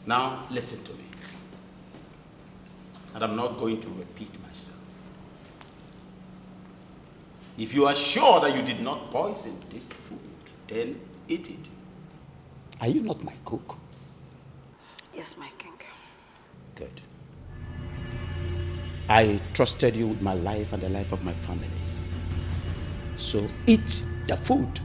Now, listen to me. And I'm not going to repeat myself. If you are sure that you did not poison this food, then eat it. Are you not my cook? Yes, my king. Good. I trusted you with my life and the life of my families. So eat the food.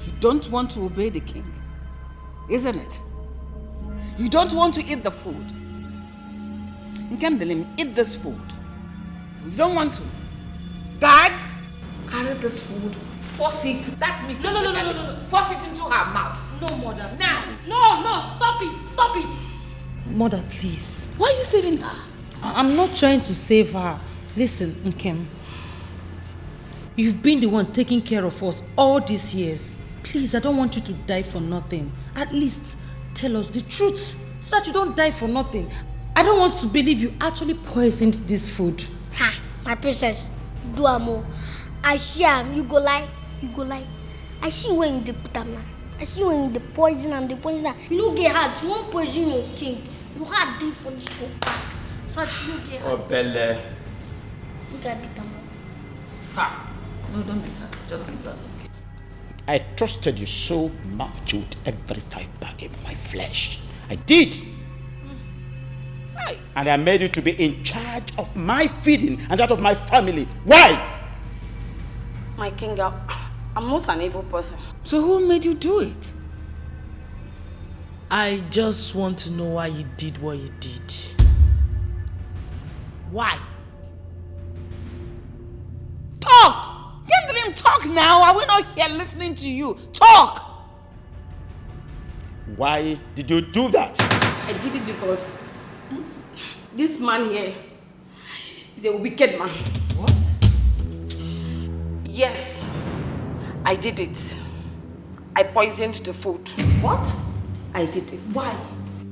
You don't want to obey the king, isn't it? You don't want to eat the food. Nkamdelim, eat this food. You don't want to. Guards, carry this food, force it. That meat, no. Force it into her mouth. No, mother. Now. No, stop it. Mother, please. Why are you saving her? I'm not trying to save her. Listen, Nkem. You've been the one taking care of us all these years. Please, I don't want you to die for nothing. At least tell us the truth so that you don't die for nothing. I don't want to believe you actually poisoned this food. Ha, my princess, do amo. I see am, you go lie. I see when you put am now. I see when you poison am, You no get hard, you won't poison your king. You hard day for this food. In fact, you no get hard. Oh, Belle. You can beat am. Ha! No, don't beat her. Just leave her. I trusted you so much with every fiber in my flesh. I did. And I made you to be in charge of my feeding and that of my family. Why? My king, I'm not an evil person. So who made you do it? I just want to know why you did what you did. Why? Talk! Can't let him talk now. Are we not here listening to you? Talk! Why did you do that? I did it because this man here is a wicked man. What? Yes, I did it. I poisoned the food. What? I did it. Why?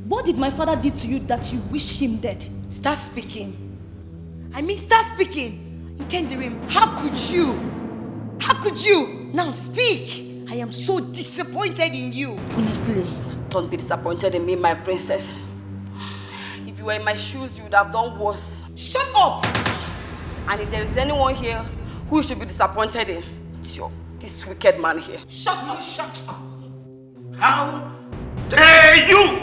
What did my father do to you that you wish him dead? Start speaking. Start speaking. Nkendirim, how could you? How could you? Now speak. I am so disappointed in you. Honestly. Don't be disappointed in me, my princess. If you were in my shoes, you would have done worse. Shut up! And if there is anyone here who you should be disappointed in, it's this wicked man here. Shut up! How dare you?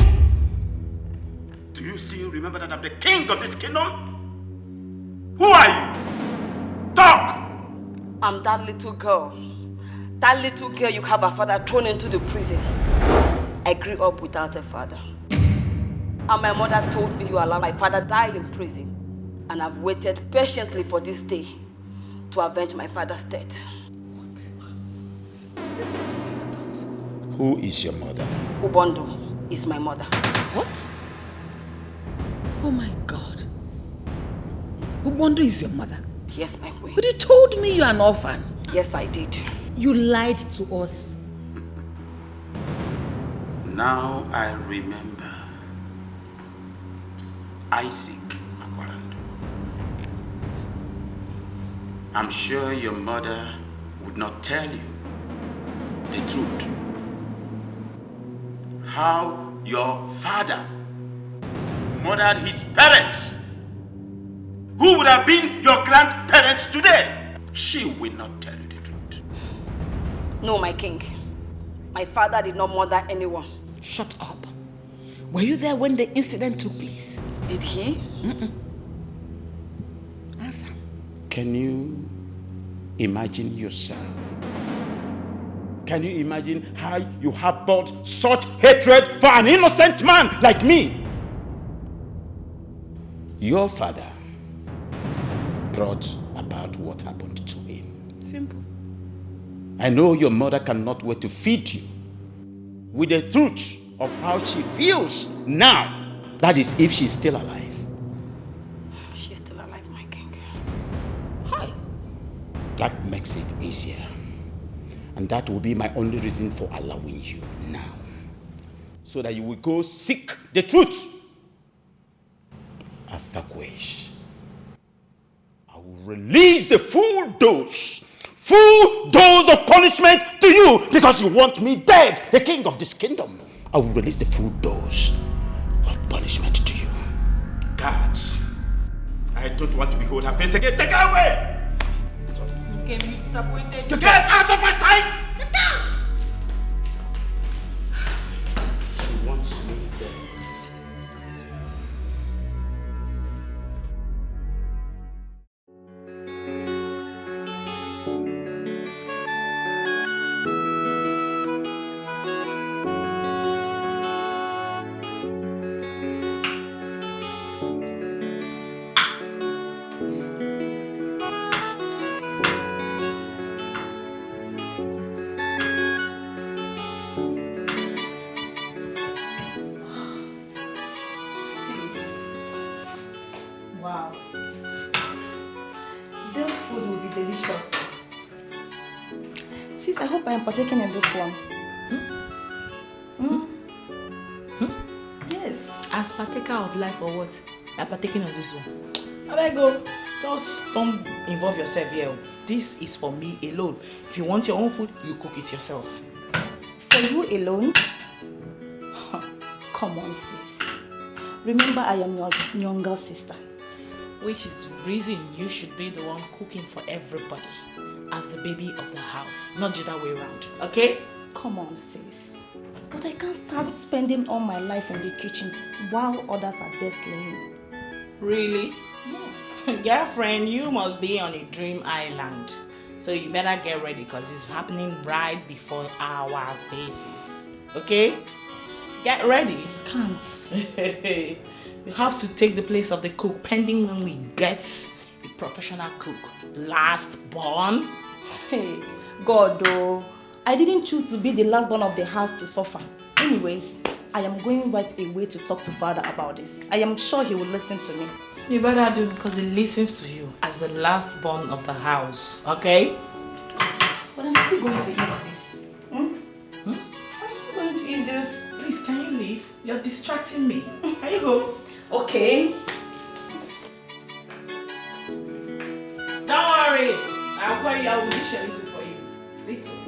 Do you still remember that I'm the king of this kingdom? Who are you? Talk! I'm that little girl. That little girl you have a father thrown into the prison. I grew up without a father. And my mother told me you allowed my father die in prison. And I've waited patiently for this day to avenge my father's death. What is he talking about? Who is your mother? Ubondo is my mother. What? Oh my God. Ubondo is your mother? Yes, my queen. But you told me you're an orphan. Yes, I did. You lied to us. Now I remember. Isaac Akwarando. I'm sure your mother would not tell you the truth. How your father murdered his parents, who would have been your grandparents today. She will not tell you the truth. No, my king. My father did not murder anyone. Shut up. Were you there when the incident took place? Did he? Answer. Can you imagine yourself? Can you imagine how you harbored such hatred for an innocent man like me? Your father brought about what happened to him. Simple. I know your mother cannot wait to feed you with the truth of how she feels now. That is, if she's still alive. She's still alive, my king. Hi. That makes it easier. And that will be my only reason for allowing you now. So that you will go seek the truth. After which, I will release the full dose of punishment to you because you want me dead, the king of this kingdom. I will release the full dose of punishment to you. Guards, I don't want to behold her face again. Take her away! Okay, me disappointed. You get out of my sight! Get down! She wants me dead. Wow. This food will be delicious. Sis, I hope I am partaking in this one. Yes. As partaker of life or what? I'm partaking of this one. I go. Just don't involve yourself here. This is for me alone. If you want your own food, you cook it yourself. For you alone? Come on, sis. Remember, I am your younger sister. Which is the reason you should be the one cooking for everybody as the baby of the house, not the other way around, okay? Come on, sis. But I can't start spending all my life in the kitchen while others are there slaying. Really? Yes. Girlfriend, you must be on a dream island. So you better get ready because it's happening right before our faces, okay? Get ready. Can't. You have to take the place of the cook pending when we get a professional cook. Last born. Hey, God though. I didn't choose to be the last born of the house to suffer. Anyways, I am going right away to talk to father about this. I am sure he will listen to me. You better do because he listens to you as the last born of the house, okay? But I'm still going to eat this. I'm still going to eat this. Please, can you leave? You're distracting me. Here you go. Okay. Don't worry. I'll call you. I will dish a little for you. Little.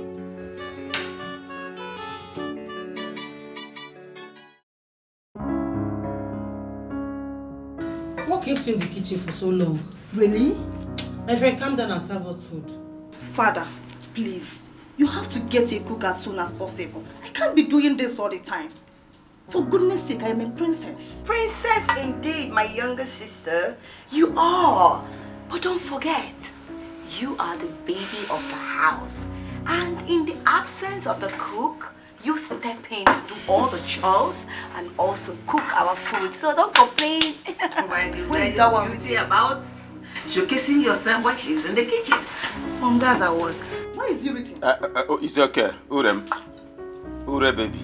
What kept you in the kitchen for so long? Really? My friend, calm down and serve us food. Father, please. You have to get a cook as soon as possible. I can't be doing this all the time. For goodness sake, I am a princess. Princess indeed, my younger sister. You are. But don't forget, you are the baby of the house. And in the absence of the cook, you step in to do all the chores and also cook our food. So don't complain. What is that one beauty about showcasing yourself when she's in the kitchen? Mom, that's our work. Why is he written? It's okay. Ure baby.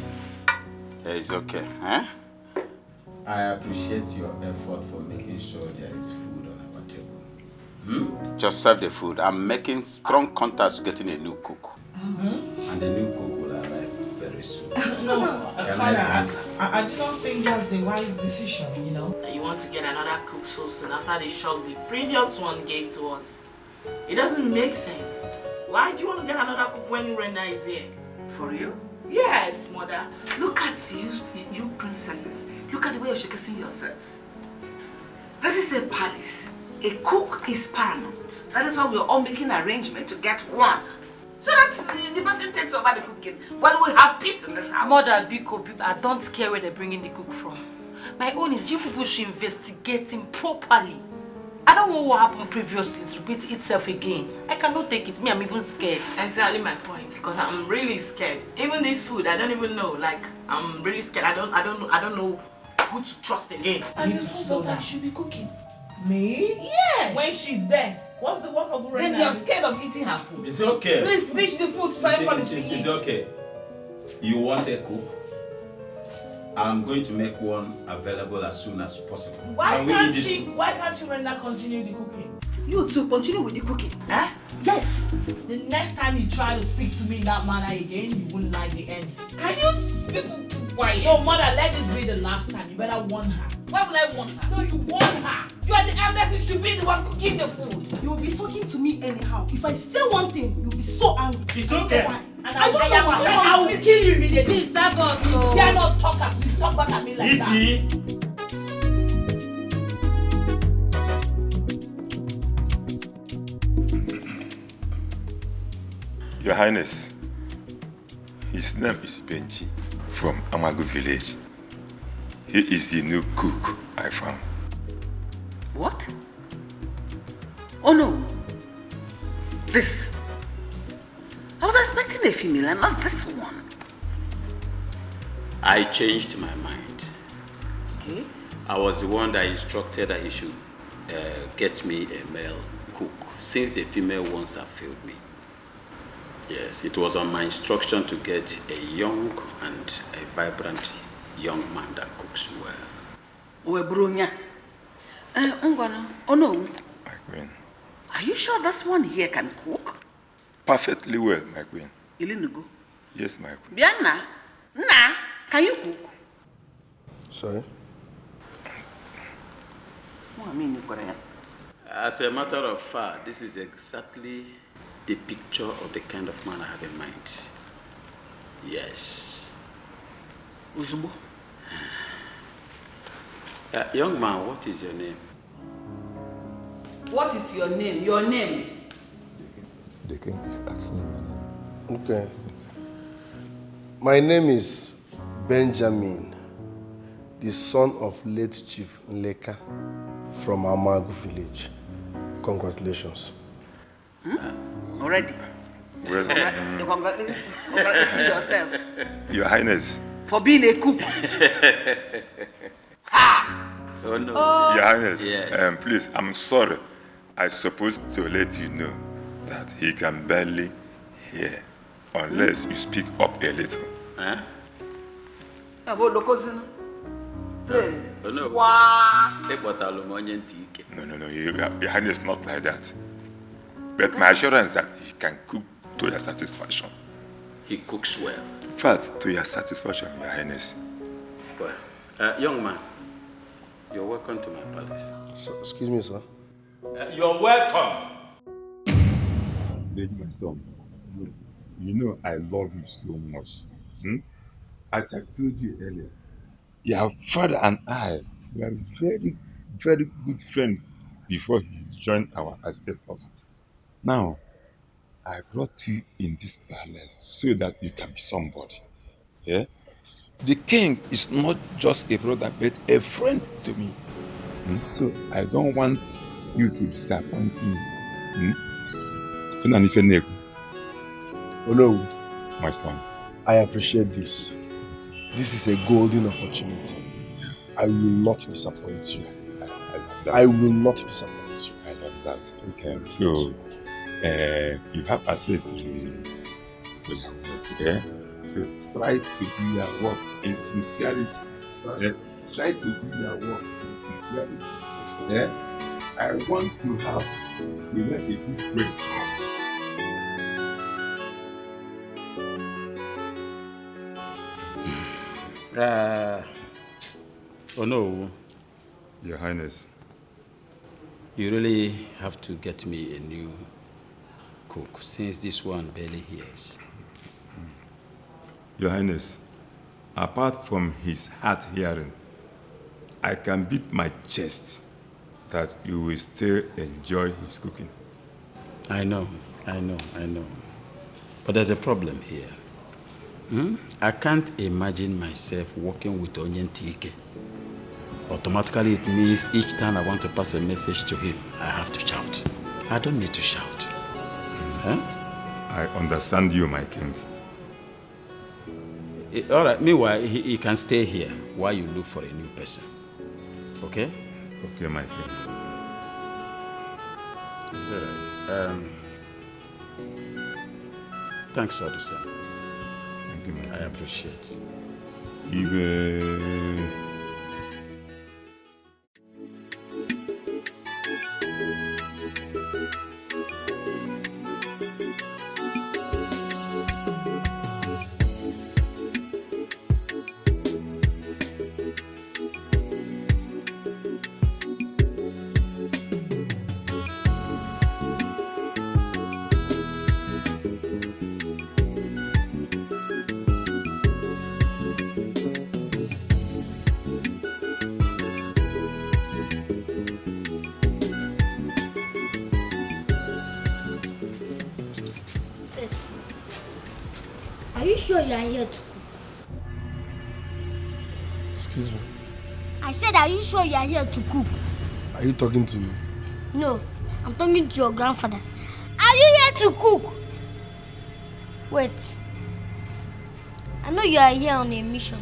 Yeah, it's okay. Huh? I appreciate your effort for making sure there is food on our table. Just serve the food. I'm making strong contacts getting a new cook. And the new cook will arrive very soon. No, Can Father, I I do not think that's a wise decision, you know. You want to get another cook so soon after the shock the previous one gave to us. It doesn't make sense. Why do you want to get another cook when Rena is here? For you? Yes, mother. Look at you princesses. Look at the way you're showcasing yourselves. This is a palace. A cook is paramount. That is why we're all making arrangements to get one. So that the person takes over the cooking. When we have peace in this house. Mother, Biko, I don't care where they're bringing the cook from. My own is you people should investigate him properly. I don't want what happened previously to repeat itself again. I cannot take it. Me, I'm even scared. Exactly my point. Because I'm really scared. Even this food, I don't even know. Like, I'm really scared. I don't know who to trust again. As a full daughter, should be cooking. Me? Yes. When she's there, what's the work of Rena? Then you're scared of eating her food. It's okay. Please finish the food for everybody to eat. It's okay. You want a cook? I'm going to make one available as soon as possible. Why can't you Rena continue the cooking? You too, continue with the cooking. Huh? Yes. The next time you try to speak to me in that manner again, you wouldn't like the end. Can you people keep quiet? Yo, mother, let this be the last time. You better warn her. Why would I want her? No, you warn her. You are the eldest, you should be the one cooking the food. You will be talking to me anyhow. If I say one thing, you'll be so angry. It's okay. And I will kill you immediately. Please, that boss. You dare not talk back at me like that. Your Highness, his name is Benji from Amagu village. He is the new cook I found. What? Oh no. This. I was expecting a female and not this one. I changed my mind. Okay. I was the one that instructed that he should get me a male cook, since the female ones have failed me. Yes, it was on my instruction to get a young and a vibrant young man that cooks well. Webrunya. Oh no. My queen. Are you sure this one here can cook? Perfectly well, my queen. Ilinugo. Yes, my queen. Bianna, na, can you cook? Sorry? As a matter of fact, this is exactly the picture of the kind of man I have in mind. Yes. Uzubo. Young man, what is your name? What is your name? Your name? The king is asking my name. Okay. My name is Benjamin, the son of late Chief Nleka from Amagu village. Congratulations. Already? Well, You're congratulating yourself Your Highness. for being a cook. Oh no. Your Highness, Yes. please, I'm sorry. I supposed to let you know that he can barely hear unless you speak up a little. Huh? About Lokozino. Oh no. Wow. No, Your Highness, not like that. But my assurance that he can cook to your satisfaction. He cooks well. In fact, to your satisfaction, Your Highness. Well, young man, you're welcome to my palace. So, excuse me, sir. You're welcome. Baby, my son, you know I love you so much. As I told you earlier, your father and I were very, very good friends before he joined our ancestors. Now, I brought you in this palace so that you can be somebody. Yeah? The king is not just a brother, but a friend to me. So I don't want you to disappoint me. Oh no, My son. I appreciate this. This is a golden opportunity. I will not disappoint you. I will not disappoint you. I love that. Okay, so you have access to your work. Yeah? So try to do your work in sincerity. Yeah? Try to do your work in sincerity. Yeah? I want to have to make a good break. Oh no. Your Highness. You really have to get me a new cook, since this one barely hears. Your Highness, apart from his hard hearing, I can beat my chest that you will still enjoy his cooking. I know. But there's a problem here. I can't imagine myself working with Onyen Dikeh. Automatically, it means each time I want to pass a message to him, I have to shout. I don't need to shout. Huh? I understand you, my king. All right, meanwhile, he can stay here while you look for a new person. Okay? Okay, my king. It's all right. Thanks, Odusa. Thank you, my king. I appreciate. Are you sure you are here to cook? Excuse me. I said, are you sure you are here to cook? Are you talking to me? No, I'm talking to your grandfather. Are you here to cook? Wait. I know you are here on a mission.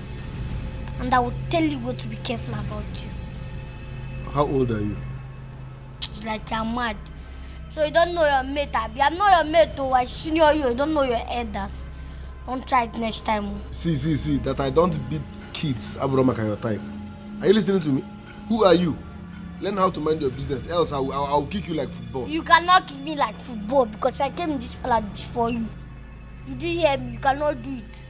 And I will tell you what to be careful about you. How old are you? It's like you're mad. So you don't know your mate, Abby. I'm not your mate, though. I senior you. You don't know your elders. Don't try it next time. See, that I don't beat kids, Abraham your type. Are you listening to me? Who are you? Learn how to mind your business, else I'll kick you like football. You cannot kick me like football because I came in this palace before you. You didn't hear me. You cannot do it.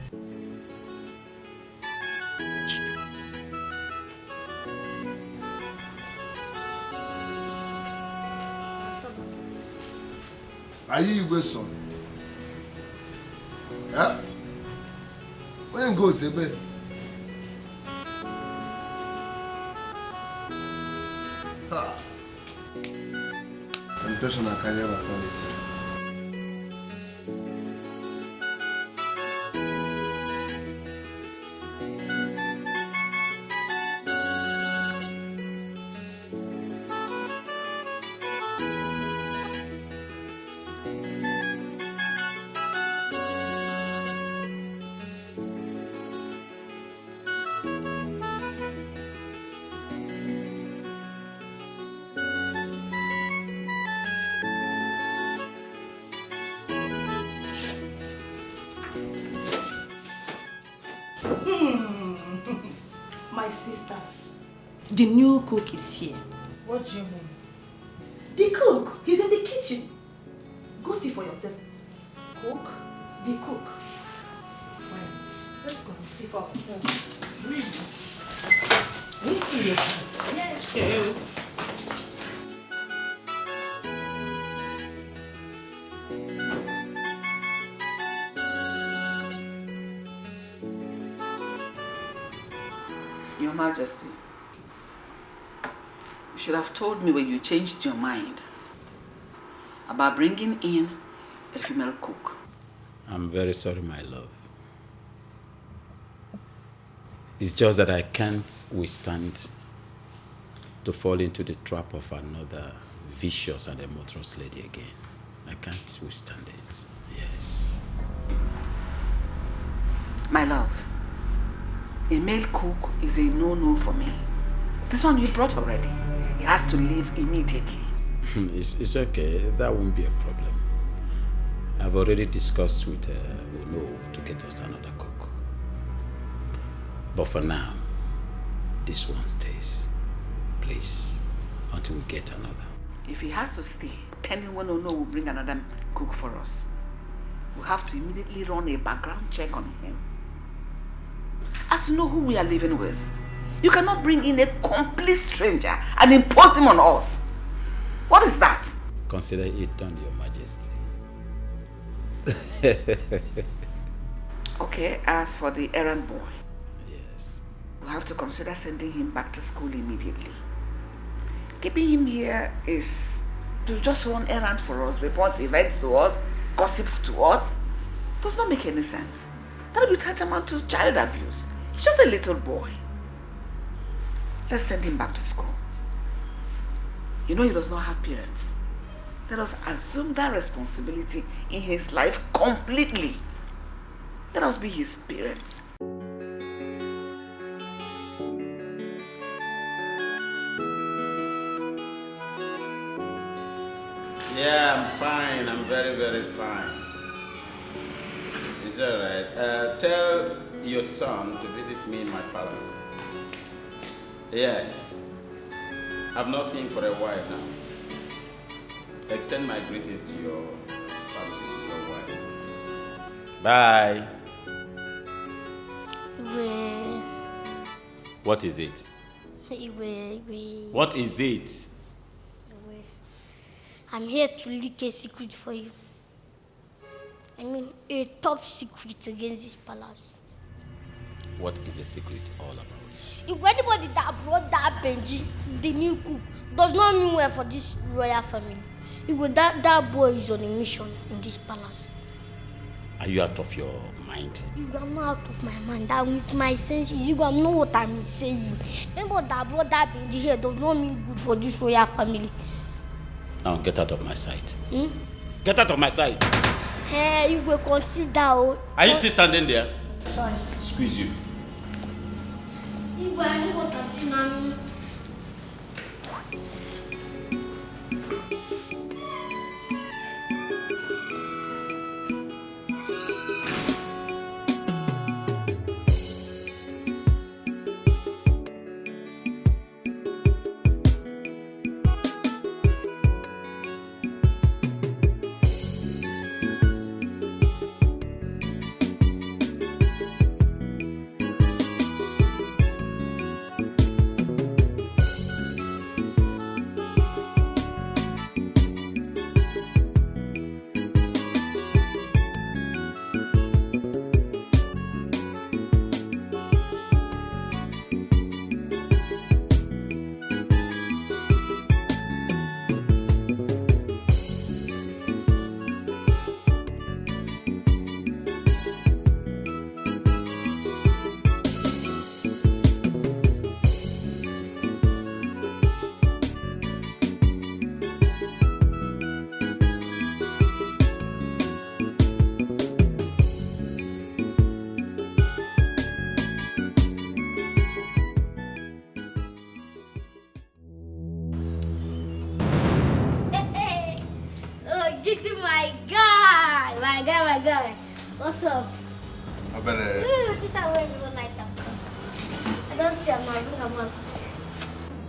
Are you Igwe's son? Yeah? When you go to bed? Impression I can never find it. My sisters, the new cook is here. What do you mean? The cook, he's in the kitchen. Go see for yourself. Cook? The cook. Fine. Let's go and see for ourselves. Really? Are you serious? Yes. Yeah. Your Majesty, you should have told me when you changed your mind about bringing in a female cook. I'm very sorry, my love. It's just that I can't withstand to fall into the trap of another vicious and adulterous lady again. I can't withstand it. Yes. My love, a male cook is a no-no for me. This one you brought already. He has to leave immediately. It's okay. That won't be a problem. I've already discussed with Uno to get us another cook. But for now, this one stays. Please, until we get another. If he has to stay, pending when Uno will bring another cook for us, we'll have to immediately run a background check on him. As to know who we are living with. You cannot bring in a complete stranger and impose him on us. What is that? Consider it done, Your Majesty. Okay, as for the errand boy, Yes. we'll have to consider sending him back to school immediately. Keeping him here is to just run errands for us, report events to us, gossip to us. Does not make any sense. That will be tantamount to child abuse. He's just a little boy. Let's send him back to school. You know he does not have parents. Let us assume that responsibility in his life completely. Let us be his parents. Yeah, I'm fine. I'm very, very fine. Is that right? Tell your son to visit me in my palace. Yes. I've not seen him for a while now. Extend my greetings to your family, your wife. Bye. Iwe. What is it? Iwe. What is it? Iwe. I'm here to leak a secret for you. I mean, a top secret against this palace. What is the secret all about? If anybody that brought that Benji, the new cook, does not mean well for this royal family, that boy is on a mission in this palace. Are you out of your mind? I'm not out of my mind. I'm with my senses. You don't know what I'm saying. Remember that brother being here does not mean good for this royal family. Now get out of my sight. Get out of my sight. Hey, you will consider. Are you still standing there? Sorry. Squeeze you. You will know what I'm saying. My guy. What's up? I better. This is where you go like that. I don't see him now. Bring him out.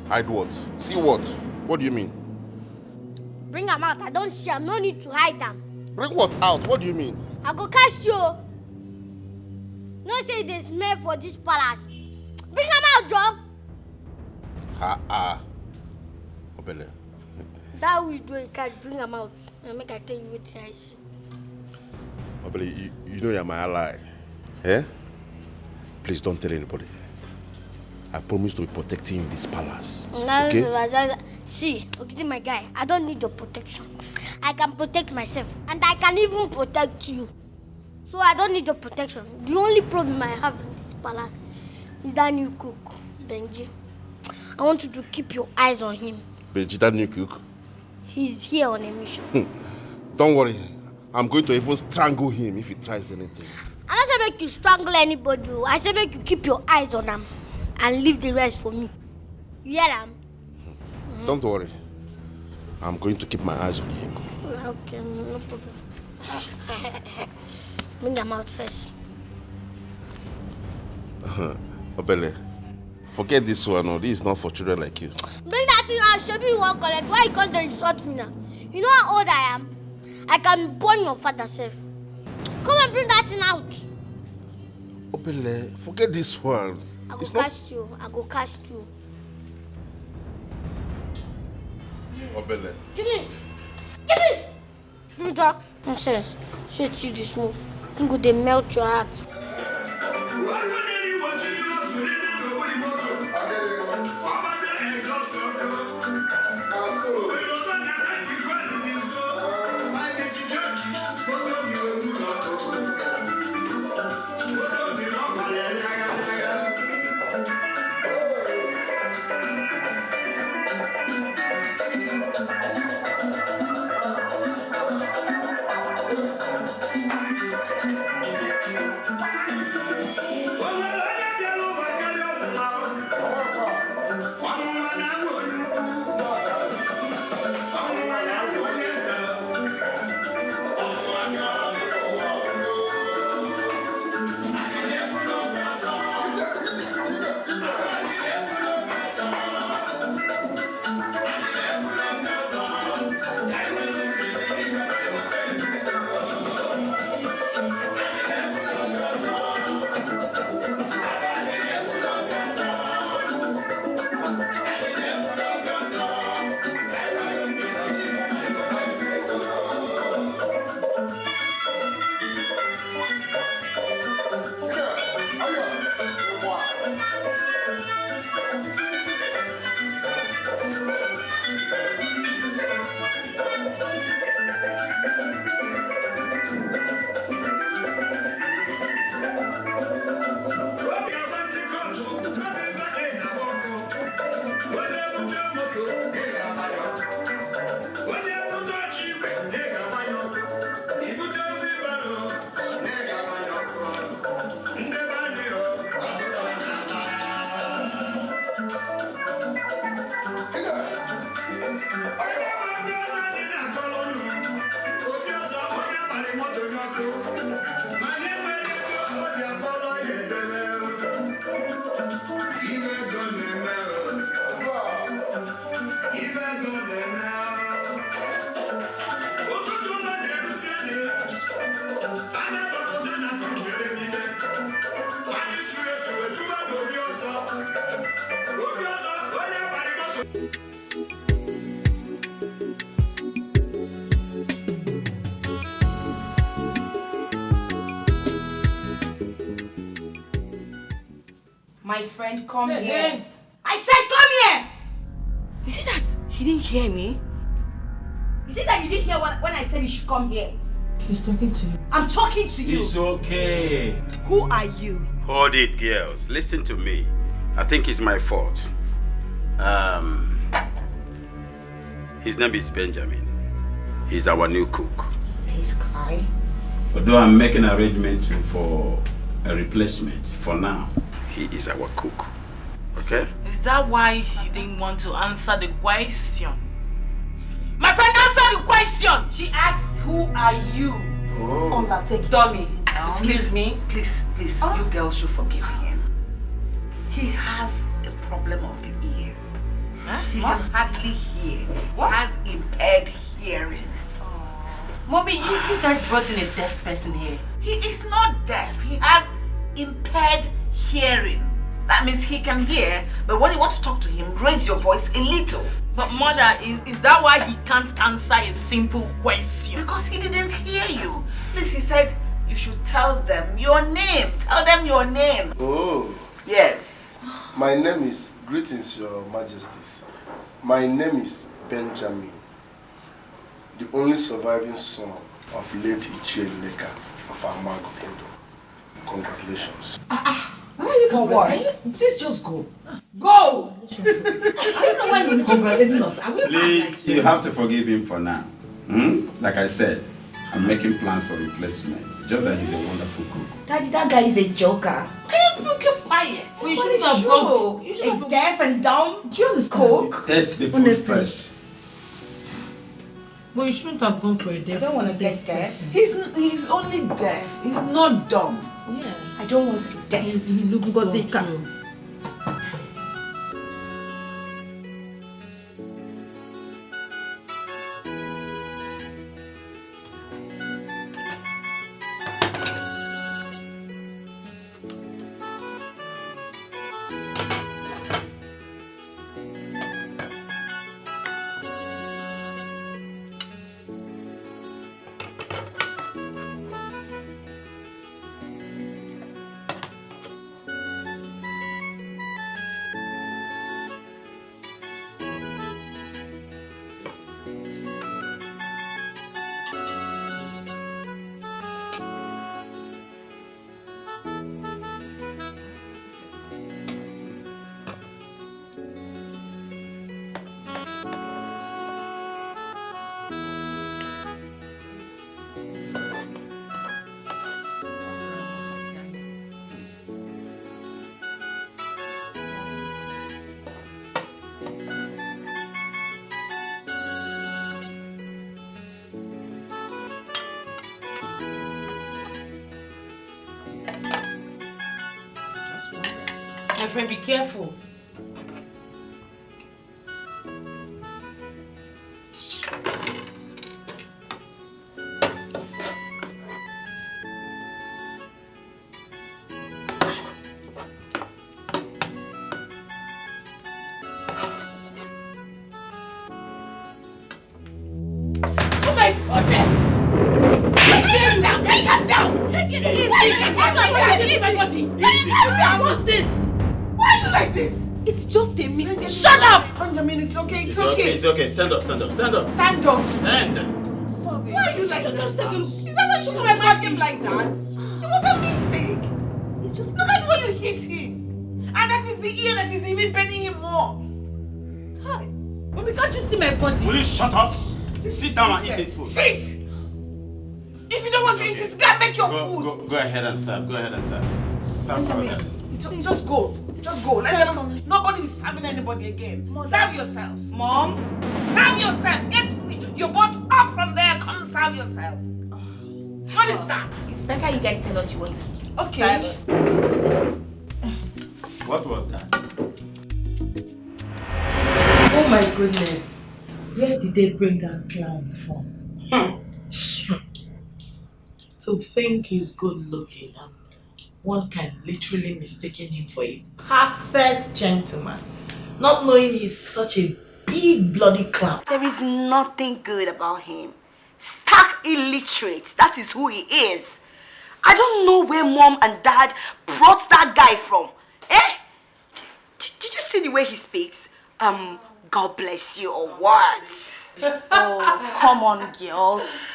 Hide what? See what? What do you mean? Bring him out. I don't see him. No need to hide them. Bring what out? What do you mean? I go catch you. No say there's smell for this palace. Bring him out, Joe. Obele. That we do, you can't bring him out. And make I tell you what I see. Obele, you know you're my ally. Eh? Please don't tell anybody. I promise to be protecting you in this palace. Okay? See, okay, my guy, I don't need your protection. I can protect myself. And I can even protect you. So I don't need your protection. The only problem I have in this palace is that new cook, Benji. I want you to keep your eyes on him. Benji, that new cook? He's here on a mission. Don't worry. I'm going to even strangle him if he tries anything. I don't say make you strangle anybody. I say make you keep your eyes on him and leave the rest for me. You hear him? Don't worry. I'm going to keep my eyes on him. Okay, no problem. Bring him out first. Obele, forget this one. No, this is not for children like you. Bring that thing out. Show me you won't collect. Why you can't insult me now? You know how old I am? I can burn your father self. Come and bring that thing out. Obele, forget this one. I go cast you. I go cast you. Obele. Give me. Give me. Give me that. Nonsense. Shit you this move. I think they melt your heart. Well, My friend, come here. I said come here! Is it that he didn't hear me? Is it that you didn't hear when I said you should come here? He's talking to you. I'm talking to you. It's okay. Who are you? Hold it, girls. Listen to me. I think it's my fault. His name is Benjamin. He's our new cook. This guy? Although I'm making arrangement for a replacement for now, he is our cook. Okay? Is that why he didn't want to answer the question? My friend, answer the question! She asked, who are you? Undertake dummy. Excuse me. Please, you girls should forgive him. He has a problem of the ears. Huh? He can hardly hear. What? He has impaired hearing. Mommy, you guys brought in a deaf person here. He is not deaf. He has impaired hearing. That means he can hear, but when you want to talk to him, raise your voice a little. But mother, is that why he can't answer a simple question? Because he didn't hear you. Please, he said you should tell them your name. Tell them your name. Oh. Yes. My name is, greetings, Your Majesties. My name is Benjamin, the only surviving son of late Ichieleka of our Mago Kingdom. Congratulations. Why are you congratulating? Please just go. Go! I don't know why you're congratulating us. Please, you have to forgive him for now. Like I said, I'm making plans for replacement. Just that he's a wonderful cook. Daddy, that guy is a joker. Can you keep quiet? Well, you shouldn't have gone. A deaf and dumb cook. Taste the food first. But you shouldn't have gone for a deaf. I don't want to get deaf. He's only deaf. He's not dumb. Yeah. I don't want to be deaf. He looks Ngozika. dumb. My friend, be careful. Oh my goodness! Calm down! Calm down! Why What's this? are you like this? It's just a mistake. Shut up! Benjamin, it's okay. It's okay. Stand up. Stand up. Stand. I'm sorry. Why are you like this? Is that why you should have him like that? It was a mistake. Look at the way you hit him. And that is the ear that is even bending him more. Hi. Mommy, can't you see my body? Will you shut up? Sit down and eat this food. Sit! If you don't want to eat it, go and make your food. Go ahead and serve. Serve for others. Just go. Just go. Nobody is serving anybody again. Serve yourselves. Mom? Serve yourself. You're both up from there. Come and serve yourself. What is that? It's better you guys tell us you want to Okay. serve us. What was that? Oh my goodness. Where did they bring that clown from? To think he's good looking and one can literally mistaken him for a perfect gentleman, not knowing he's such a big bloody clown. There is nothing good about him. Stark illiterate. That is who he is. I don't know where mom and dad brought that guy from. Did you see the way he speaks? God bless you or what? Oh, come on, girls.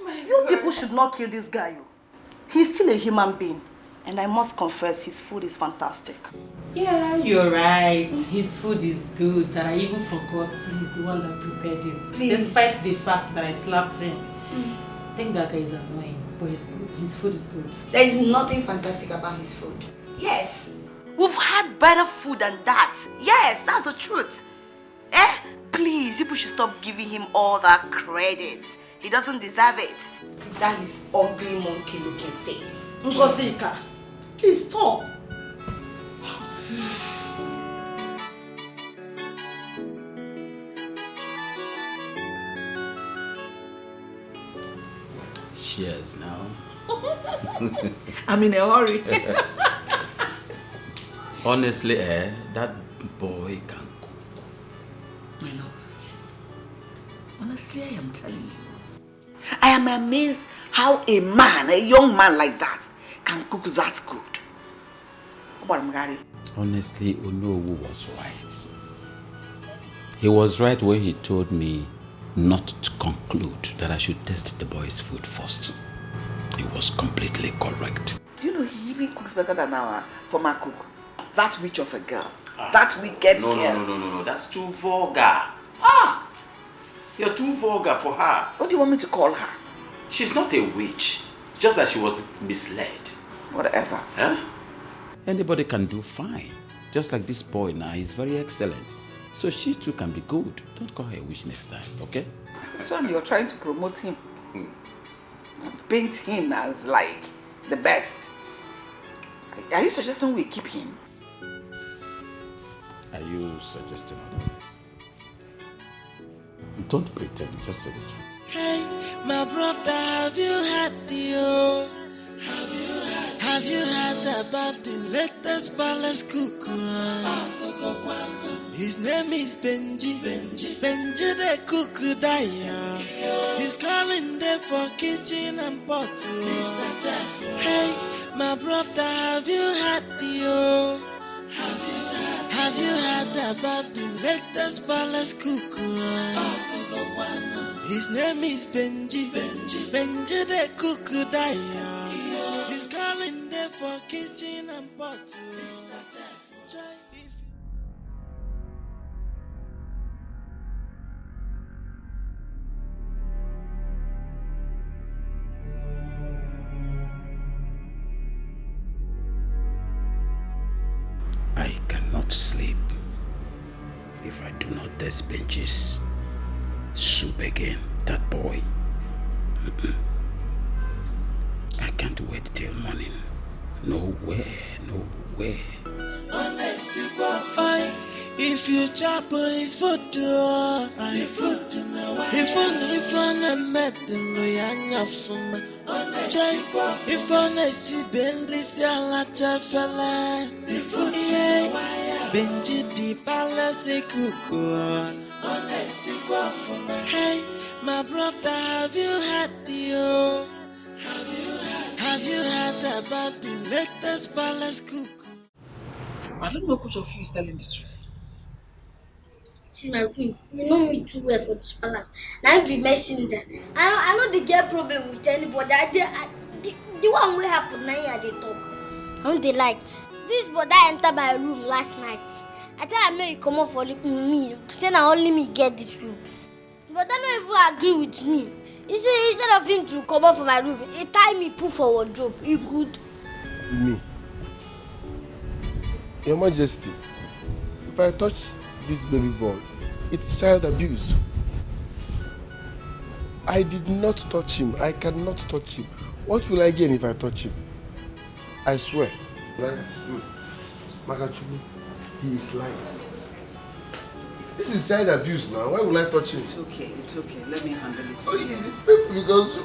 You people should not kill this guy. He's still a human being. And I must confess, his food is fantastic. Yeah, you're right. His food is good. That I even forgot he's the one that prepared it. Please. Despite the fact that I slapped him. I think that guy is annoying, but he's good. His food is good. There is nothing fantastic about his food. Yes, we've had better food than that. Yes, that's the truth. Please, people should stop giving him all that credit. He doesn't deserve it. That is ugly monkey-looking face. Ngozika, please stop. Cheers now. I'm in a hurry. Honestly, that boy can cook. My love. Honestly, I am telling you. I am amazed how a young man like that, can cook that good. What about Mgari? Honestly, Onowu was right. He was right when he told me not to conclude that I should test the boy's food first. He was completely correct. Do you know he even cooks better than our former cook? That witch of a girl. That wicked girl. No. That's too vulgar. You're too vulgar for her. What do you want me to call her? She's not a witch. Just that she was misled. Whatever. Huh? Anybody can do fine. Just like this boy now, he's very excellent. So she too can be good. Don't call her a witch next time, okay? This one, you're trying to promote him. Paint him as like the best. Are you suggesting we keep him? Are you suggesting otherwise? Don't pretend, just say the truth. Hey, my brother, have you had the Have you heard about the latest palace cuckoo? His name is Benji the cuckoo dyer. He's calling there for kitchen and pot. Hey, my brother, have you had the Have you heard about the latest palace cuckoo? His name is Benji the cuckoo dyer. He's calling there for kitchen and pot. I cannot sleep if I do not taste Benji's soup again. That boy. I can't wait till morning. No way. If you chop his food, if I met them, if I see Bentley's a fella, Benji the palace cuckoo. Hey, my brother, have you had the Have you heard about the latest palace cuckoo? I don't know which of you is telling the truth. See my queen, you know me too well for this palace. Now I be messenger. I know they get problem with anybody. The one will happen now they talk. How they like this brother enter my room last night. I tell him you come up for me. Say now only me get this room. But I don't even agree with me. Instead of him to come out from my room, he tie me, put for wardrobe. He good. Me. Your Majesty, if I touch this baby boy, it's child abuse. I did not touch him. I cannot touch him. What will I gain if I touch him? I swear. Makachubu, he is lying. This is child abuse now. Why will I touch him? It's okay. Let me handle it. Oh, it's painful because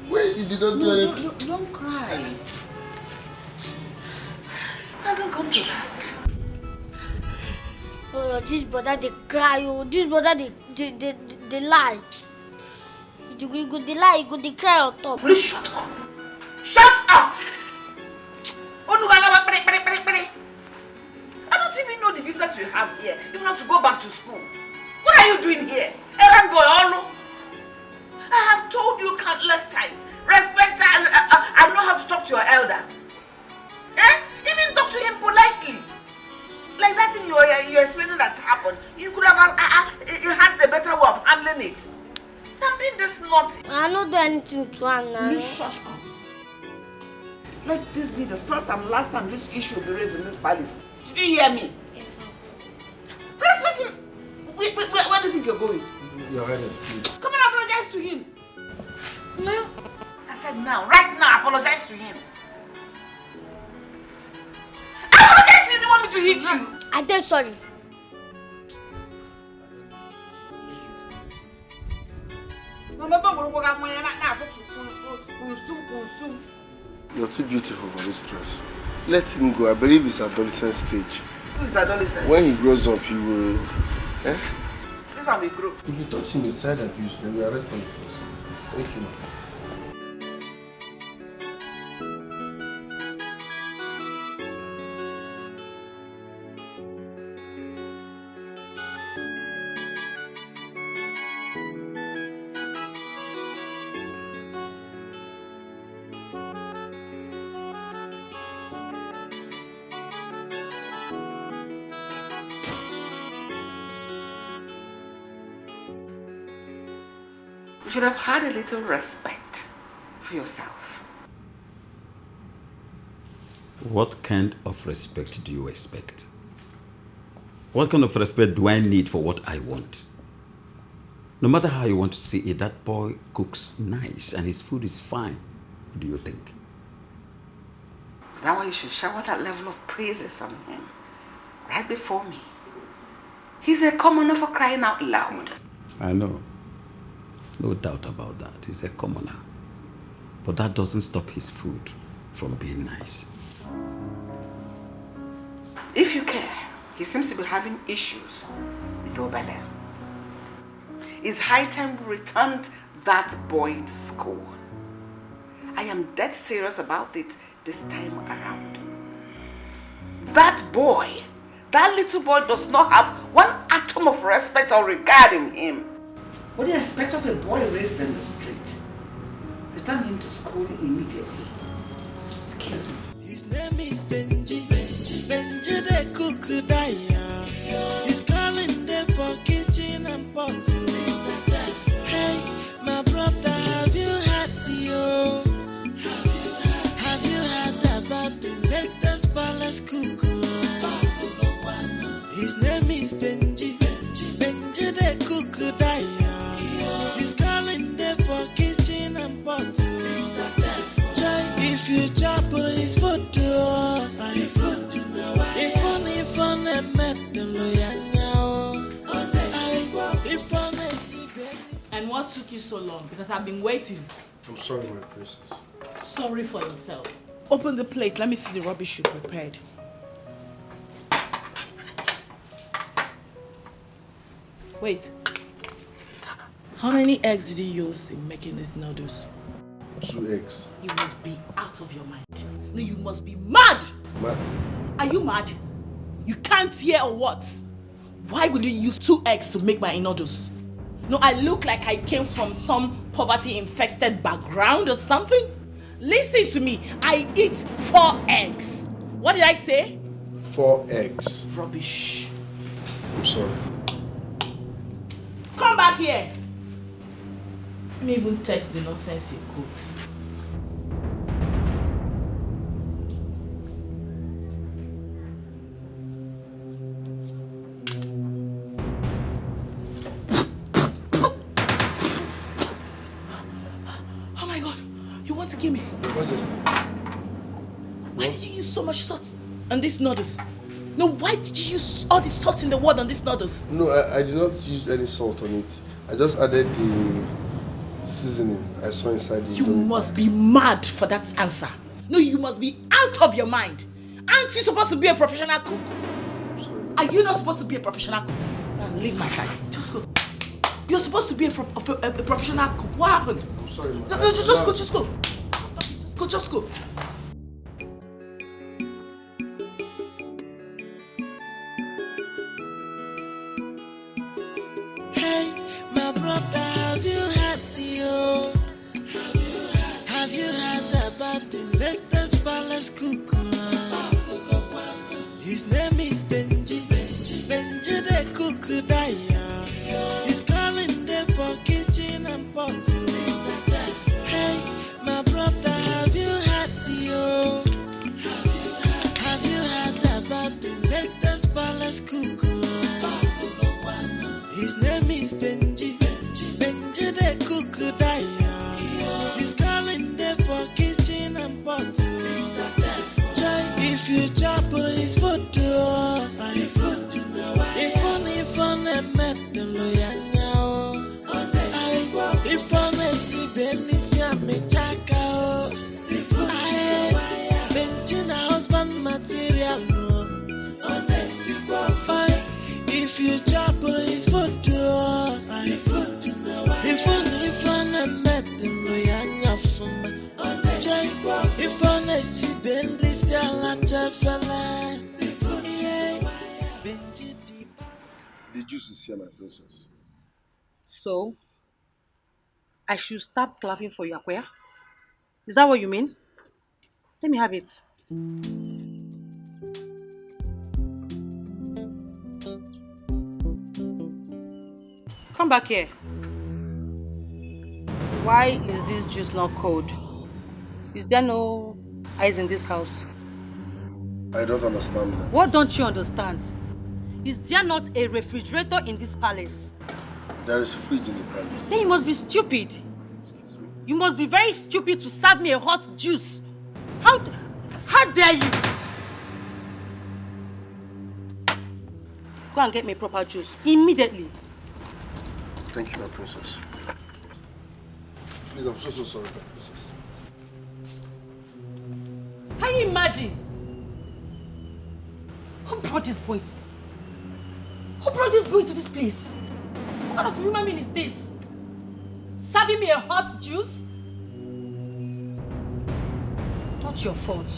when you did not do anything. No, don't cry. It hasn't come to that. Oh, this brother they cry. Oh, this brother they lie. You go they lie. You go they cry on top. Please shut up. Shut up. I don't even know the business you have here. You want to go back to school. What are you doing here? Errand boy, Olo. I have told you countless times. Respect and know how to talk to your elders. Even talk to him politely. Like that thing you're explaining that happened. You could have had a better way of handling it. I'm being this naughty. I don't do anything to her now. You shut up. Let this be the first and last time this issue will be raised in this palace. Did you hear me? Yes, ma'am. Respect him. Wait, where do you think you're going? Your Highness, please. Come and apologize to him. No. I said now, right now, apologize to him. Apologize to him. You want me to hit you? I did sorry. You're too beautiful for this dress. Let him go. I believe it's adolescent stage. Who is adolescent? When he grows up, he will. This one will grow. If you touch him with child abuse, then we arrest him first. Thank you. You should have had a little respect for yourself. What kind of respect do you expect? What kind of respect do I need for what I want? No matter how you want to see it, that boy cooks nice and his food is fine. What do you think? Is that why you should shower that level of praises on him? Right before me. He's a commoner for crying out loud. I know. No doubt about that. He's a commoner. But that doesn't stop his food from being nice. If you care, he seems to be having issues with obele. It's high time we returned that boy to school. I am dead serious about it this time around. That boy, that little boy does not have one atom of respect or regard in him. What do you expect of a boy raised in the street? Return him to school immediately. Excuse me. His name is Benji. Benji the cook Daya. He's calling them for kitchen and pot. Hey, my brother, have you had Have you heard about the latest palace cook? His name is Benji. Benji the cook Daya. He's calling them for kitchen and pot. If you chop his food, And what took you so long? Because I've been waiting. I'm sorry, my princess. Sorry for yourself. Open the plate. Let me see the rubbish you prepared. Wait. How many eggs did you use in making these noodles? 2 eggs. You must be out of your mind. No, you must be mad! Mad? Are you mad? You can't hear or what? Why will you use 2 eggs to make my noodles? No, I look like I came from some poverty-infested background or something? Listen to me. I eat 4 eggs. What did I say? 4 eggs. Rubbish. I'm sorry. Come back here. Let me even test the nonsense you cooked. want to kill me? Your Majesty. Why did you use so much salt on these noodles? No, why did you use all the salt in the world on these noodles? No, I did not use any salt on it. I just added the seasoning I saw inside the You Indomie must pack. be mad for that answer. No, you must be out of your mind. Aren't you supposed to be a professional cook? I'm sorry. Are you not supposed to be a professional cook? Now leave my side. Just go. You're supposed to be a professional cook. What happened? I'm sorry, man. No, just go, just go. Just go. Hey, my brother, have you heard Have you heard about the latest palace cook? His name is Benji the cook Daya. He's calling there for kitchen and pot. Hey, my brother, have you heard Have you heard about the latest palace cook? His name is Benji the cook Daya. He's calling there for kitchen and pot. If you chop his food, if on a metal, if on a si Benicia Mechaka, Benchina husband material, if you chop his food, if on a metal, if on a si Benicia The juice is here, my princess. So, I should stop clapping for you, Akoya? Is that what you mean? Let me have it. Come back here. Why is this juice not cold? Is there no ice in this house? I don't understand that. What don't you understand? Is there not a refrigerator in this palace? There is fridge in the palace. Then you must be stupid. You must be very stupid to serve me a hot juice. How dare you? Go and get me proper juice immediately. Thank you, my princess. Please, I'm so sorry, my princess. Can you imagine? Who brought this boy to this place? What kind of human being is this? Serving me a hot juice? Not your fault.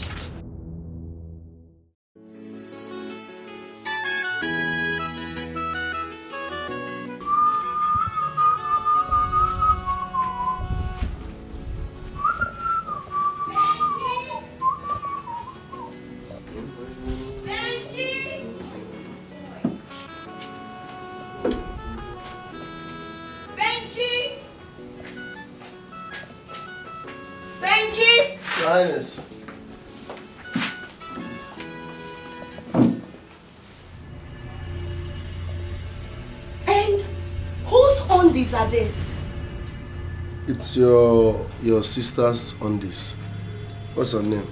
Your Highness. And whose undies are this? It's your sister's undies. What's her name?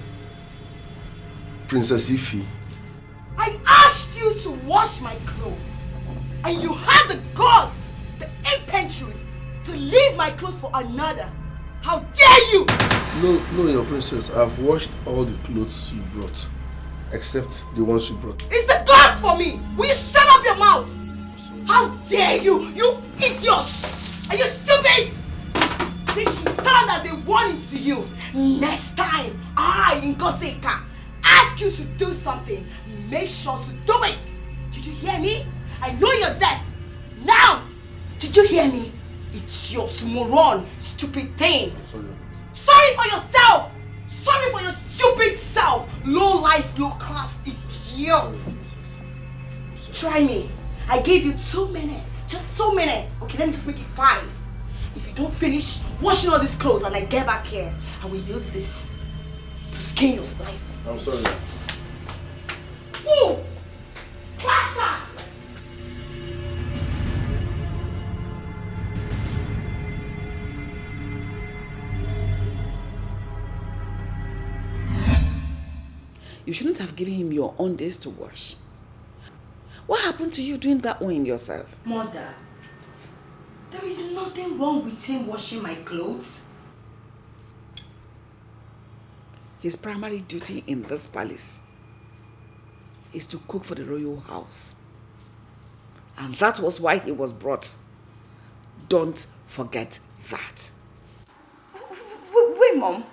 Princess Ify. I asked you to wash my clothes, and you had the guts, the impetuous, to leave my clothes for another. How dare you! No, your princess. I've washed all the clothes you brought, except the ones you brought. It's the guts for me! Will you shut up your mouth? How dare you! You idiot! Are you stupid? This should stand as a warning to you. Next time I, Ngosika, ask you to do something, make sure to do it. Did you hear me? I know you're deaf. Now, did you hear me? It's your moron, stupid thing. Sorry for yourself. Sorry for your stupid self. Low life, low class idiot. Try me. I gave you 2 minutes. Just 2 minutes. Okay, let me just make it 5. If you don't finish washing all these clothes and I get back here, I will use this to skin your life. I'm sorry. Fool! Clacker! You shouldn't have given him your own days to wash. What happened to you doing that one yourself? Mother, there is nothing wrong with him washing my clothes. His primary duty in this palace is to cook for the royal house. And that was why he was brought. Don't forget that. Wait, Mom.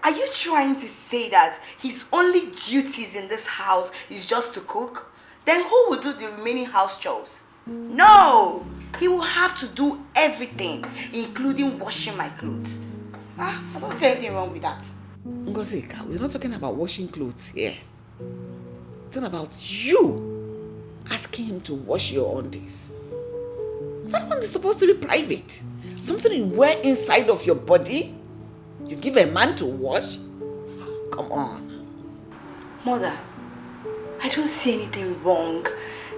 Are you trying to say that his only duties in this house is just to cook? Then who will do the remaining house chores? No! He will have to do everything, including washing my clothes. I don't see anything wrong with that. Ngozika, we're not talking about washing clothes here. We're talking about you asking him to wash your undies. That one is supposed to be private. Something you wear inside of your body. You give a man to wash? Come on. Mother, I don't see anything wrong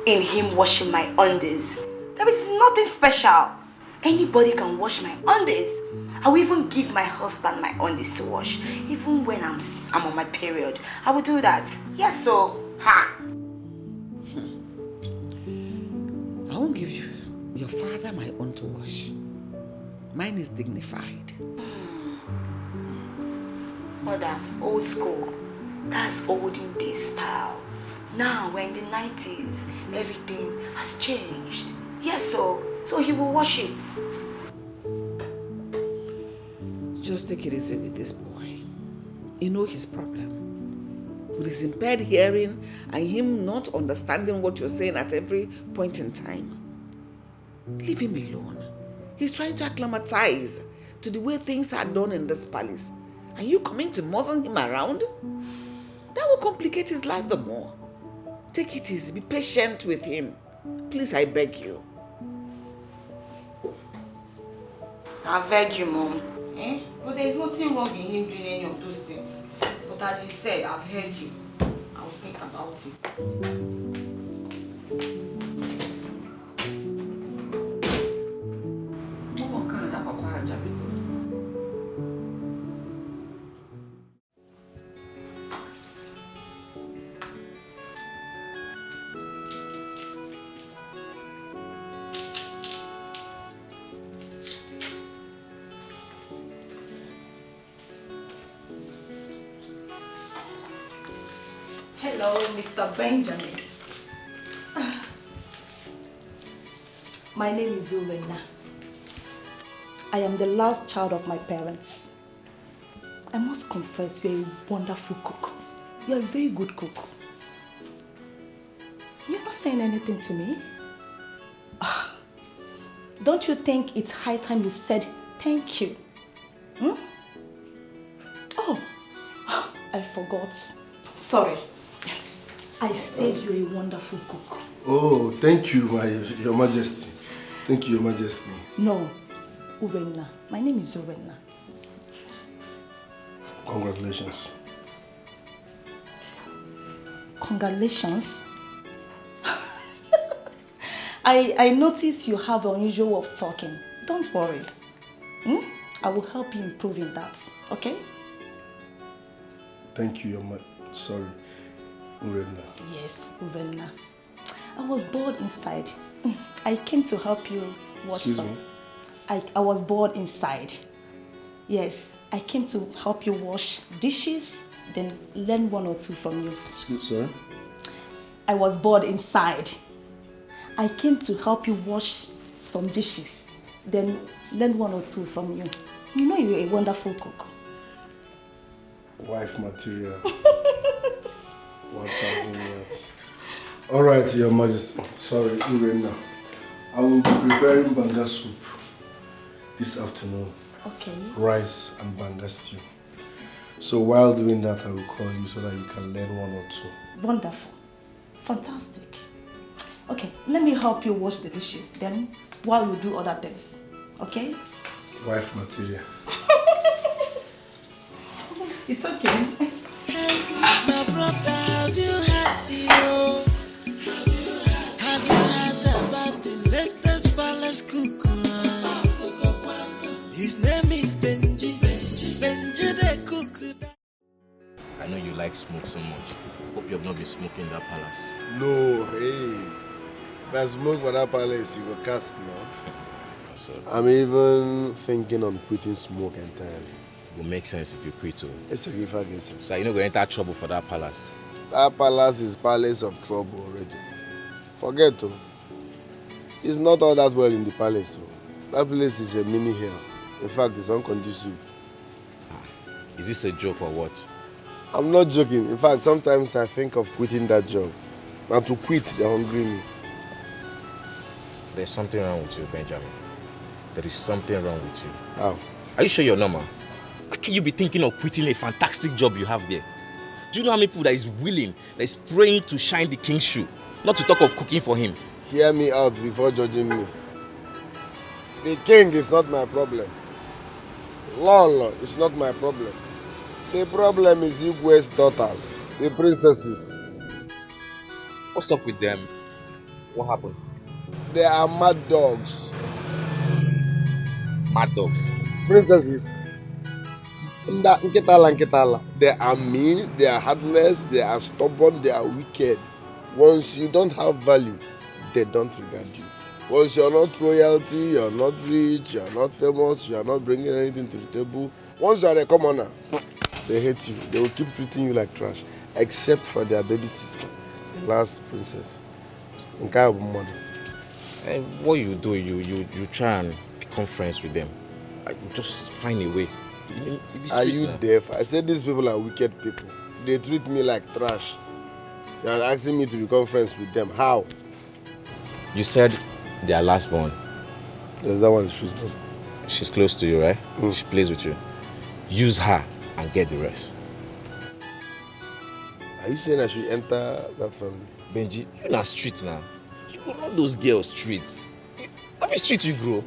in him washing my undies. There is nothing special. Anybody can wash my undies. I will even give my husband my undies to wash. Even when I'm on my period, I will do that. Yes, so, ha! I won't give you your father my own to wash. Mine is dignified. Mother, old school. That's olden days style. Now we're in the 90s. Everything has changed. Yes, so he will wash it. Just take it easy with this boy. You know his problem. With his impaired hearing and him not understanding what you're saying at every point in time. Leave him alone. He's trying to acclimatize to the way things are done in this palace. Are you coming to muzzle him around? That will complicate his life the more. Take it easy. Be patient with him. Please, I beg you. I beg you, Mom. But there's nothing wrong in him doing any of those things. But as you said, I've heard you. I will think about it. Hello, Mr. Benjamin. My name is Urena. I am the last child of my parents. I must confess, you are a wonderful cook. You are a very good cook. You're not saying anything to me? Don't you think it's high time you said thank you? Oh, I forgot. Sorry. I said you're a wonderful cook. Oh, thank you, Your Majesty. Thank you, Your Majesty. No, Urena. My name is Urena. Congratulations. Congratulations. I notice you have an unusual way of talking. Don't worry. I will help you improve in that, okay? Thank you, Sorry. Urena. Yes, Urena. I was bored inside. I came to help you wash some. I was bored inside. Yes, I came to help you wash dishes, then learn one or two from you. Sorry? I was bored inside. I came to help you wash some dishes, then learn one or two from you. You know you're a wonderful cook. Wife material. 1,000 yards. All right, Your Majesty. Sorry, Urena. I will be preparing banga soup this afternoon. Okay. Rice and banga stew. So while doing that, I will call you so that you can learn one or two. Wonderful. Fantastic. Okay, let me help you wash the dishes. Then, while you do other things. Okay? Wife material. It's okay. My brother, have you heard Have you heard about the latest palace cook? His name is Benji the cook. I know you like smoke so much. Hope you have not been smoking in that palace. No, hey. If I smoke for that palace, you go cast now. I'm even thinking on quitting smoke entirely. It will make sense if you quit too. It's a give against So you're not going to enter trouble for that palace? That palace is palace of trouble already. Forget to. It's not all that well in the palace. That place is a mini hell. In fact, it's unconducive. Is this a joke or what? I'm not joking. In fact, sometimes I think of quitting that job. And to quit, they hungry me. There's something wrong with you, Benjamin. There is something wrong with you. How? Are you sure you're normal? How can you be thinking of quitting a fantastic job you have there? Do you know how many people that is willing, that is praying to shine the king's shoe? Not to talk of cooking for him. Hear me out before judging me. The king is not my problem. Law is not my problem. The problem is Igwe's daughters, the princesses. What's up with them? What happened? They are mad dogs. Mad dogs? Princesses. Nkitala. They are mean, they are heartless, they are stubborn, they are wicked. Once you don't have value, they don't regard you. Once you're not royalty, you're not rich, you're not famous, you're not bringing anything to the table. Once you're a commoner, they hate you. They will keep treating you like trash. Except for their baby sister, the last princess. And what you do, you try and become friends with them. Just find a way. Are you deaf? I said these people are wicked people. They treat me like trash. They are asking me to become friends with them. How? You said they are last born. Yes, that one is true. She's close to you, right? She plays with you. Use her and get the rest. Are you saying I should enter that family? Benji, you're not street now. You go run those girls streets. That be street you grow.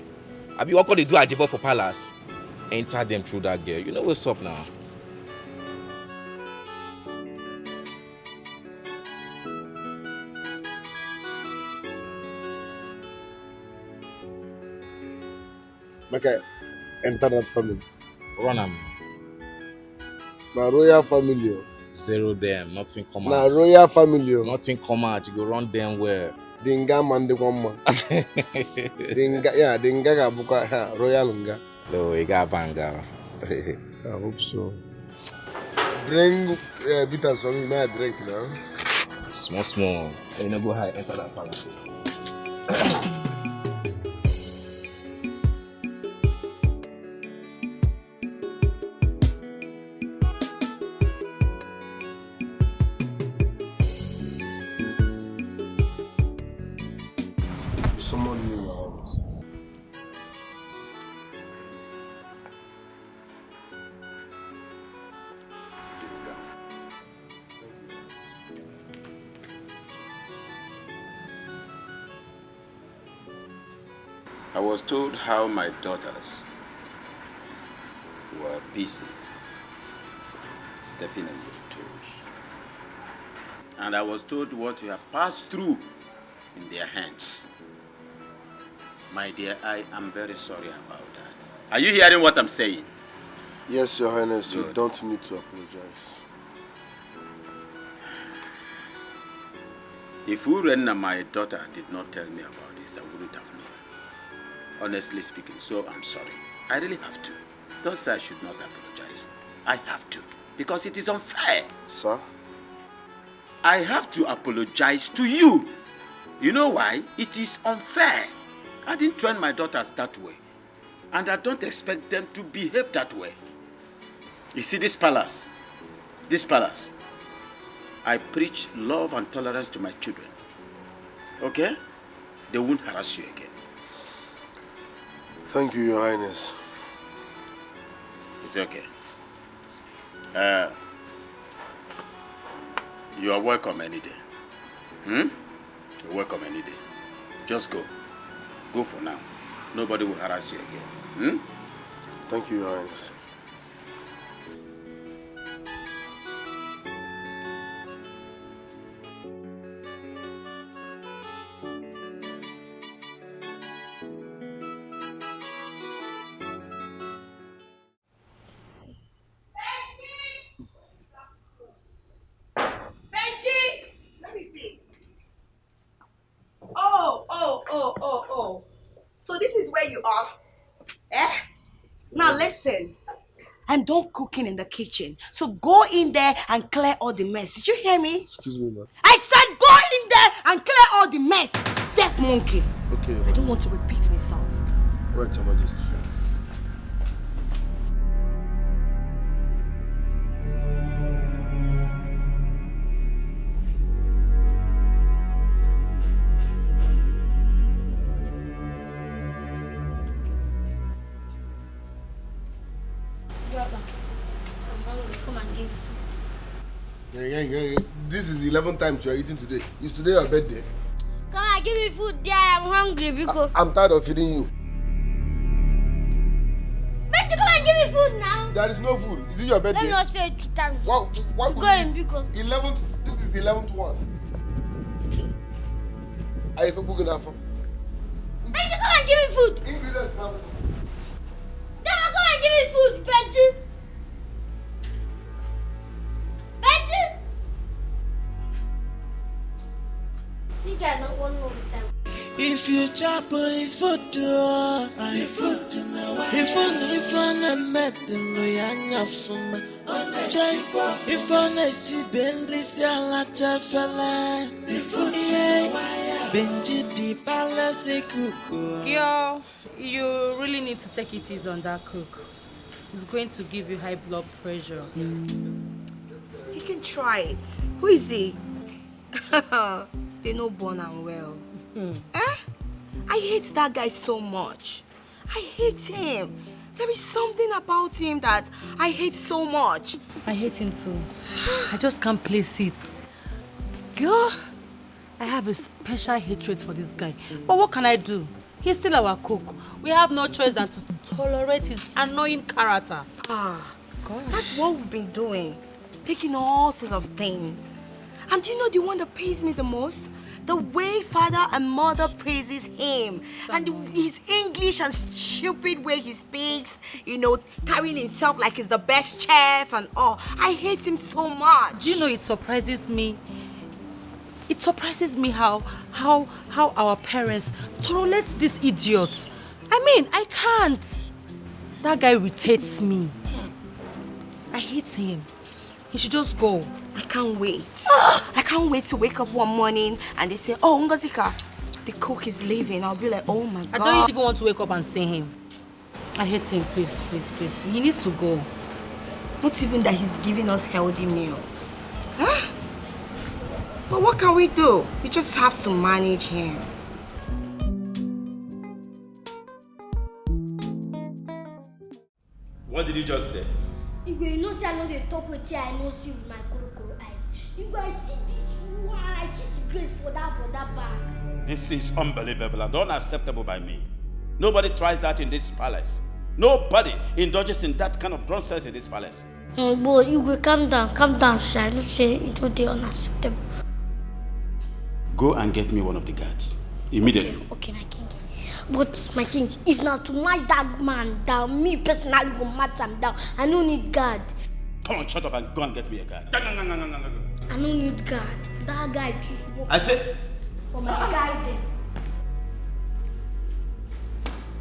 I be what they do at Jebo for palace. Enter them through that girl. You know what's up now. Okay, enter that family. Run them. My royal family. Zero them. Nothing come out. My royal family. Nothing come out. You go run them where? Dinga man de kwamba. Dinga ga buka royal nga. No, you got banga. I hope so. Bring bitter some may I drink now. Small. You know, go high, enter that palace. Someone new in your house. Sit down. I was told how my daughters were busy stepping on your toes. And I was told what you have passed through in their hands. My dear, I am very sorry about that. Are you hearing what I'm saying? Yes, Your Highness, Good. you don't need to apologize. If Urenna, my daughter, did not tell me about this, I wouldn't have known. Honestly speaking, so I'm sorry. I really have to. Don't say I should not apologize. I have to, because it is unfair. Sir? I have to apologize to you. You know why? It is unfair. I didn't train my daughters that way. And I don't expect them to behave that way. You see this palace, I preach love and tolerance to my children. Okay? They won't harass you again. Thank you, Your Highness. It's okay. You are welcome any day. You're welcome any day. Just go. Go for now. Nobody will harass you again. Thank you, Your Highness. Now listen. I'm done cooking in the kitchen. So go in there and clear all the mess. Did you hear me? Excuse me, ma'am. I said go in there and clear all the mess. Deaf monkey. Okay, I don't want to repeat myself. Right, Your Majesty. Come and give food. This is the 11th time you are eating today. Is today your birthday? Come and give me food there. I'm hungry because. I'm tired of feeding you. Better come and give me food now. There is no food. Is it your birthday? Let me not say it 2 times. Why would Go you in, eat? because. 11th. This is the 11th one. Are you for enough? Better come and give me food. Ingredients, ma'am. Now come and give me food, Betty. Betty. This guy not one more time. If you chop his food, if I met them, if I see Bentley's a fella, Benji the palace cook. Girl, you really need to take it easy on that cook. It's going to give you high blood pressure. He can try it. Who is he? They know born and well. I hate that guy so much. I hate him. There is something about him that I hate so much. I hate him too. I just can't place it. Girl, I have a special hatred for this guy. But what can I do? He's still our cook. We have no choice than to tolerate his annoying character. Gosh. That's what we've been doing. Picking all sorts of things. And do you know the one that pays me the most? The way father and mother praises him. And his English and stupid way he speaks. You know, carrying himself like he's the best chef and all. I hate him so much. Do you know, it surprises me. It surprises me how our parents tolerate these idiots. I mean, I can't. That guy irritates me. I hate him. He should just go. I can't wait. I can't wait to wake up one morning and they say, oh, Ngozika, the cook is leaving. I'll be like, oh my God. I don't even want to wake up and see him. I hate him, please, please, please. He needs to go. Not even that he's giving us healthy meal. Huh? But what can we do? We just have to manage him. What did you just say? You know, say I know they talk with you, I know see with my crocodile eyes. You guys see this one, I see cigarettes for that bag. This is unbelievable and unacceptable by me. Nobody tries that in this palace. Nobody indulges in that kind of nonsense in this palace. Boy, you will calm down, shy. Don't say it will be unacceptable. Go and get me one of the guards immediately. Okay, my king. But my king, if not to match that man down, me personally will match him down. I don't need guard. Come on, shut up and go and get me a guard. I don't need guard. That guy choose work. I said. For my guy then.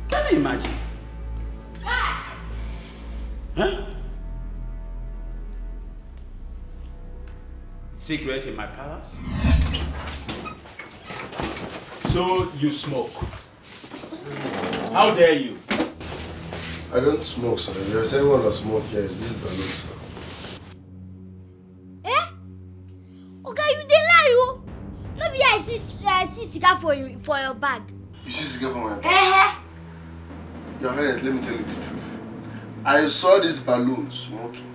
Can you imagine? Huh? Secret in my palace? So you smoke? How dare you? I don't smoke, sir. If there's anyone that smoke here, is this balloon, sir? Okay, you dey lie, oh. No be I see cigar for your bag. You see cigar for my bag? Your Highness, let me tell you the truth. I saw this balloon smoking.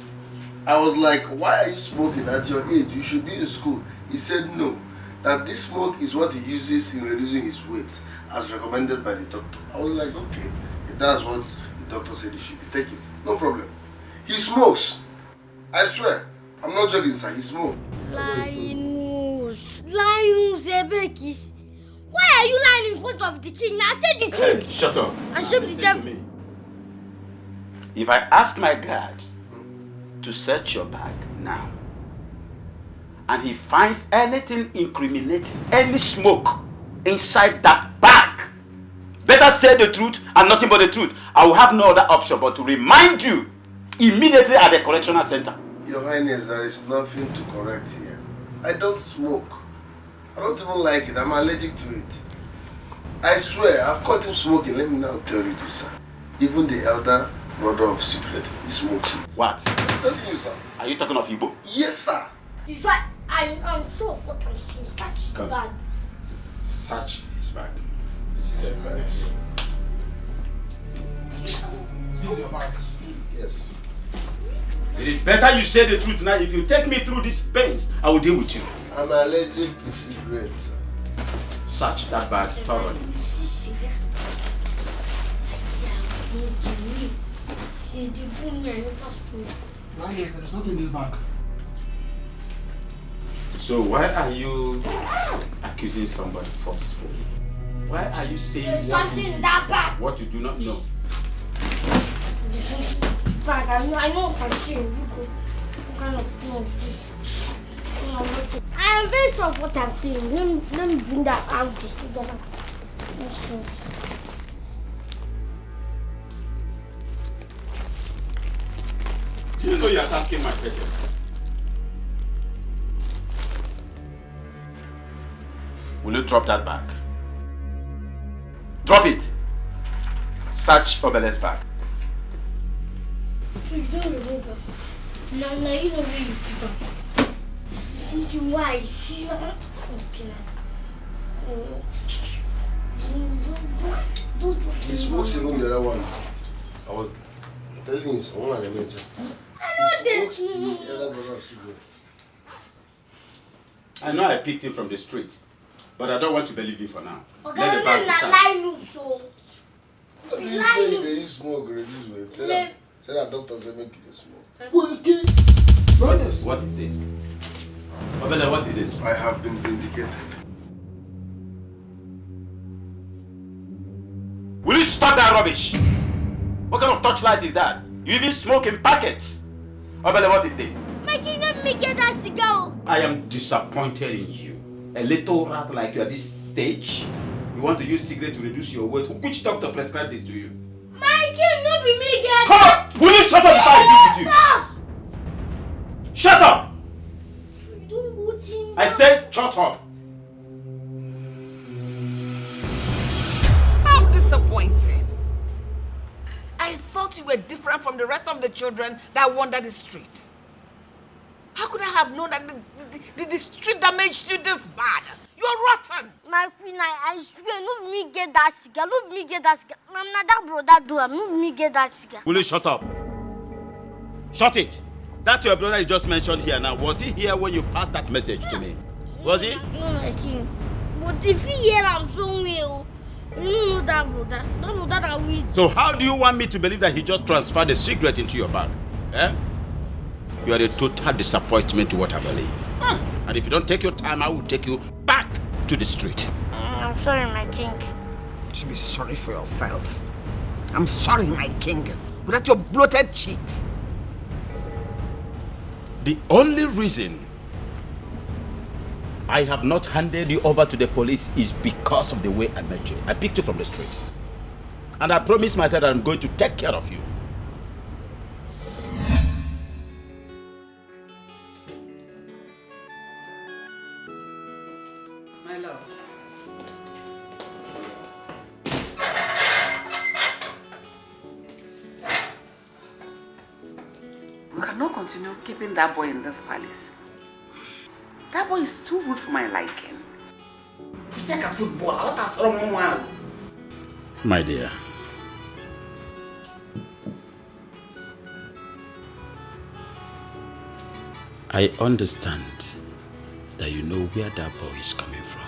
I was like, why are you smoking at your age? You should be in school. He said no. That this smoke is what he uses in reducing his weight, as recommended by the doctor. I was like, okay, if that's what the doctor said he should be taking, no problem. He smokes. I swear. I'm not joking, sir. He smokes. Linus, Ebekis. Why are you lying in front of the king? Now say the truth. Hey, shut up. And shame the devil. If I ask my guard to search your bag now, and he finds anything incriminating, any smoke inside that bag, Better say the truth and nothing but the truth. I will have no other option but to remind you immediately at the correctional center. Your Highness, there is nothing to correct here. I don't smoke. I don't even like it. I'm allergic to it. I swear, I've caught him smoking. Let me now tell you this, sir. Even the elder brother of secret, he smokes it. What? I'm telling you, sir. Are you talking of Igbo? Yes, sir. In fact, I'm sure of what I see. Search his bag. Search his bag. This is your bag. Yes. It is better you say the truth now. If you take me through these pains, I will deal with you. I'm allergic to cigarettes, sir. Search that bag thoroughly. See the boom, I never smoke. There is nothing in this bag. So why are you accusing somebody forcefully? Why are you saying There's something in that bag. what you do not know? This is bag. I know what I'm saying. You could kind of know this. I am very sure of what I'm saying. Let me bring that out to see that. Do you know you're asking my question? Will you drop that bag? Drop it! Search Obele's bag. So you don't remove it. Now you know where you keep it. Thinking why I see that. Okay. Don't He smokes even the other one. I was telling you, someone I mentioned. I know this. The other brother of cigarettes. I know I picked him from the street, but I don't want to believe you for now. Okay, Let the bag be searched. lie so. How do you say they use smoke reduce weight? Say that doctors will make you smoke. What is this? Obele, what is this? I have been vindicated. Will you stop that rubbish? What kind of torchlight is that? You even smoke in packets. Obele, what is this? My king, let me get that cigar. I am disappointed in you. A little rat like you at this stage. You want to use cigarette to reduce your weight. Which doctor prescribed this to you? My king, not be me get. Come on! Will you shut up before I deal with you? Shut up! I said shut up. How disappointing. I thought you were different from the rest of the children that wander the streets. How could I have known that the street damaged you this bad? You're rotten. My queen, I swear, no me get that cigar. No me get that cigar. I'm not that brother do. No me get that cigar. Will you shut up? Shut it. That your brother you just mentioned here now, was he here when you passed that message to me? Was he? No, my king. But if he hear I'm somewhere, you know that brother. That brother that we. So how do you want me to believe that he just transferred the cigarette into your bag? Eh? You are a total disappointment to what I believe. And if you don't take your time, I will take you back to the street. I'm sorry, my king. You should be sorry for yourself. I'm sorry, my king. Without your bloated cheeks. The only reason I have not handed you over to the police is because of the way I met you. I picked you from the street. And I promised myself that I'm going to take care of you. My love. We cannot continue keeping that boy in this palace. That boy is too rude for my liking. My dear, I understand that you know where that boy is coming from.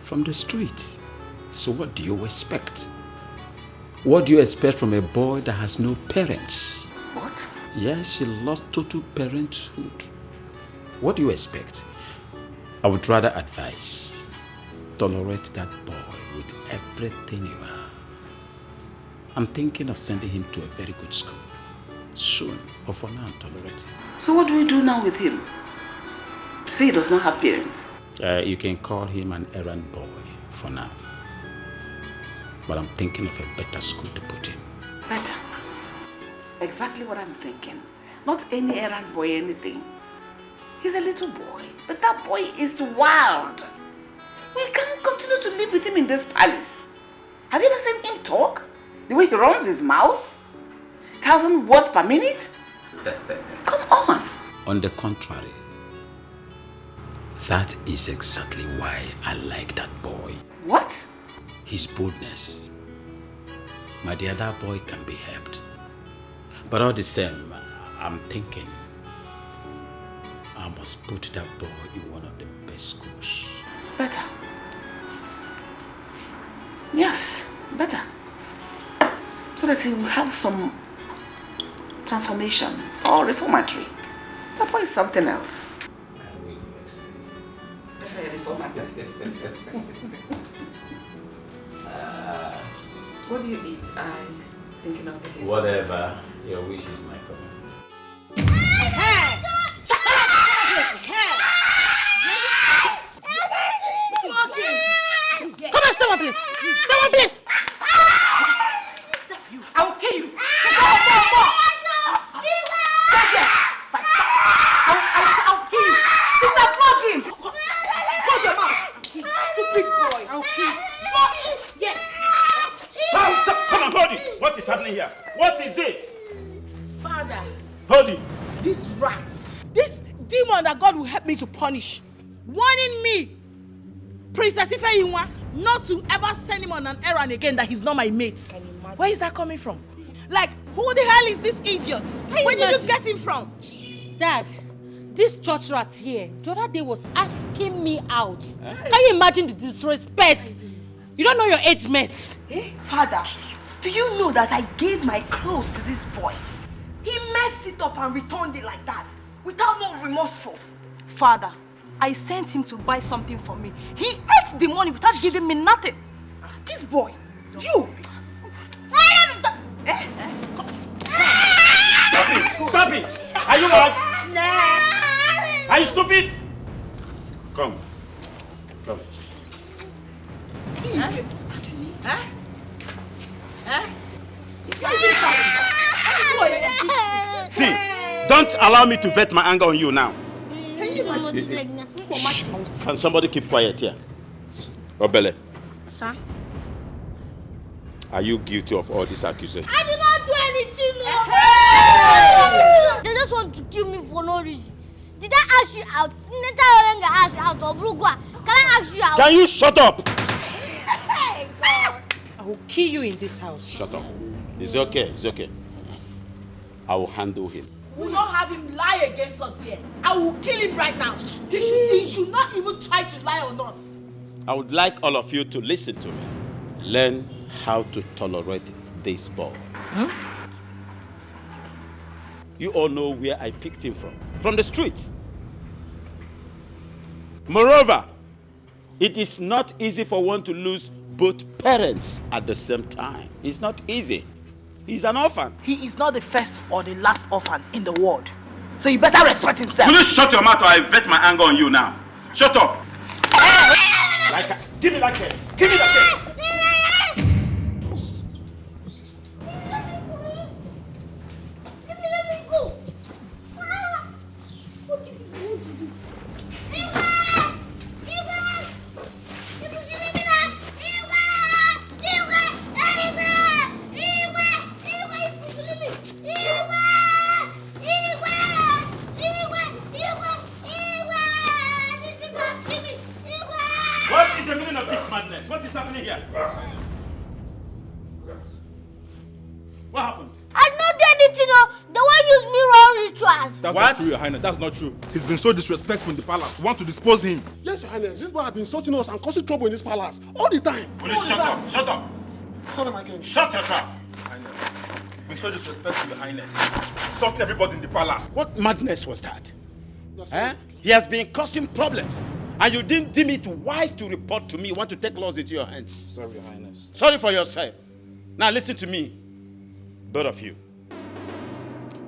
From the street. So what do you expect? What do you expect from a boy that has no parents? What? Yes, he lost total parenthood. What do you expect? I would rather advise, tolerate that boy with everything you are. I'm thinking of sending him to a very good school. Soon, but for now, tolerate him. So what do we do now with him? You say he does not have parents. You can call him an errand boy for now. but I'm thinking of a better school to put him. Better. Exactly what I'm thinking. Not any errand boy, anything. He's a little boy, but that boy is wild. We can't continue to live with him in this palace. Have you ever seen him talk? The way he runs his mouth? 1,000 words per minute? Come on. On the contrary, that is exactly why I like that boy. What? His boldness. My dear, that boy can be helped. But all the same, I'm thinking I must put that boy in one of the best schools. Better. Yes, better. So that he will have some transformation or reformatory. That boy is something else. What do you eat? I'm thinking of getting Whatever your wish is my command. Come on, stop one please. Stop one please. I will kill you. I'll kill you. Sister, flog him. Close your mouth. Stupid boy. I'll kill you. Flog. Yes. Come on, hold it. What is happening here? What is it? Father. Hold it. These rats. This demon that God will help me to punish. Warning me, Princess Ifeyinwa, not to ever send him on an errand again that he's not my mate. Where is that coming from? Like, who the hell is this idiot? Where did you get him from? Dad, this church rat here, the other day was asking me out. Can you imagine the disrespect? You don't know your age mates. Father, do you know that I gave my clothes to this boy? He messed it up and returned it like that, without no remorseful. Father, I sent him to buy something for me. He ate the money without giving me nothing. This boy, you. Stop it! Stop it! Are you mad? Are you stupid? Come. Come. See your face. Huh? Huh? See, don't allow me to vet my anger on you now. Can you imagine? Can somebody keep quiet here? Obele, Sir? are you guilty of all these accusations? I did not do anything, no. They just want to kill me for no reason. Did I ask you out? Did I ask you out? Can I ask you out? Can you shut up? Hey, God. I will kill you in this house. Shut up. It's okay, it's okay. I will handle him. We don't have him lie against us here. I will kill him right now. He should not even try to lie on us. I would like all of you to listen to me. Learn how to tolerate this boy. Huh? You all know where I picked him from. From the streets. Moreover, it is not easy for one to lose both parents at the same time. It's not easy. He's an orphan. He is not the first or the last orphan in the world. So you better respect himself. Will you shut your mouth or I vet my anger on you now? Shut up! Give me that cane. Give me that cane. Let me go. What did you do? What is the meaning of this madness? What is happening here? What happened? I not did anything. The one used me wrong rituals. That's What? not true, Your Highness. That's not true. He's been so disrespectful in the palace. We want to dispose him. Yes, Your Highness. This boy has been insulting us and causing trouble in this palace all the time. Will you shut up? Shut up! Sorry, my king. Shut your trap! He's been so disrespectful, Your Highness. Insulting everybody in the palace. What madness was that? He has been causing problems. And you didn't deem it wise to report to me. You want to take laws into your hands. Sorry, Your Highness. Sorry for yourself. Now listen to me, both of you.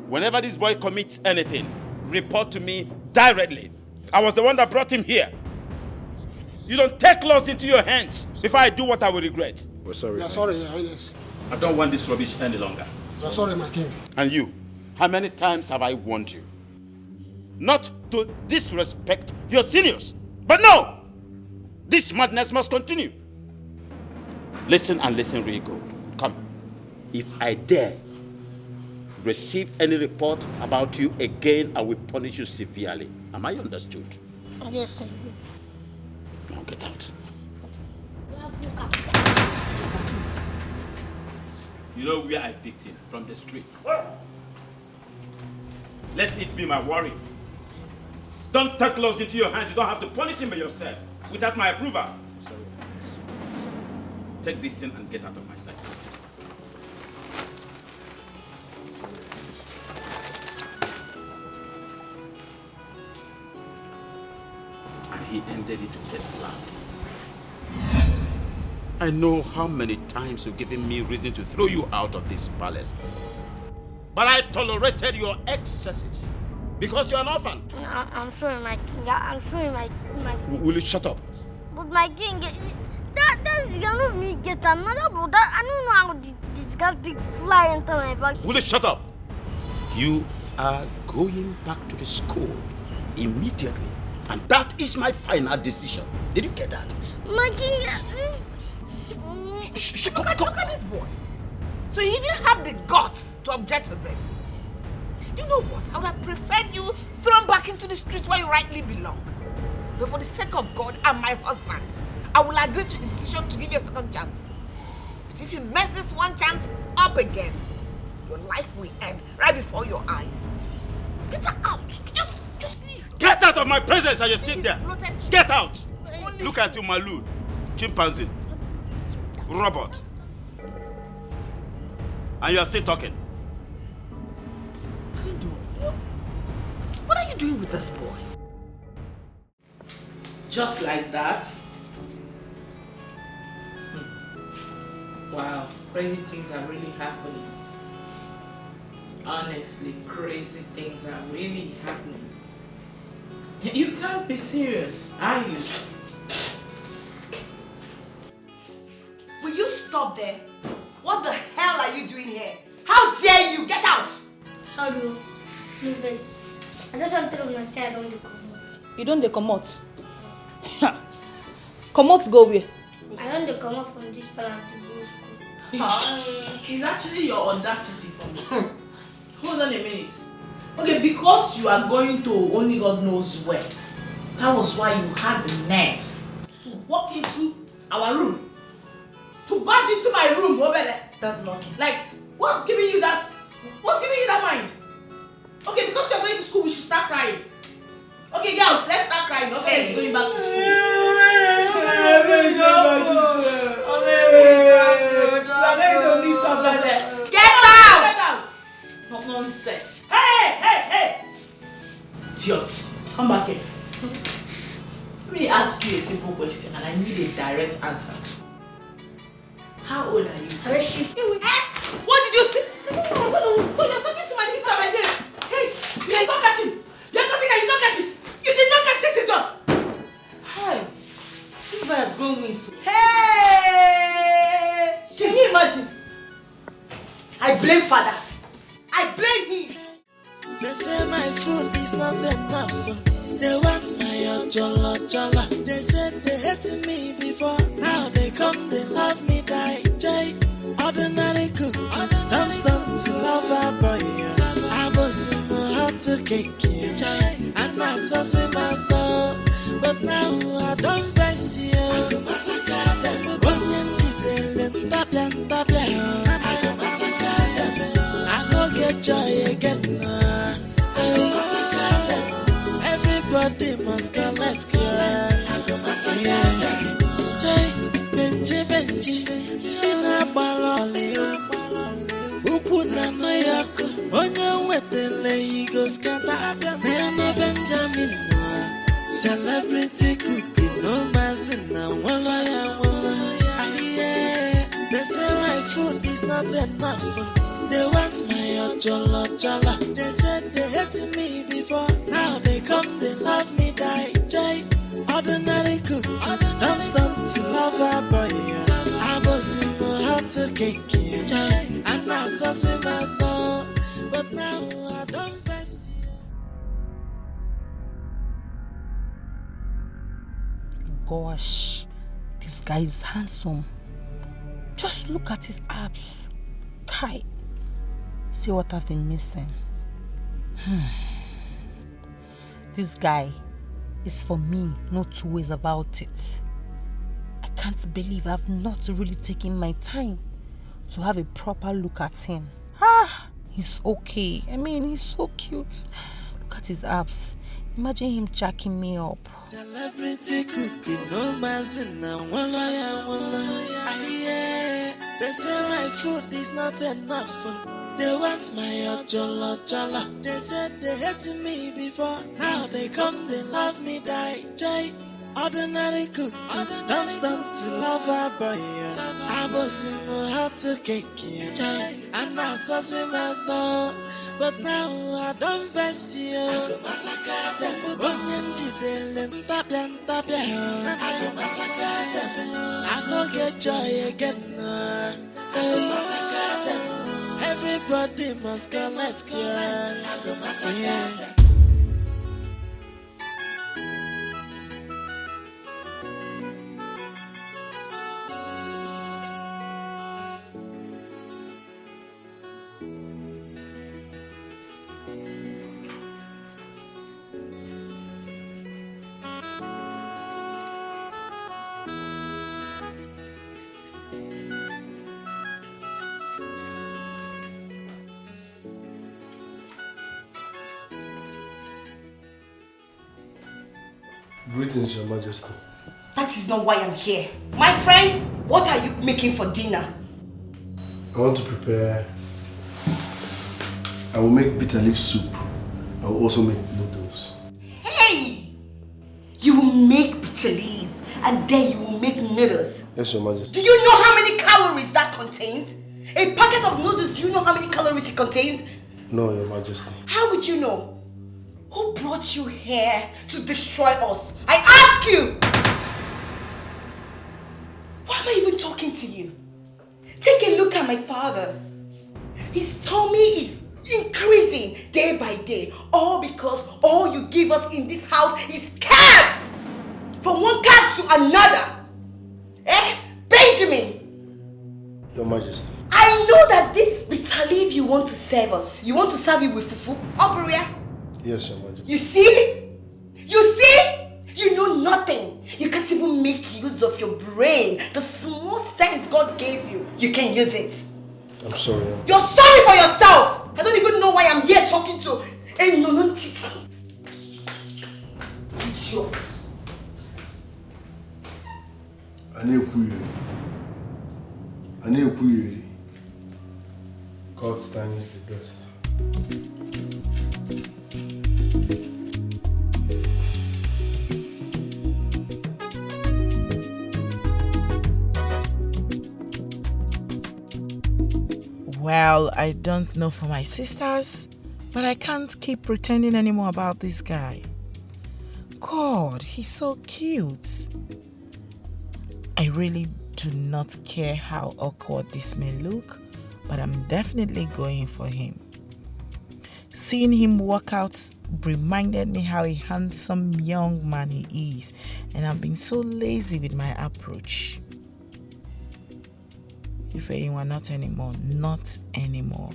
Whenever this boy commits anything, report to me directly. I was the one that brought him here. You don't take laws into your hands before I do what I will regret. We're sorry. Yeah, sorry, Your Highness. I don't want this rubbish any longer. Yeah, sorry, my king. And you, how many times have I warned you not to disrespect your seniors? But no! This madness must continue. Listen and listen really good. Come. If I dare receive any report about you again, I will punish you severely. Am I understood? Yes, sir. Now get out. You know where I picked him? From the street. Let it be my worry. Don't take laws into your hands. You don't have to punish him by yourself without my approval. Sorry. Take this in and get out of my sight. And he ended it with a slap. I know how many times you've given me reason to throw you out of this palace. But I tolerated your excesses because you're an orphan. I'm sorry, my king. I'm sorry, my Will you shut up? But my king, that's gonna me get another brother. I don't know how this guy take fly into my back. Will you shut up? You are going back to the school immediately. And that is my final decision. Did you get that? My king. Look at this boy. So you even have the guts to object to this. You know what? I would have preferred you thrown back into the streets where you rightly belong. But for the sake of God and my husband, I will agree to the decision to give you a second chance. But if you mess this one chance up again, your life will end right before your eyes. Get out. Just leave. Get out of my presence as you sit there. Get out. Look at you, Malu. Chimpanzee. Robot. And you are still talking. What are you doing with this boy? Just like that? Wow, crazy things are really happening. Honestly, crazy things are really happening. You can't be serious, are you? Will you stop there? What the hell are you doing here? How dare you? Get out! Sorry, please. I just want to tell myself I don't dey comot. You don't dey comot? Comot go where? I don't dey comot from this palace to go school. It's actually your audacity for me. Hold on a minute. Okay, because you are going to only God knows where, that was why you had the nerves to walk into our room. To barge into my room, that knocking. Like, what's giving you that mind? Okay, because you're going to school, we should start crying. Okay, girls, let's start crying. Okay, going back to school. Get out! Not nonsense. Hey! Idiots, come back here. Let me ask you a simple question, and I need a direct answer. How old are you? What did you say? So you're talking to my sister like this? Hey, you did not catch him. You're causing her, you don't catch him. You did not catch this idiot. Hi. This boy has grown wings. Hey! Can you imagine? I blame father. I blame him. They say my food is not enough. They want my jollo. They said they hated me before. Now they come, they love me, die. Jay, ordinary cook. Don't to love a boy. I was in my heart to kick you. And I saw my soul. But now I don't face you. I go massacre them. I go massacre them. I go get joy again. I go massacre them. Everybody must go, let's go. I go massacre them. Joy, Benji, Ina Baloli, Ukuna Noyako, Onya Wetele, he goes scatter, Nana Benjamin, celebrity cookie, no mazina, Wallaya. They say my food is not enough. They want my jollo. They said they hated me before. Now they come, they love me, die. Jay, ordinary cook. Don't to love a boy. I was in heart to kick you. And I saw my soul, but now I don't pass you. Gosh, this guy is handsome. Just look at his abs. Kai, see what I've been missing. This guy is for me, no two ways about it. I can't believe I've not really taken my time to have a proper look at him. He's okay. I mean, he's so cute. Look at his abs. Imagine him jacking me up. Celebrity cooking, no mazina, they say my food is not enough. They want my ojolo jolo. They said they hated me before. Now they come, they love me, die. Jay, ordinary cooking, don't to love a boy. I was in my heart to cake, Jay, and I saw my soul. But now I don't pass you. I go massacre them. Onyenji delen tabian. I go massacre them. I go get joy again. I go massacre them. Everybody must go let's go. I go massacre them. Greetings, Your Majesty. That is not why I'm here. My friend, what are you making for dinner? I want to prepare. I will make bitter leaf soup. I will also make noodles. Hey! You will make bitter leaf and then you will make noodles. Yes, Your Majesty. Do you know how many calories that contains? A packet of noodles, do you know how many calories it contains? No, Your Majesty. How would you know? Who brought you here to destroy us? I ask you! Why am I even talking to you? Take a look at my father. His tummy is increasing day by day. All because all you give us in this house is cabs! From one cab to another. Benjamin! Your Majesty. I know that this bitter leaf you want to serve us. You want to serve it with fufu, Oberia? Yes, Your Majesty. You see? You see? You know nothing. You can't even make use of your brain. The small sense God gave you, you can use it. I'm sorry. You're sorry for yourself. I don't even know why I'm here talking to a non-titi. Idiot. God's time is the best. Well, I don't know for my sisters, but I can't keep pretending anymore about this guy. God, he's so cute. I really do not care how awkward this may look, but I'm definitely going for him. Seeing him walk out reminded me how a handsome young man he is, and I've been so lazy with my approach. If anyone, not anymore, not anymore.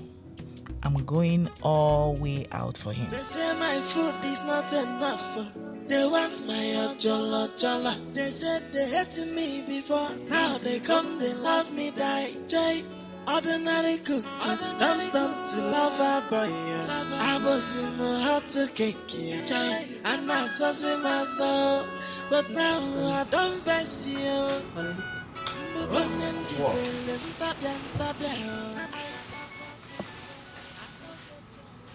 I'm going all way out for him. They say my food is not enough. They want my ojolo jolo. They said they hated me before. Now they come, they love me, die. Jay, ordinary cook, don't to love a boy. I was in my heart to cake, Jay, and I saw my soul. But now I don't pass you.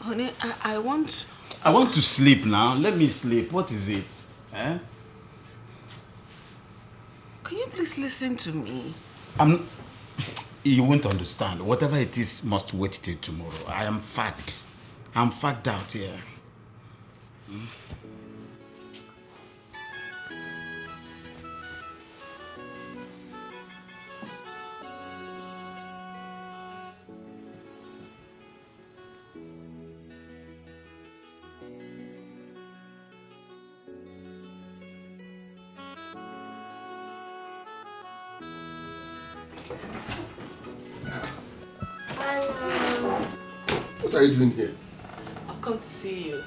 Honey, I want to sleep now. Let me sleep. What is it? Eh? Can you please listen to me? You won't understand. Whatever it is must wait till tomorrow. I am fagged. I'm fagged out here. What are you doing here? I've come to see you.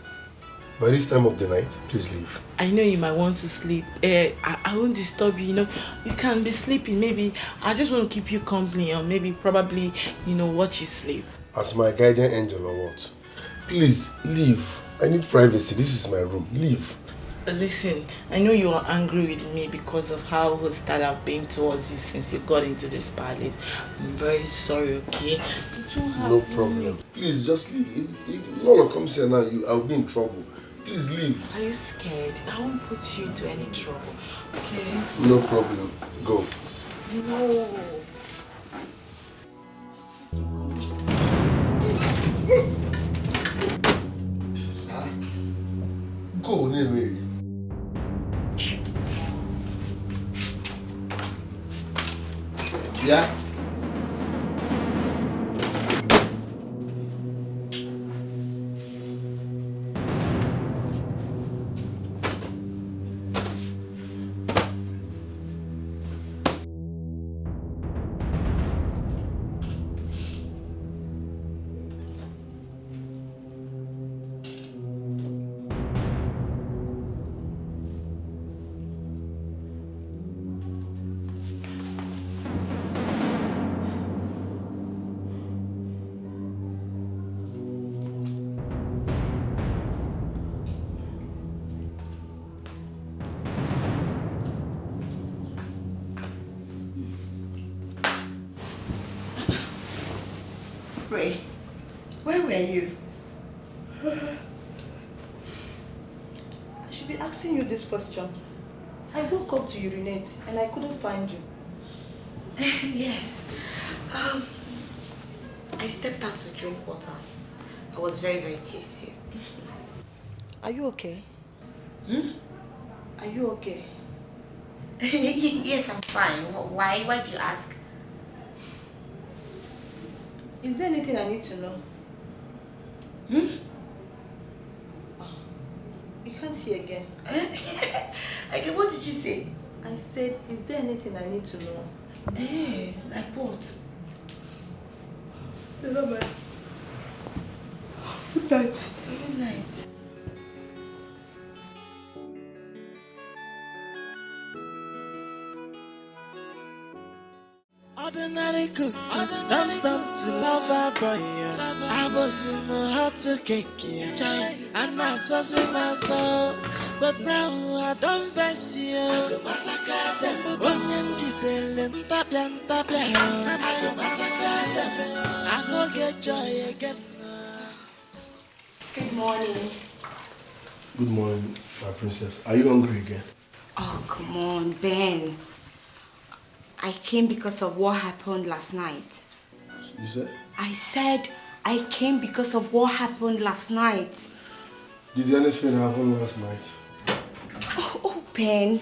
By this time of the night, please leave. I know you might want to sleep. I won't disturb you, You can be sleeping. Maybe I just want to keep you company or maybe probably, watch you sleep. As my guardian angel or what? Please, leave. I need privacy. This is my room. Leave. Listen, I know you are angry with me because of how hostile I've been towards you since you got into this palace. I'm very sorry, okay? No problem. Please, just leave. If Lola comes here now, I'll be in trouble. Please leave. Are you scared? I won't put you into any trouble, okay? No problem. Go. No. Go, Neme. Yeah? Ray, where were you? I should be asking you this question. I woke up to urinate and I couldn't find you. Yes. I stepped out to drink water. I was very, very thirsty. Are you okay? Are you okay? Yes, I'm fine. Why? Why do you ask? Is there anything I need to know? You can't hear again. Okay, what did you say? I said, is there anything I need to know? Like what? Never mind. Good night. Good night. Ordinary cook, don't to lover boy. I was in my heart to cake, and I saw my soul. But now I don't face you. I go massacre them. Onyanji delen tapian. I go massacre them. I go get joy again. Good morning. Good morning, my princess. Are you hungry again? Oh, come on, Ben. I came because of what happened last night. You said? I said I came because of what happened last night. Did anything happen last night? Oh, Ben.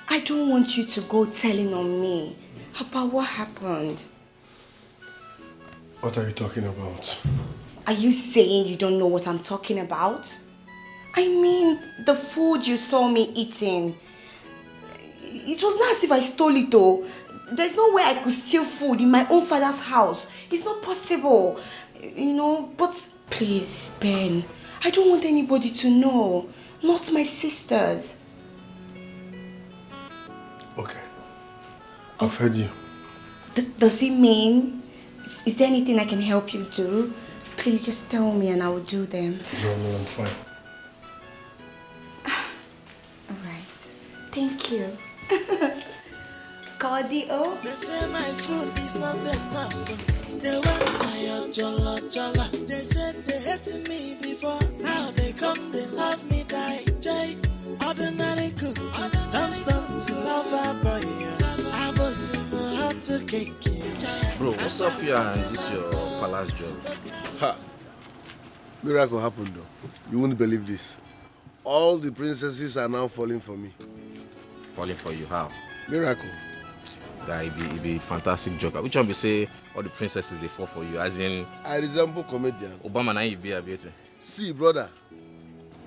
I don't want you to go telling on me about what happened. What are you talking about? Are you saying you don't know what I'm talking about? I mean, the food you saw me eating. It was not as if I stole it though. There's no way I could steal food in my own father's house. It's not possible. But please, Ben, I don't want anybody to know. Not my sisters. Okay. I've heard you. Does it mean? Is there anything I can help you do? Please just tell me and I will do them. No, I'm fine. Alright. Thank you. Cardio. They say my food is not enough. They want my jolla. They said they hated me before. Now they come, they love me, die. Jay, ordinary cook. Don't to love a boy. I was in my heart to cake. Bro, what's up here and this your palace job? Ha! Miracle happened though. You won't believe this. All the princesses are now falling for me. Falling for you, how? Miracle. Guy, it be fantastic joke. Which one be say all the princesses they fall for you? As in, I resemble comedian. Obama na you be a beauty. See, brother,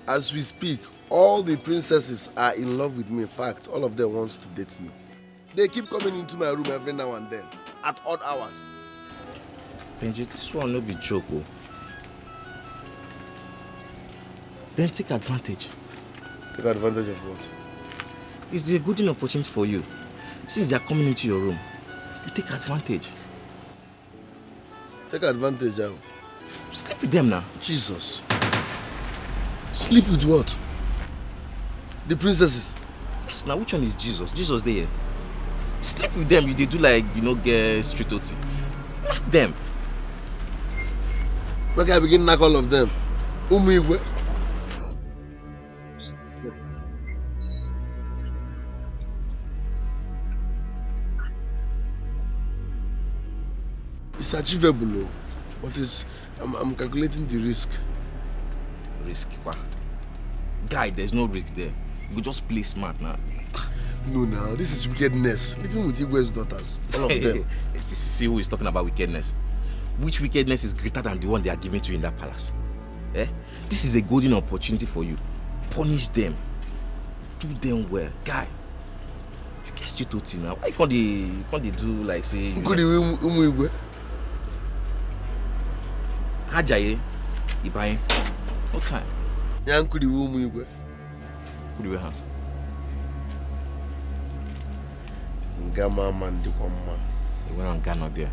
as we speak, all the princesses are in love with me. In fact, all of them wants to date me. They keep coming into my room every now and then, at odd hours. Benji, this one no be joke. Oh. Then take advantage. Take advantage of what? It's a good opportunity for you. Since they are coming into your room, you take advantage. Take advantage how? Sleep with them now. Jesus. Sleep with what? The princesses? Yes, now which one is Jesus? Jesus there. Sleep with them, they do like, get street OT. Knock them. Okay, I begin to knock all of them. Umigwe. It's achievable, but I'm calculating the risk. Risk? What? Guy, there's no risk there. You could just play smart now. No, now this is wickedness. Sleeping with Igwe's daughters, all of them. See who is talking about wickedness. Which wickedness is greater than the one they are giving to you in that palace? Eh? This is a golden opportunity for you. Punish them. Do them well. Guy, you get straight to now. Why can't they do like say... Igwe? Hajaye, Ibaye. No time. Yankudi Igwe. Kudiwe ha. Ngama mandikwa mma. You went on Ghana there.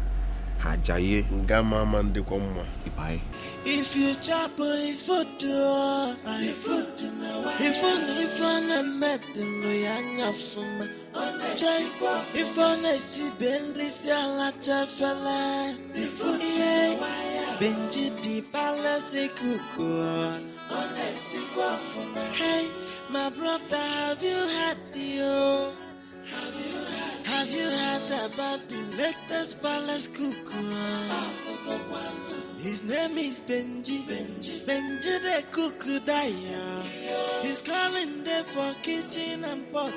Hajaye. Ngama mandikwa mma. Ibaye. If you chop his food, if I met them, no yanya from if I see Bentley, Sala Chafala, Benji di Palace Cuckoo. Hey, my brother, have you had the Have you heard about the latest palace cuckoo? His name is Benji the cuckoo Dikeh. He's calling there for kitchen and pot.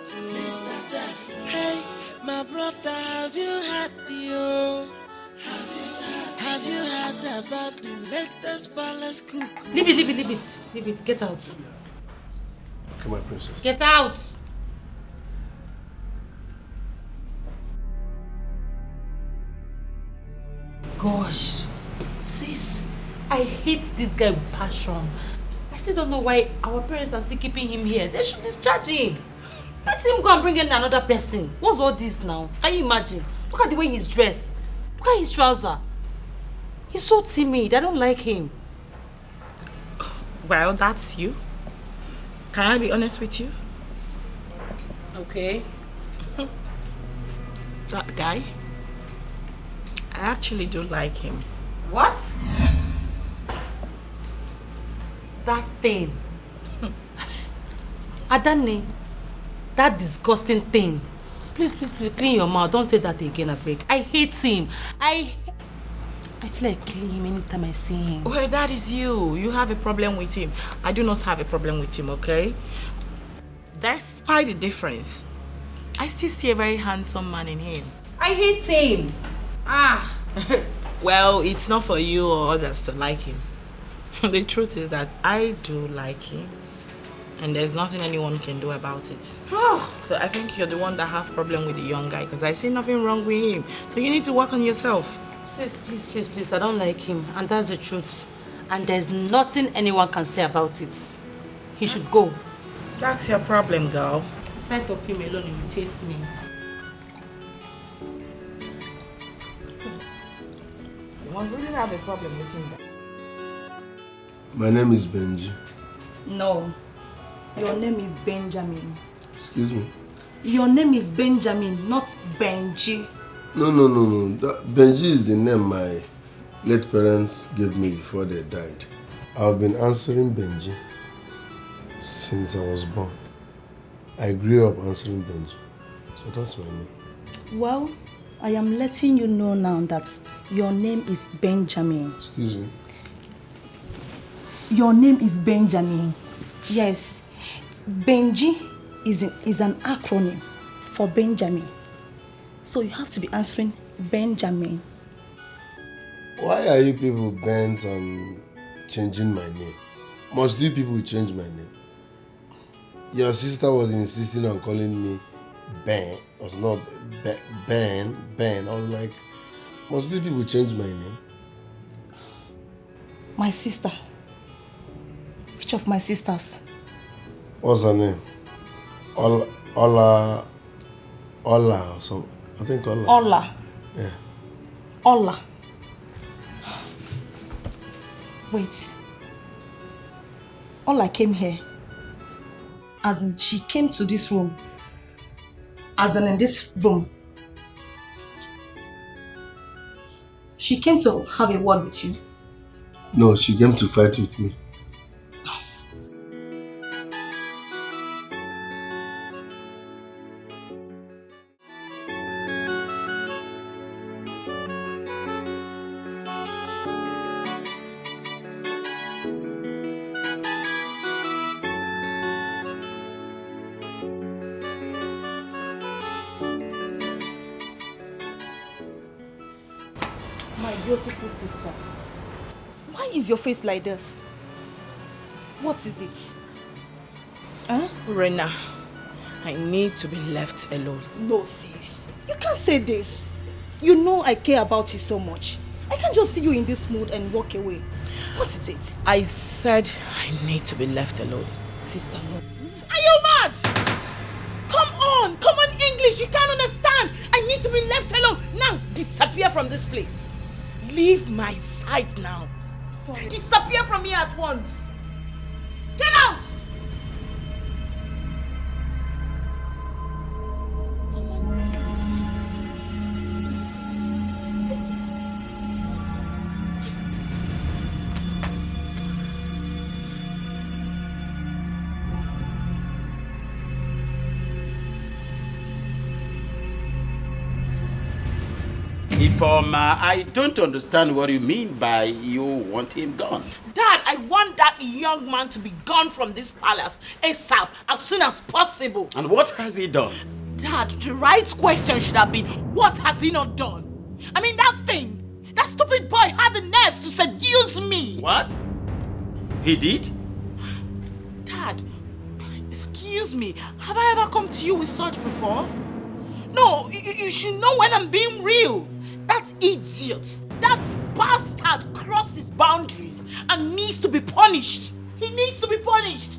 Hey, my brother, have you heard the Have you heard about the latest palace cuckoo? Leave it. Get out. Okay, my princess. Get out. Gosh, sis, I hate this guy with passion. I still don't know why our parents are still keeping him here. They should discharge him. Let him go and bring in another person. What's all this now? Can you imagine? Look at the way he's dressed. Look at his trouser. He's so timid. I don't like him. Well, that's you. Can I be honest with you? Okay. That guy, I actually do like him. What? That thing. Adane, that disgusting thing. Please, clean your mouth. Don't say that again, I beg. I hate him. I feel like killing him anytime I see him. Well, that is you. You have a problem with him. I do not have a problem with him, okay? Despite the difference, I still see a very handsome man in him. I hate him. Well, it's not for you or others to like him. The truth is that I do like him, and there's nothing anyone can do about it. So I think you're the one that have problem with the young guy, because I see nothing wrong with him. So you need to work on yourself. Sis, please, I don't like him, and that's the truth. And there's nothing anyone can say about it. He should go. That's your problem, girl. The sight of him alone irritates me. You must really have a problem with him. My name is Benji. No, your name is Benjamin. Excuse me? Your name is Benjamin, not Benji. No. Benji is the name my late parents gave me before they died. I've been answering Benji since I was born. I grew up answering Benji. So that's my name. Well, I am letting you know now that your name is Benjamin. Excuse me? Your name is Benjamin. Yes. Benji is an acronym for Benjamin. So you have to be answering Benjamin. Why are you people bent on changing my name? Must you people change my name? Your sister was insisting on calling me Ben. It was not Ben. I was like, must you people change my name? My sister. Which of my sisters? What's her name? Ola or something. I think Ola. Ola. Yeah. Ola. Wait. Ola came here. As in, she came to this room. As in this room. She came to have a word with you. No, she came to fight with me. My beautiful sister. Why is your face like this? What is it? Huh? Rena, I need to be left alone. No, sis. You can't say this. You know I care about you so much. I can't just see you in this mood and walk away. What is it? I said I need to be left alone. Sister, no. Are you mad? Come on English, you can't understand. I need to be left alone. Now, disappear from this place. Leave my sight now. Sorry. Disappear from here at once. Get out! Informer, I don't understand what you mean by you want him gone. Dad, I want that young man to be gone from this palace ASAP, as soon as possible. And what has he done? Dad, the right question should have been, what has he not done? I mean, that stupid boy had the nerves to seduce me. What? He did? Dad, excuse me, have I ever come to you with such before? No, you should know when I'm being real. That idiot, that bastard crossed his boundaries and needs to be punished. He needs to be punished.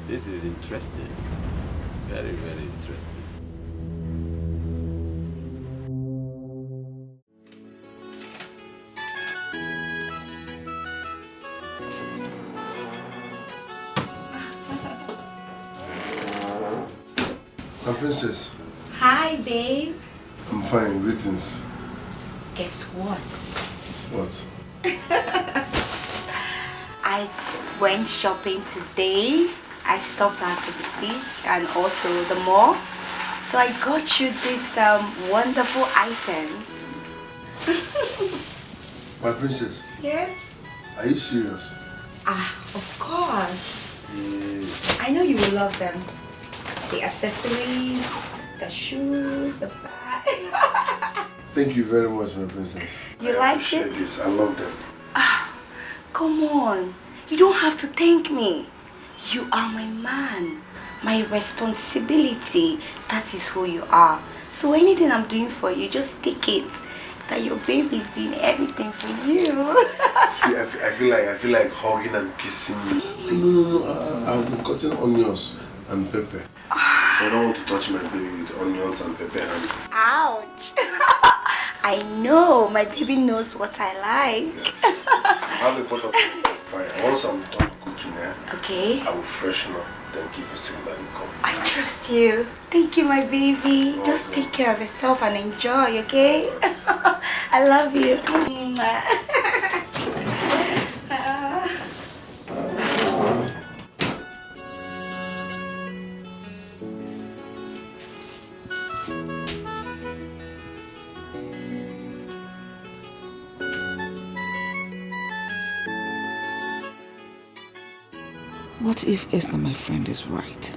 This is interesting. Very, very interesting. My princess. Hi, babe. I'm fine. Greetings. Guess what? What? I went shopping today. I stopped at the boutique and also the mall. So I got you these wonderful items. My princess. Yes? Are you serious? Of course. Yes. I know you will love them. The accessories, the shoes, the bag. Thank you very much, my princess. You I like appreciate it? This. I love them. Come on. You don't have to thank me. You are my man. My responsibility. That is who you are. So anything I'm doing for you, just take it. That your baby is doing everything for you. See, I feel like hugging and kissing you. No. I've been cutting onions and pepper. So I don't want to touch my baby with onions and pepper and... Ouch. I know. My baby knows what I like. Yes. I have a pot of fire. Once I'm done cooking, Okay. I will freshen up, then give you a signal and come. I trust you. Thank you, my baby. Just take care of yourself and enjoy, okay? Yes. I love you. What if Esther, my friend, is right?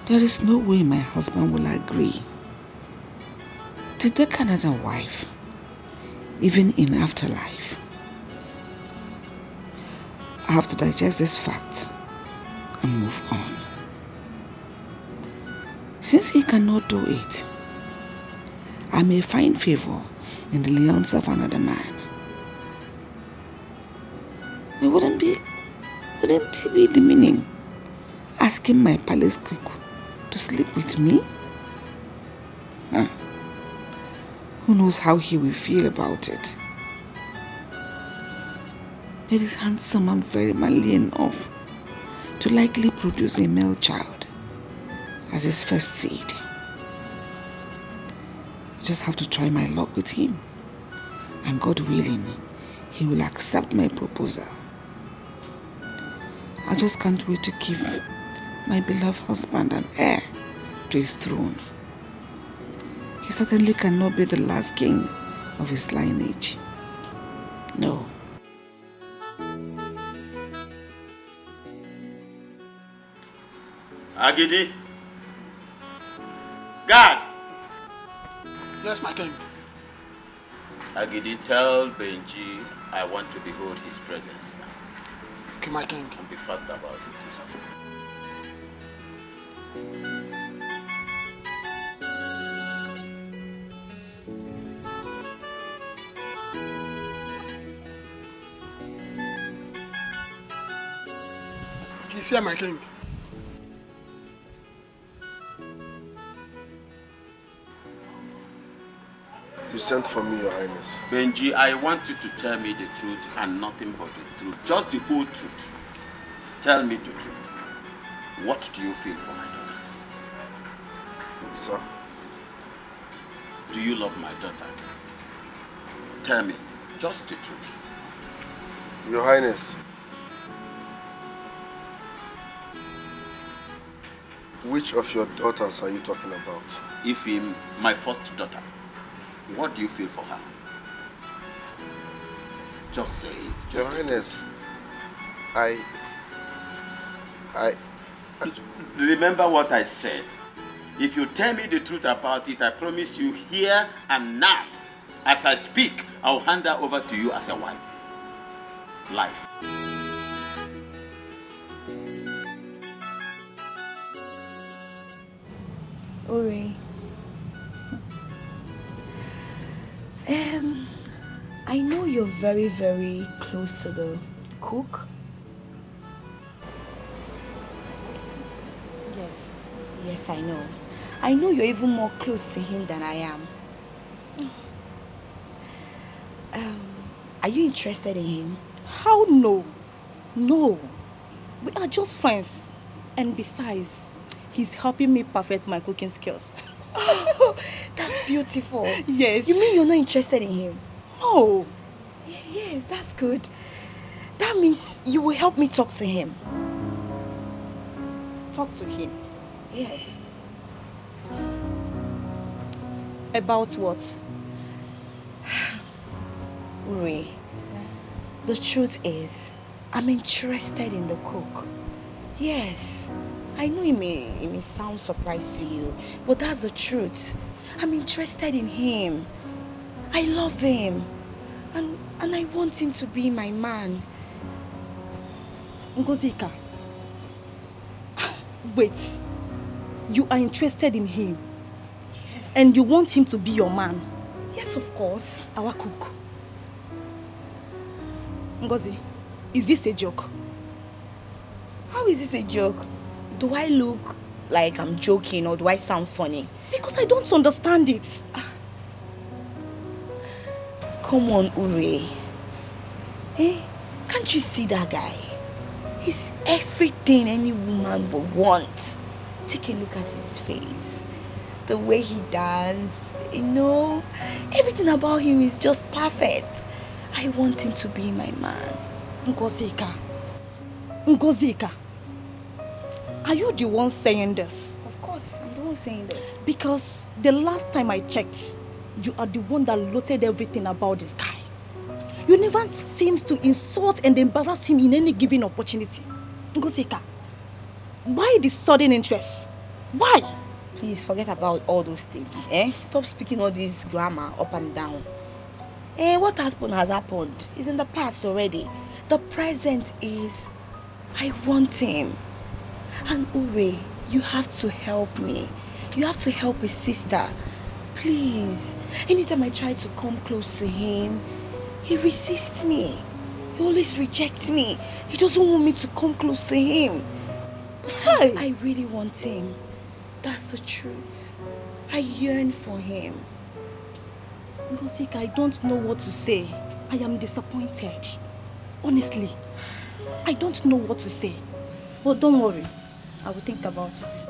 There is no way my husband will agree to take another wife, even in afterlife. I have to digest this fact and move on. Since he cannot do it, I may find favor in the lands of another man. It wouldn't it be the meaning? Asking my palace cook to sleep with me? Who knows how he will feel about it? But he's handsome and very manly enough to likely produce a male child as his first seed. I just have to try my luck with him. And God willing, he will accept my proposal. I just can't wait to give my beloved husband an heir to his throne. He certainly cannot be the last king of his lineage. No. Agidi. Guard. Yes, my king. Agidi, tell Benji I want to behold his presence now. Okay, my king. And be fast about it. He's here, my king. You sent for me, Your Highness. Benji, I want you to tell me the truth and nothing but the truth. Just the whole truth. Tell me the truth. What do you feel for my daughter? Sir? Do you love my daughter? Tell me, just the truth. Your Highness, which of your daughters are you talking about? Ifim, my first daughter. What do you feel for her? Just say it. Your Highness, I... Remember what I said. If you tell me the truth about it, I promise you here and now, as I speak, I'll hand her over to you as a wife. Life. Uri. I know you're very, very close to the cook. Yes. Yes, I know. I know you're even more close to him than I am. Are you interested in him? How no? No. We are just friends. And besides, he's helping me perfect my cooking skills. Oh, that's beautiful. Yes. You mean you're not interested in him? No. Yes, that's good. That means you will help me talk to him. Talk to him? Yes. About what? Uri, the truth is, I'm interested in the cook. Yes. I know it may sound surprised to you, but that's the truth. I'm interested in him. I love him. And I want him to be my man. Ngozika. Wait. You are interested in him? Yes. And you want him to be your man? Yes, of course. Our cook. Ngozi, is this a joke? How is this a joke? Do I look like I'm joking or do I sound funny? Because I don't understand it. Come on, Uri. Can't you see that guy? He's everything any woman would want. Take a look at his face. The way he dances, everything about him is just perfect. I want him to be my man. Ngozika. Are you the one saying this? Of course, I'm the one saying this. Because the last time I checked, you are the one that loaded everything about this guy. You never seems to insult and embarrass him in any given opportunity. Ngozika, why this sudden interest? Why? Please forget about all those things. Stop speaking all this grammar up and down. What happened has happened. It's in the past already. The present is, I want him. And Uri, you have to help me. You have to help a sister. Please. Anytime I try to come close to him, he resists me. He always rejects me. He doesn't want me to come close to him. But I really want him. That's the truth. I yearn for him. Ngosika, I don't know what to say. I am disappointed. Honestly, I don't know what to say. But don't worry, I will think about it.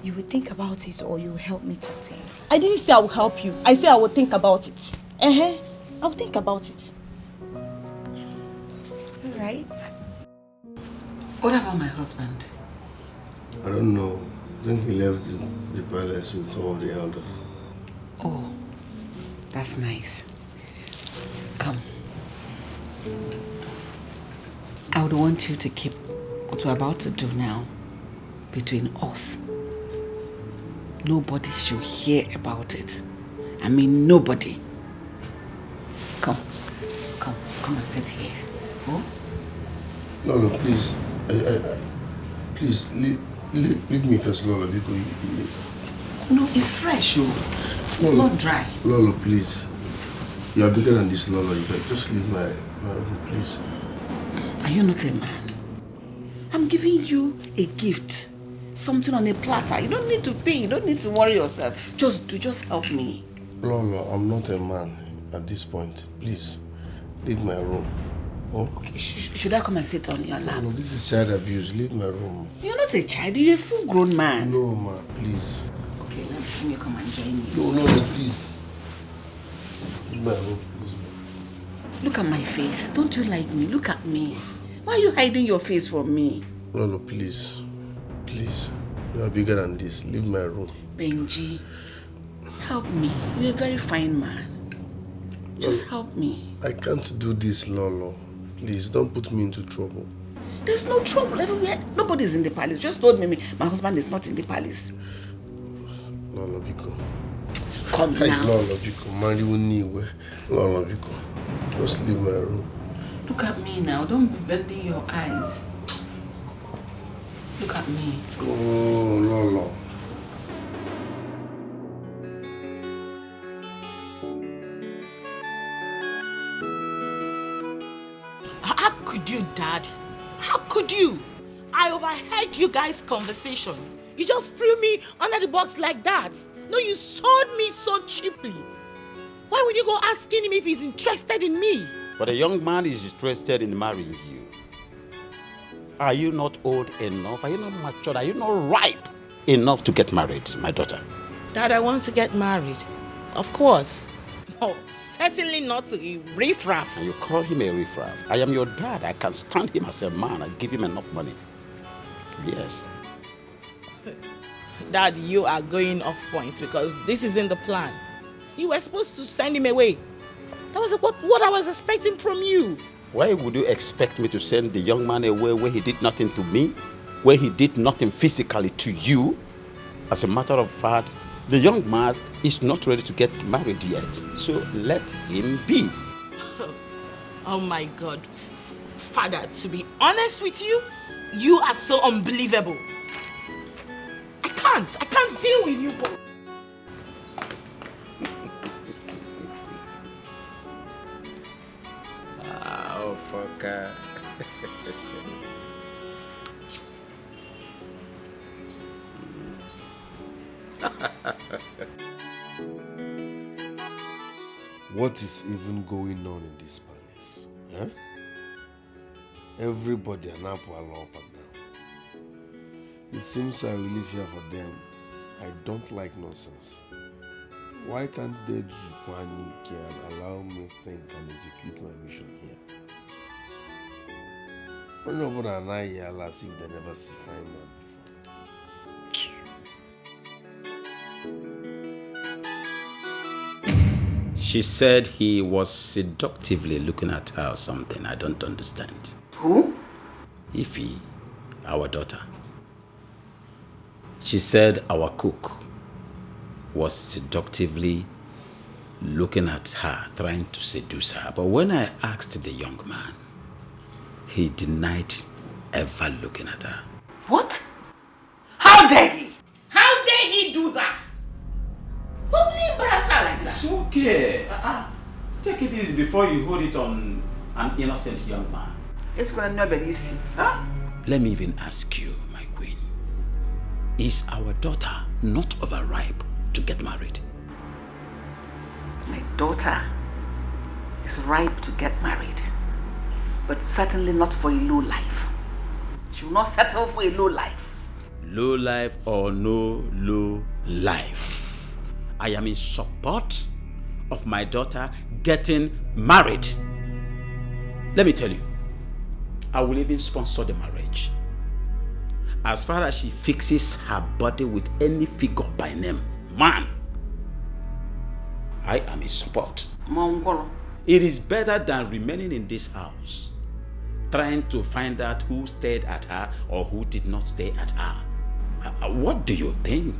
You will think about it or you will help me talk to him? I didn't say I will help you. I said I will think about it. I will think about it. Alright. What about my husband? I don't know. I think he left the palace with some of the elders. Oh, that's nice. Come. I would want you to keep what we're about to do now between us. Nobody should hear about it. I mean, nobody. Come and sit here. Oh? No, please. Please, leave me first, Lolo, because No, it's fresh, oh. It's not dry. Lolo, please. You are bigger than this, Lolo. You can just leave my room, please. Are you not a man? I'm giving you a gift. Something on a platter. You don't need to pay. You don't need to worry yourself. Just help me. Lolo, I'm not a man at this point. Please, leave my room. Oh? Okay, should I come and sit on your lap? No, this is child abuse. Leave my room. You're not a child. You're a full-grown man. No, ma, please. Okay, let me come and join you. No, please. Leave my room, please. Look at my face. Don't you like me? Look at me. Why are you hiding your face from me? Lolo, please. Please. You are bigger than this. Leave my room. Benji, help me. You're a very fine man. Just help me. I can't do this, Lolo. Please, don't put me into trouble. There's no trouble everywhere. Nobody's in the palace. Just told me my husband is not in the palace. Lolo, Biko. Come now. Lolo, Biko. Marry Uniwe. Lolo, Biko. Just leave my room. Look at me now. Don't be bending your eyes. Look at me. Oh, Lolo. How could you, Dad? How could you? I overheard you guys' conversation. You just threw me under the box like that. No, you sold me so cheaply. Why would you go asking him if he's interested in me? But a young man is interested in marrying you. Are you not old enough? Are you not mature? Are you not ripe enough to get married, my daughter? Dad, I want to get married. Of course. Oh, certainly not to a riffraff. And you call him a riffraff. I am your dad. I can stand him as a man. I give him enough money. Yes. Dad, you are going off points because this isn't the plan. You were supposed to send him away. That was what I was expecting from you. Why would you expect me to send the young man away where he did nothing to me? Where he did nothing physically to you? As a matter of fact, the young man is not ready to get married yet. So let him be. Oh my God. Father, to be honest with you, you are so unbelievable. I can't deal with you both. Oh, fucker. What is even going on in this palace? Huh? Everybody are now up and down. It seems I will live here for them. I don't like nonsense. Why can't they do panic and allow me to think and execute my mission here? Nobody and I here as if they never see fine man before. She said he was seductively looking at her or something. I don't understand. Who? Ify, our daughter. She said our cook was seductively looking at her, trying to seduce her. But when I asked the young man, he denied ever looking at her. What? How dare he? How dare he do that? Why will he embarrass her like that? It's okay. Take it easy before you hold it on an innocent young man. It's gonna never be easy. Huh? Let me even ask you, my queen. Is our daughter not overripe to get married? My daughter is ripe to get married, but certainly not for a low life. She will not settle for a low life. Low life or no low life, I am in support of my daughter getting married. Let me tell you, I will even sponsor the marriage. As far as she fixes her body with any figure by name, man, I am in support. It is better than remaining in this house, trying to find out who stayed at her or who did not stay at her. What do you think?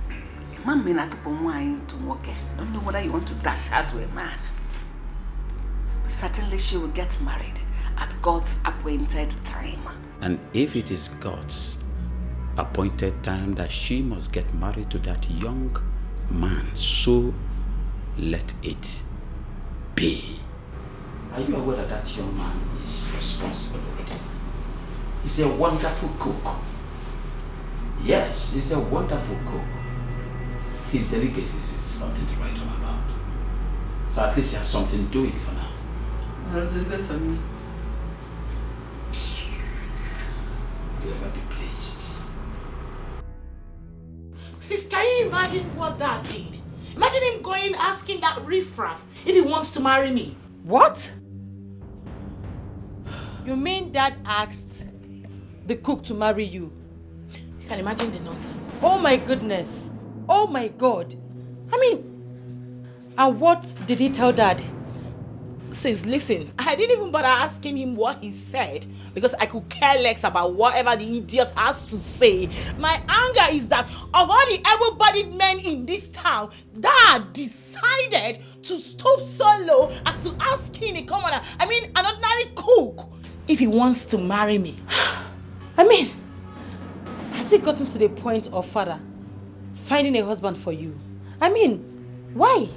A man may not put wine to work. I don't know whether you want to dash her to a man. But certainly she will get married at God's appointed time. And if it is God's appointed time that she must get married to that young man, so let it be. Are you aware that that young man is responsible already? He's a wonderful cook. Yes, he's a wonderful cook. His delicacies is something to write home about. So at least he has something doing for now. You'll ever be pleased. Sis, can you imagine what Dad did? Imagine him going asking that riffraff if he wants to marry me. What? You mean Dad asked the cook to marry you? You can imagine the nonsense. Oh my goodness. Oh my God. I mean, and what did he tell Dad? Sis, listen, I didn't even bother asking him what he said because I could care less about whatever the idiot has to say. My anger is that of all the able-bodied men in this town, Dad decided to stoop so low as to ask Ini, an ordinary cook, if he wants to marry me. I mean, has it gotten to the point of father finding a husband for you? I mean, why?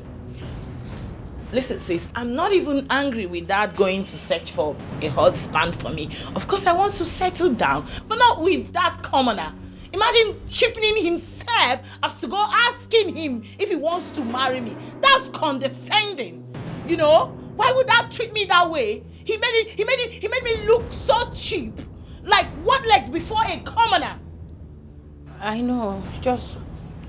Listen, sis, I'm not even angry with Dad going to search for a husband for me. Of course, I want to settle down, but not with that commoner. Imagine cheapening himself as to go asking him if he wants to marry me. That's condescending. You know? Why would Dad treat me that way? He made me look so cheap. Like what legs before a commoner? I know, just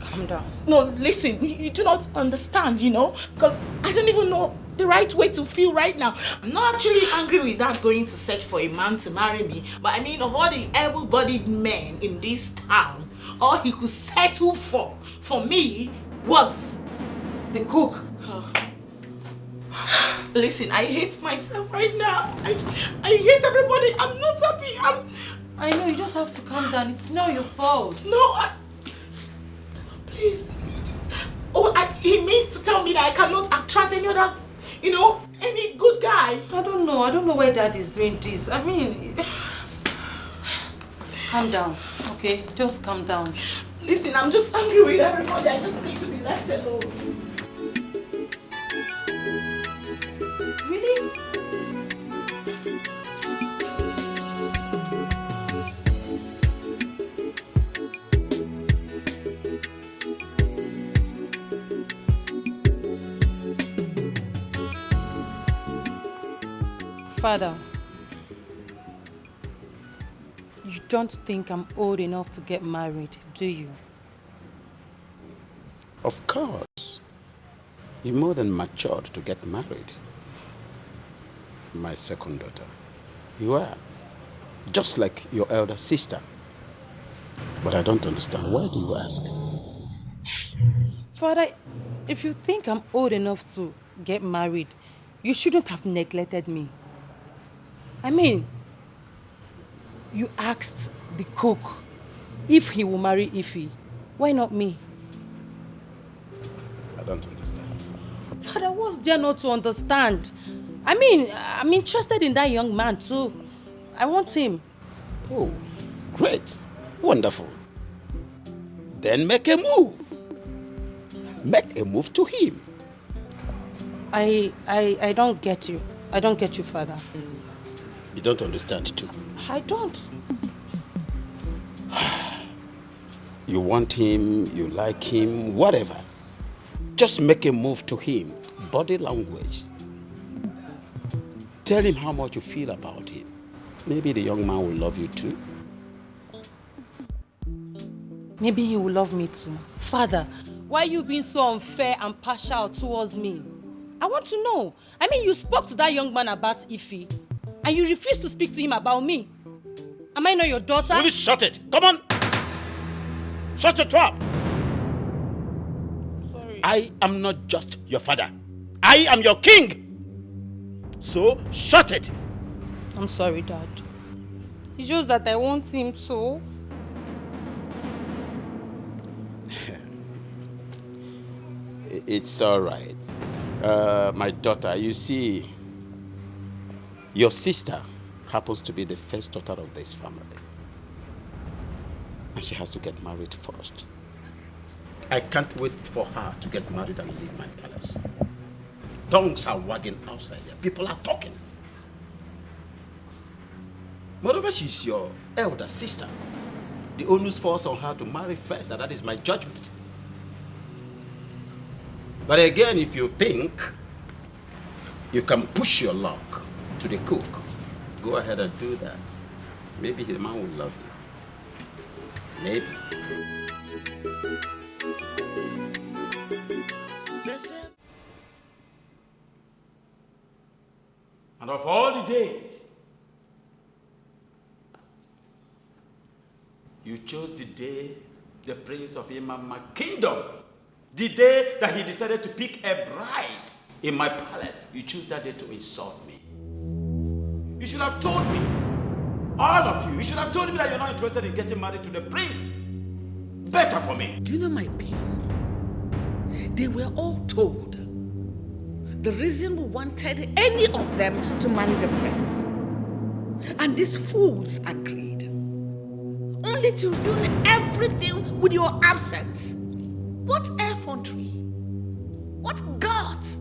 calm down. No, listen, you do not understand, because I don't even know the right way to feel right now. I'm not actually angry with Dad going to search for a man to marry me, but I mean, of all the able-bodied men in this town, all he could settle for me was the cook. Listen, I hate myself right now. I hate everybody. I'm not happy. I know, you just have to calm down. It's not your fault. No, please. He means to tell me that I cannot attract any other, any good guy. I don't know why Dad is doing this. I mean, calm down, okay? Just calm down. Listen, I'm just angry with everybody. I just need to be left alone. Really? Father, you don't think I'm old enough to get married, do you? Of course. You're more than matured to get married. My second daughter. You are. Just like your elder sister. But I don't understand. Why do you ask? Father, if you think I'm old enough to get married, you shouldn't have neglected me. I mean, you asked the cook if he will marry Ify. Why not me? I don't understand. Father, what's there not to understand? I mean, I'm interested in that young man too. I want him. Oh, great. Wonderful. Then make a move. Make a move to him. I don't get you. I don't get you, Father. You don't understand too. I don't. You want him, you like him, whatever. Just make a move to him. Body language. Tell him how much you feel about him. Maybe the young man will love you too. Maybe he will love me too. Father, why are you being so unfair and partial towards me? I want to know. I mean, you spoke to that young man about Ife, and you refused to speak to him about me. Am I not your daughter? Please shut it. Come on. Shut your trap. Sorry. I am not just your father. I am your king. So, shut it. I'm sorry, Dad. It's just that I want him to. It's all right. My daughter, you see, your sister happens to be the first daughter of this family. And she has to get married first. I can't wait for her to get married and leave my palace. Tongues are wagging outside there. People are talking. Moreover, she's your elder sister. The onus falls on her to marry first, and that is my judgment. But again, if you think you can push your luck to the cook, go ahead and do that. Maybe the man will love you. Maybe. And of all the days, you chose the day the prince of Imama kingdom, the day that he decided to pick a bride in my palace. You choose that day to insult me. You should have told me, all of you, you should have told me that you're not interested in getting married to the prince. Better for me. Do you know my pain? They were all told the reason we wanted any of them to marry the prince. And these fools agreed. Only to ruin everything with your absence. What effrontery? What guts?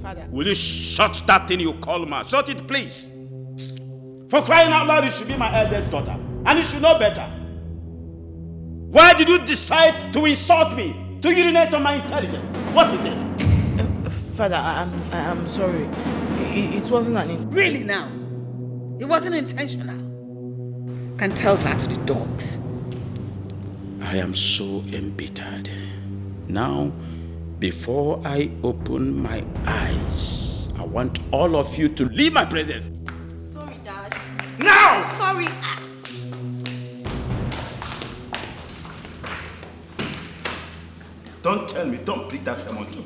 Father. Will you shut that thing you call ma? Shut it, please. For crying out loud, you should be my eldest daughter. And you should know better. Why did you decide to insult me? To urinate on my intelligence? What is it? Father, I'm sorry. It wasn't really now? It wasn't intentional. Can tell that to the dogs. I am so embittered. Now, before I open my eyes, I want all of you to leave my presence. Sorry, Dad. Now! Sorry. Don't tell me, don't plead that sermon to me.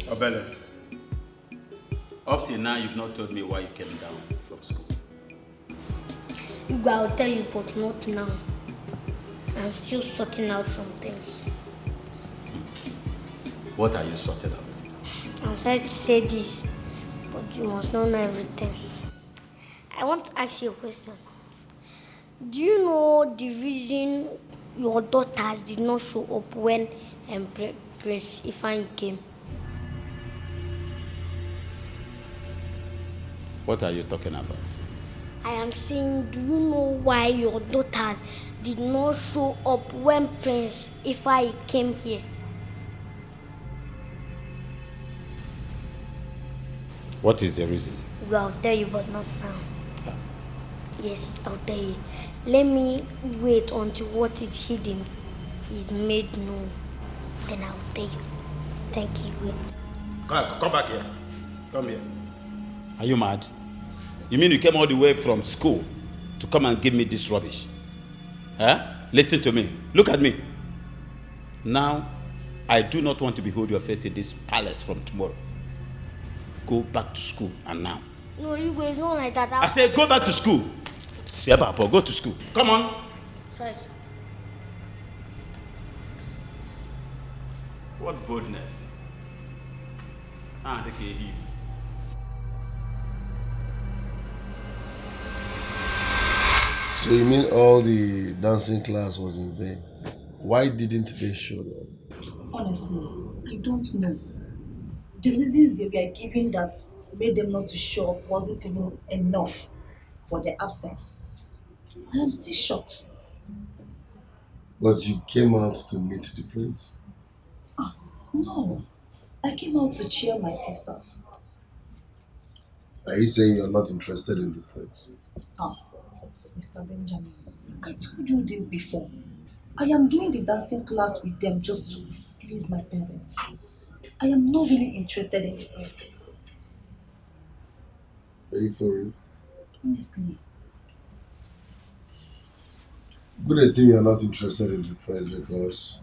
Obele, up till now you've not told me why you came down from school. I'll tell you, but not now. I'm still sorting out some things. What are you sorting out? I'm sorry to say this, but you must not know everything. I want to ask you a question. Do you know the reason your daughters did not show up when Prince Ifeanyi came? What are you talking about? I am saying, do you know why your daughters did not show up when Prince Ifeanyi came here? What is the reason? Well, I'll tell you, but not now. Yes, I'll tell you. Let me wait until what is hidden is made known. Then I'll tell you. Thank you. Come back here. Come here. Are you mad? You mean you came all the way from school to come and give me this rubbish? Huh? Listen to me. Look at me. Now, I do not want to behold your face in this palace from tomorrow. Go back to school, and now. No, you guys, not like that. I said go back to school. Sebapo, go to school. Come on. Sorry. What boldness. Dikeh. So you mean all the dancing class was in vain? Why didn't they show up? Honestly, I don't know. The reasons they were giving that made them not to show up wasn't even enough for their absence. I am still shocked. But you came out to meet the prince. No, I came out to cheer my sisters. Are you saying you're not interested in the prince? Mr. Benjamin, I told you this before. I am doing the dancing class with them just to please my parents. I am not really interested in the prince. Are you for real? Honestly. Good thing you're not interested in the prince because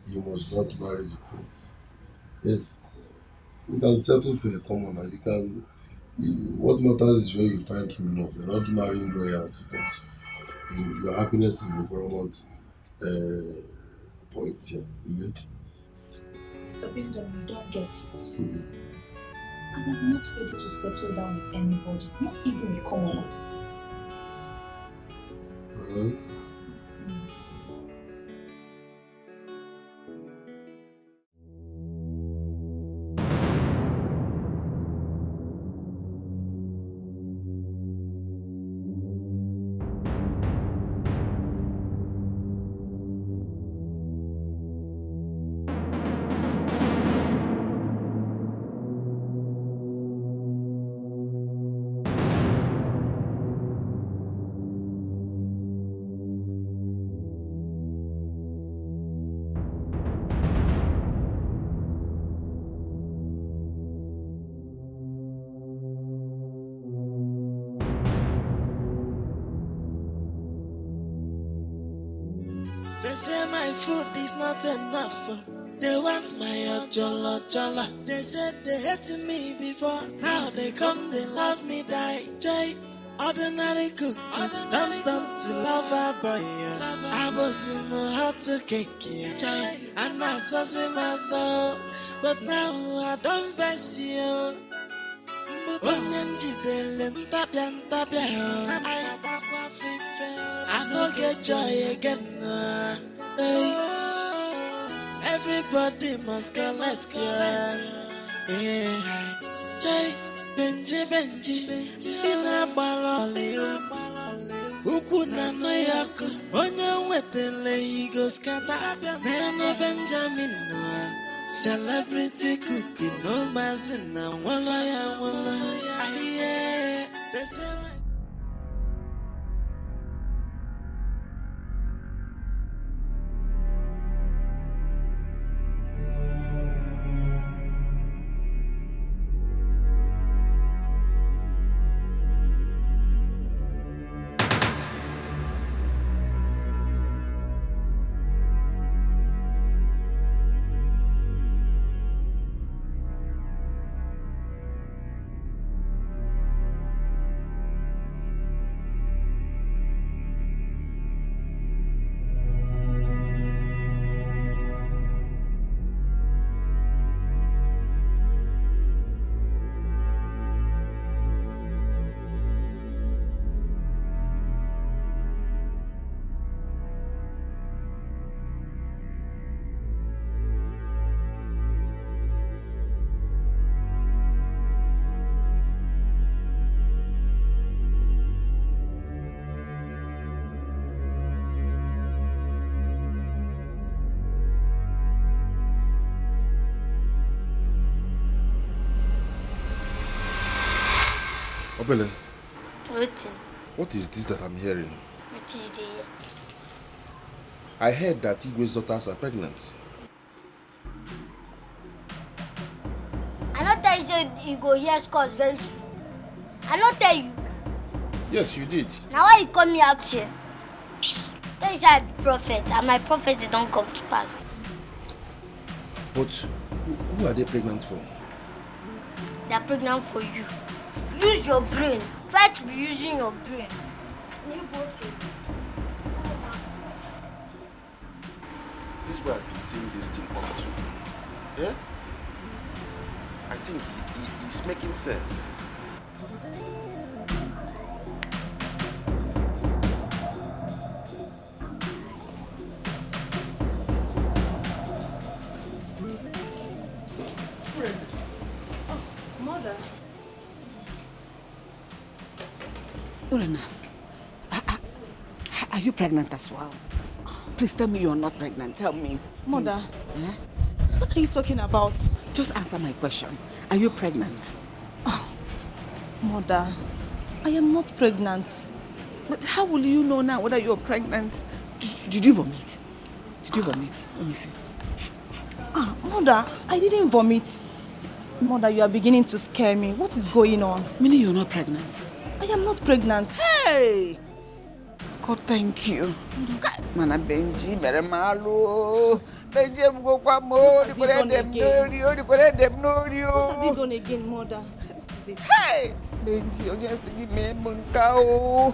you must not marry the prince. Yes. You can settle for a commoner. You can. What matters is where you find true love. You're not marrying royalty, but your happiness is the paramount point here. You get? Mr. Benjamin, you don't get it. And I'm not ready to settle down with anybody, not even a commoner. Honestly. They say my food is not enough. They want my ojolo jolo. They said they hated me before. Now they come, they love me, die. Jay, ordinary cook. Don't to lover boy. I was in my heart to cake. Jay, and I saw my soul. But now I don't vex you. I don't get joy again. Hey. Everybody must go, let's go. Yeah. Jay, Benji, Ina Baloli, Ukuna no Yako, Onya Wetele, he goes Kata, Nano Benjamin, celebrity cookie, no Mazina, Walla, yeah, they say. Obele. Waiting. What is this that I'm hearing? What did you hear? I heard that Igwe's daughters are pregnant. I not tell you say you go hear scores very soon. I not tell you. Yes, you did. Now why you come me out here? Tell you say I be prophet and my prophecy don't come to pass. But who are they pregnant for? They are pregnant for you. Use your brain. Try to be using your brain. This is where I've been seeing this thing up to. Yeah? I think it's making sense. Mother. Urena, are you pregnant as well? Please tell me you're not pregnant. Tell me. Mother, what are you talking about? Just answer my question. Are you pregnant? Mother, I am not pregnant. But how will you know now whether you're pregnant? Did you vomit? Did you vomit? Let me see. Mother, I didn't vomit. Mother, you are beginning to scare me. What is going on? Meaning you're not pregnant? I am not pregnant. Hey! God, thank you. Mana Benji, mere malu. Benji, mukwa mo. What has he done again, Mother? What is it? Hey! Benji, you just give me munkao.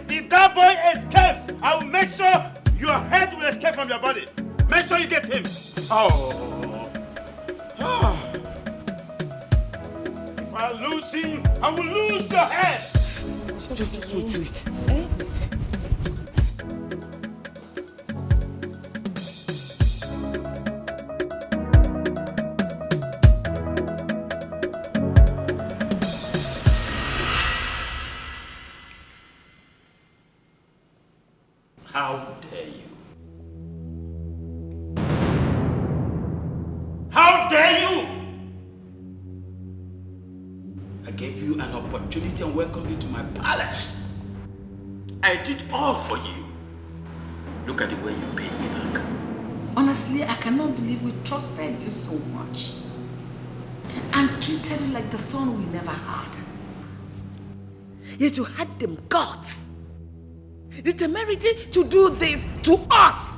If that boy escapes, I will make sure your head will escape from your body. Make sure you get him. Oh. If I lose him, I will lose your head. Just wait. How dare you? How dare you? I gave you an opportunity and welcomed you to my palace. I did all for you. Look at the way you paid me back. Honestly, I cannot believe we trusted you so much and treated you like the son we never had. Yet you had them guts, the temerity to do this to us.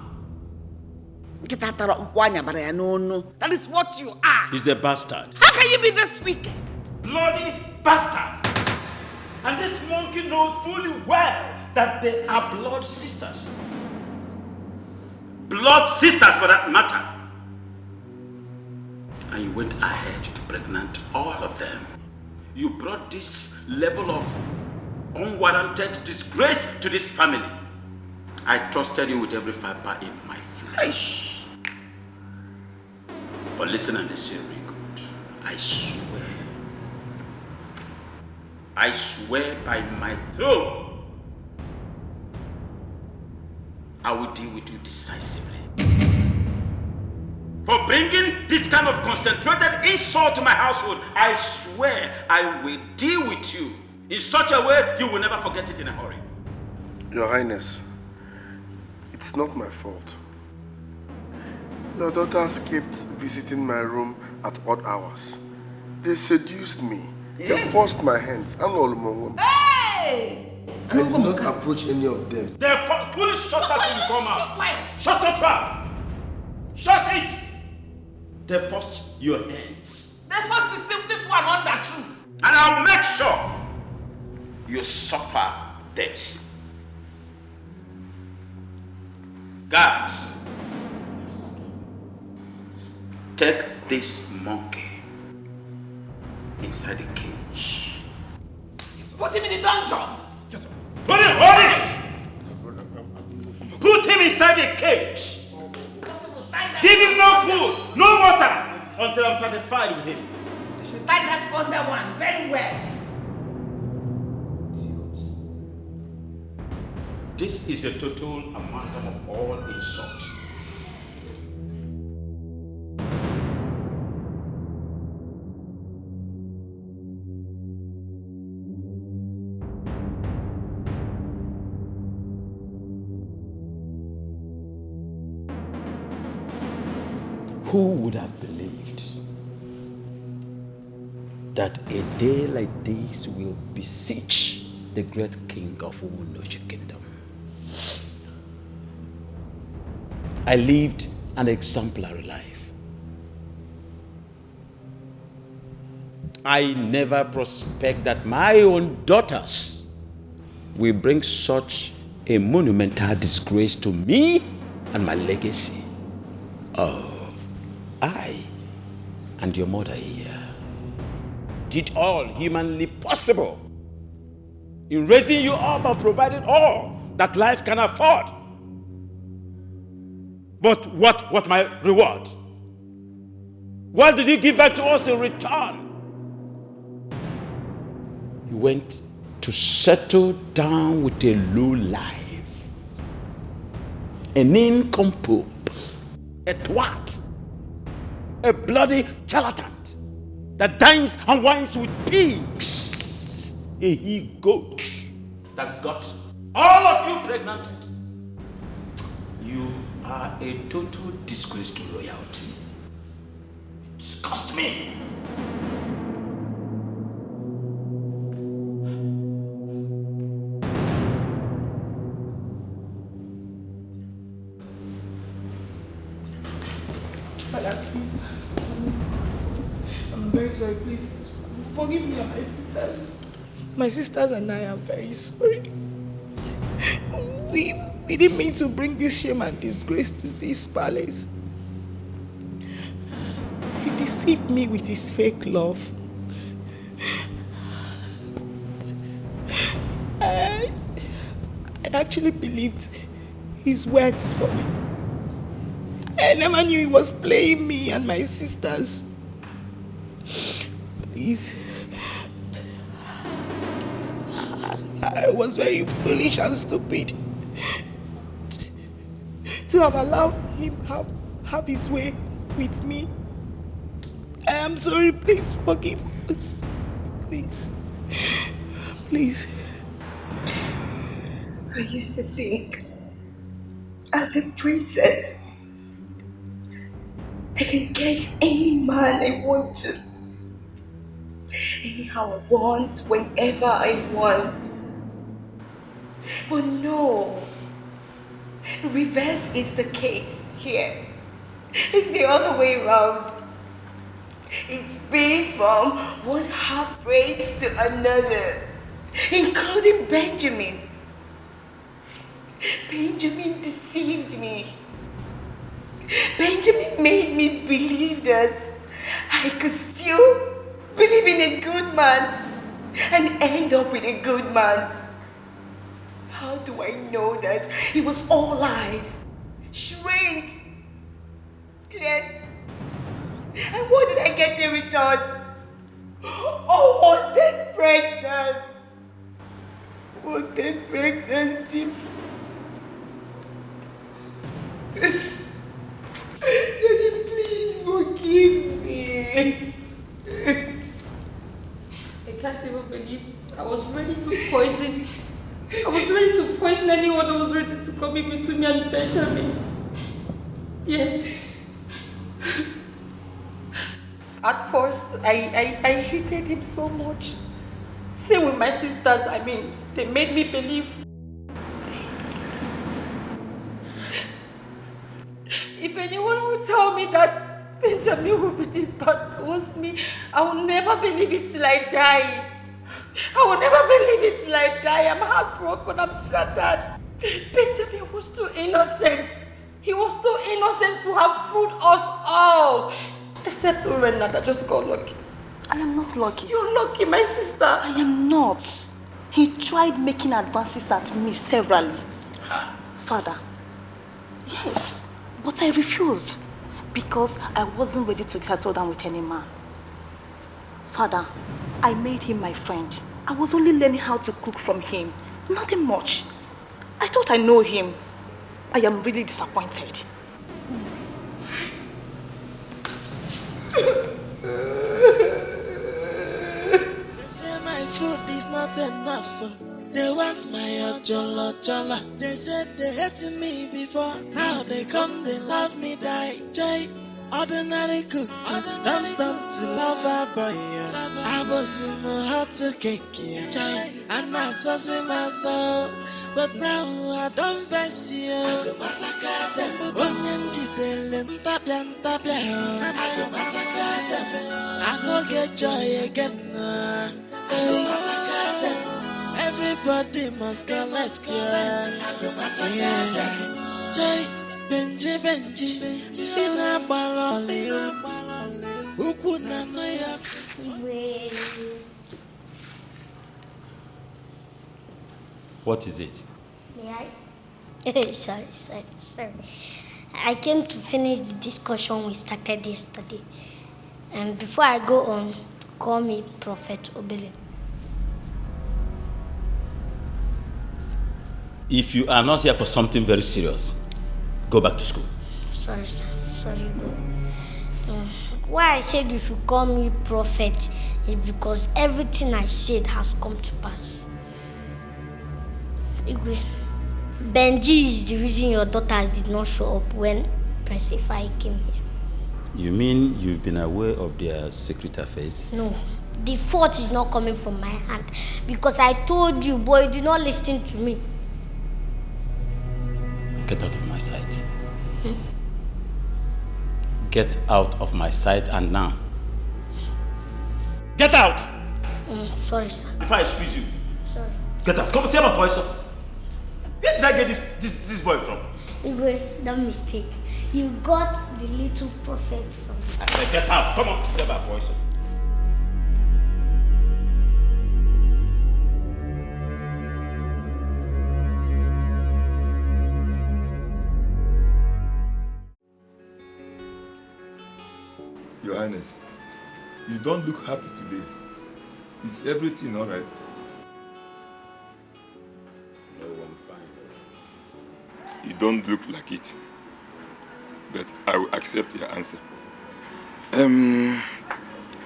That is what you are. He's a bastard. How can you be this wicked? Bloody bastard. And this monkey knows fully well that they are blood sisters. Blood sisters for that matter. And you went ahead to pregnant all of them. You brought this level of unwarranted disgrace to this family. I trusted you with every fiber in my flesh. But listen and listen very good. I swear by my throne, I will deal with you decisively. For bringing this kind of concentrated insult to my household, I swear I will deal with you in such a way you will never forget it in a hurry. Your Highness, it's not my fault. Your daughters kept visiting my room at odd hours. They seduced me. They forced my hands. Hey! I did not approach any of them. Please shut that thing, come out. Shut your trap. Shut it. They forced your hands. They forced this one under too. And I'll make sure you suffer this. Guys, take this monkey inside the cage. Put him in the dungeon. Hold it! Put him inside the cage. Give him no food, no water, until I'm satisfied with him. You should tie that under one very well. This is a total amalgam of all insult. Who would have believed that a day like this will beseech the great king of Umunochi kingdom? I lived an exemplary life. I never prospect that my own daughters will bring such a monumental disgrace to me and my legacy. Oh, I and your mother here did all humanly possible in raising you up and providing all that life can afford. But what my reward? What did you give back to us in return? You went to settle down with a low life, an nincompoop, a twat, a bloody charlatan that dines and wines with pigs, a he-goat that got all of you pregnant. You are a total disgrace to loyalty. It disgusts me. Father, please. I'm very sorry, please. Forgive me and my sisters. My sisters and I are very sorry. We didn't mean to bring this shame and disgrace to this palace. He deceived me with his fake love. I actually believed his words for me. I never knew he was playing me and my sisters. Please. I was very foolish and stupid to have allowed him have his way with me. I am sorry, please forgive us. Please. Please. I used to think, as a princess, I can get any man I want to. Anyhow I want, whenever I want. But no. Reverse is the case here. It's the other way around. It's been from one heartbreak to another, including Benjamin. Benjamin deceived me. Benjamin made me believe that I could still believe in a good man and end up with a good man. How do I know that it was all lies? Charade. Yes. And what did I get in return? Oh, was that pregnant? Was that pregnancy? Daddy, please forgive me. I can't even believe I was ready to poison. I was ready to poison anyone that was ready to come in between me and Benjamin. Yes. At first, I hated him so much. Same with my sisters, they made me believe. If anyone would tell me that Benjamin would be this bad towards me, I will never believe it till I die. I will never believe it till I die. I'm heartbroken, I'm shattered. Benjamin was too innocent. He was too innocent to have fooled us all. Except Urena that just got lucky. I am not lucky. You're lucky, my sister. I am not. He tried making advances at me severally. Father. Yes, but I refused because I wasn't ready to settle down with any man. Father, I made him my friend. I was only learning how to cook from him. Nothing much. I thought I know him. I am really disappointed. They say my food is not enough. They want my ojolo. They said they hated me before. Now they come, they love me, die. Jay. ordinary cook, don't turn to lover boy. I was in my heart to cake, and I saw my soul. But now I don't face you. I go massacre them. Onyenji delen tabian. I go massacre them. I go get joy again. I go massacre them. Everybody must go let's go. I go massacre them. Joy, Benji. Ina balole. Ukuna noya. What is it? May I? Sorry. I came to finish the discussion we started yesterday. And before I go on, call me Prophet Obele. If you are not here for something very serious, go back to school. Sorry, sir. Sorry, God. Why I said you should call me Prophet is because everything I said has come to pass. Igwe, Benji is the reason your daughters did not show up when Prince Ifai came here. You mean you've been aware of their secret affairs? No, the fault is not coming from my hand because I told you, boy, you did not listen to me. Get out of my sight. Get out of my sight and now. Get out! Sorry, sir. If I squeeze you. Sorry. Get out. Come see my boy, sir. Where did I get this boy from? Igwe, that mistake. You got the little prophet from. I said get out. Come on, see my boy, sir. Your Highness, you don't look happy today. Is everything all right? No, I'm fine. You don't look like it. But I will accept your answer.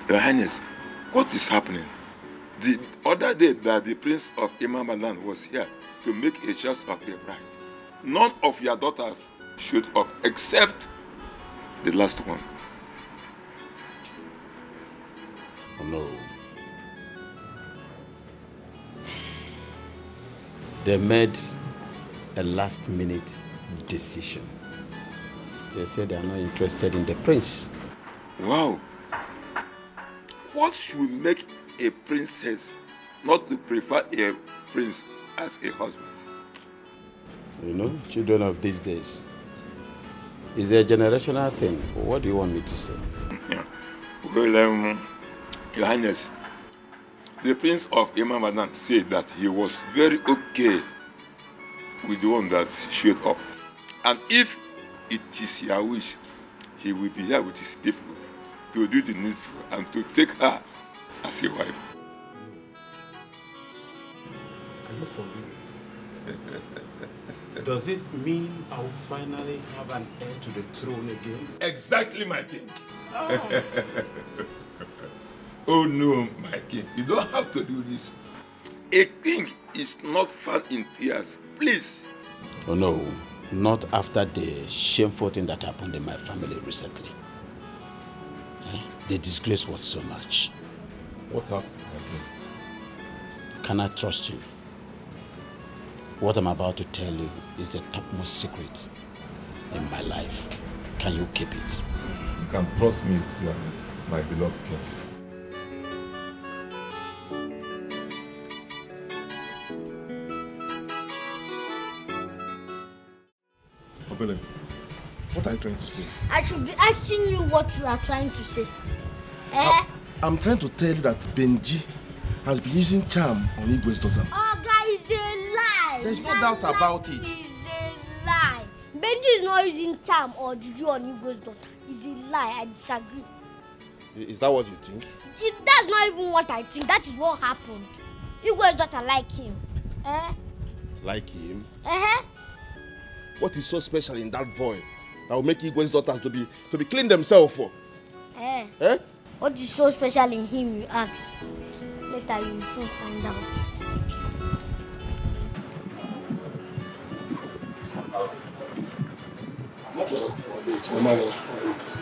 Your Highness, what is happening? The other day that the Prince of Imamaland was here to make a choice of a bride, none of your daughters showed up except the last one. Oh, no. They made a last-minute decision. They said they are not interested in the prince. Wow. What should make a princess not to prefer a prince as a husband? You know, children of these days. It's a generational thing. What do you want me to say? Yeah. Well, Your Highness, the Prince of Imamadan said that he was very okay with the one that showed up. And if it is your wish, he will be here with his people to do the needful and to take her as a wife. Are you for real? Does it mean I will finally have an heir to the throne again? Exactly, my king. Oh. Oh no, my king, you don't have to do this. A king is not found in tears, please. Oh no, not after the shameful thing that happened in my family recently. The disgrace was so much. What happened, my king? Can I trust you? What I'm about to tell you is the topmost secret in my life. Can you keep it? You can trust me with your life, my beloved king. Obele, what are you trying to say? I should be asking you what you are trying to say. Eh? I'm trying to tell you that Benji has been using charm on Igwe's daughter. Oh, guy, it's a lie. There's no doubt about it. It's a lie. Benji is not using charm or juju on Igwe's daughter. It's a lie. I disagree. Is that what you think? That's not even what I think. That is what happened. Igwe's daughter like him. Eh? Like him? Uh-huh. What is so special in that boy that will make Igwe's daughters to be clean themselves for? Eh? Eh? What is so special in him, you ask? Later you will soon find out. Wait, we'll manage for it.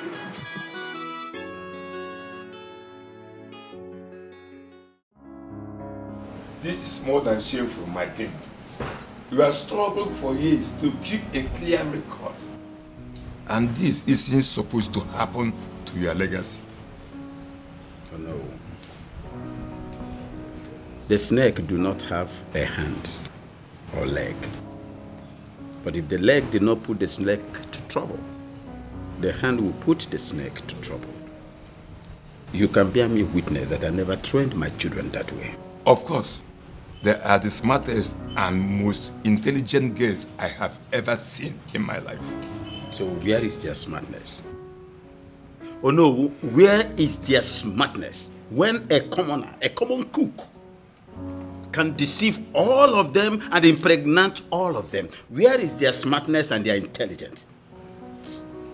This is more than shameful, my king. You have struggled for years to keep a clear record. And this isn't supposed to happen to your legacy. Oh no. The snake do not have a hand or leg. But if the leg did not put the snake to trouble, the hand will put the snake to trouble. You can bear me witness that I never trained my children that way. Of course, they are the smartest and most intelligent girls I have ever seen in my life. So where is their smartness? Oh no, where is their smartness when a commoner, a common cook, can deceive all of them and impregnate all of them? Where is their smartness and their intelligence?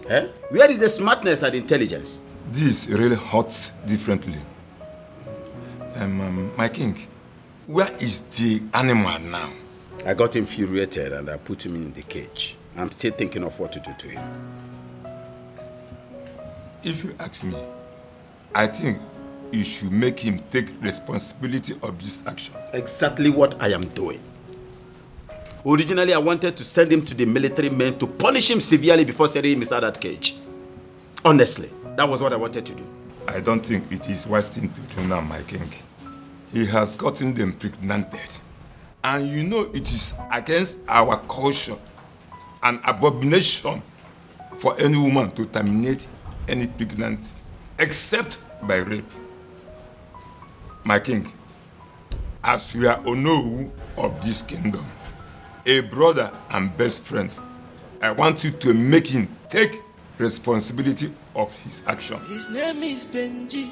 Eh? Where is the smartness and intelligence? This really hurts differently. My king, where is the animal now? I got infuriated and I put him in the cage. I'm still thinking of what to do to him. If you ask me, I think you should make him take responsibility of this action. Exactly what I am doing. Originally, I wanted to send him to the military men to punish him severely before sending him inside that cage. Honestly, that was what I wanted to do. I don't think it is wise thing to do now, my king. He has gotten them impregnated. And you know it is against our culture an abomination for any woman to terminate any pregnancy, except by rape. My king, as you are Onowu of this kingdom, a brother and best friend, I want you to make him take responsibility of his action. His name is Benji.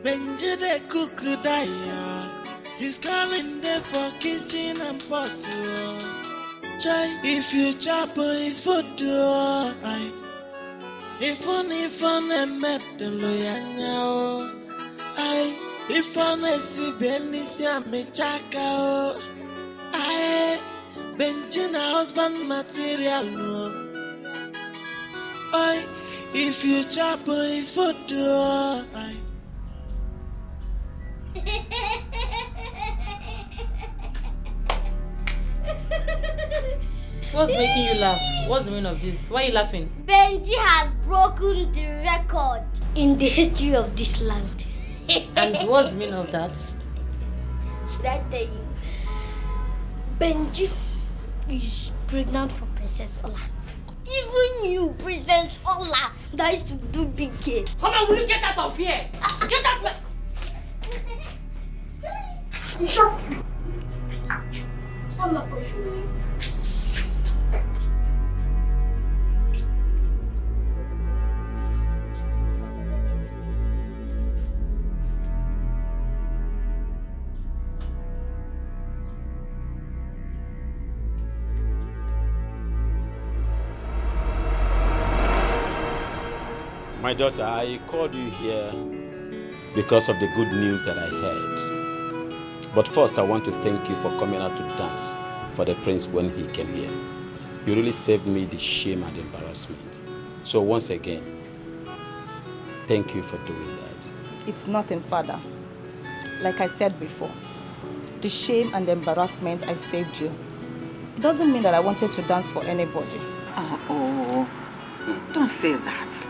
Benji the cook daya. He's calling there for kitchen and pot. Chai, if you chop his food, if on met the lawyer, if on a si benisia me chaka, Benjina husband material no. If you chop his food, What's making you laugh? What's the meaning of this? Why are you laughing? Benji has broken the record in the history of this land. And what's the meaning of that? Should I tell you? Benji is pregnant for Princess Ola. Even you, Princess Ola, that used to do big game. Come on, will you get out of here? Get out! Shut I'm not pushing. My daughter, I called you here because of the good news that I heard. But first, I want to thank you for coming out to dance for the prince when he came here. You really saved me the shame and embarrassment. So once again, thank you for doing that. It's nothing, Father. Like I said before, the shame and the embarrassment I saved you. It doesn't mean that I wanted to dance for anybody. Oh, don't say that.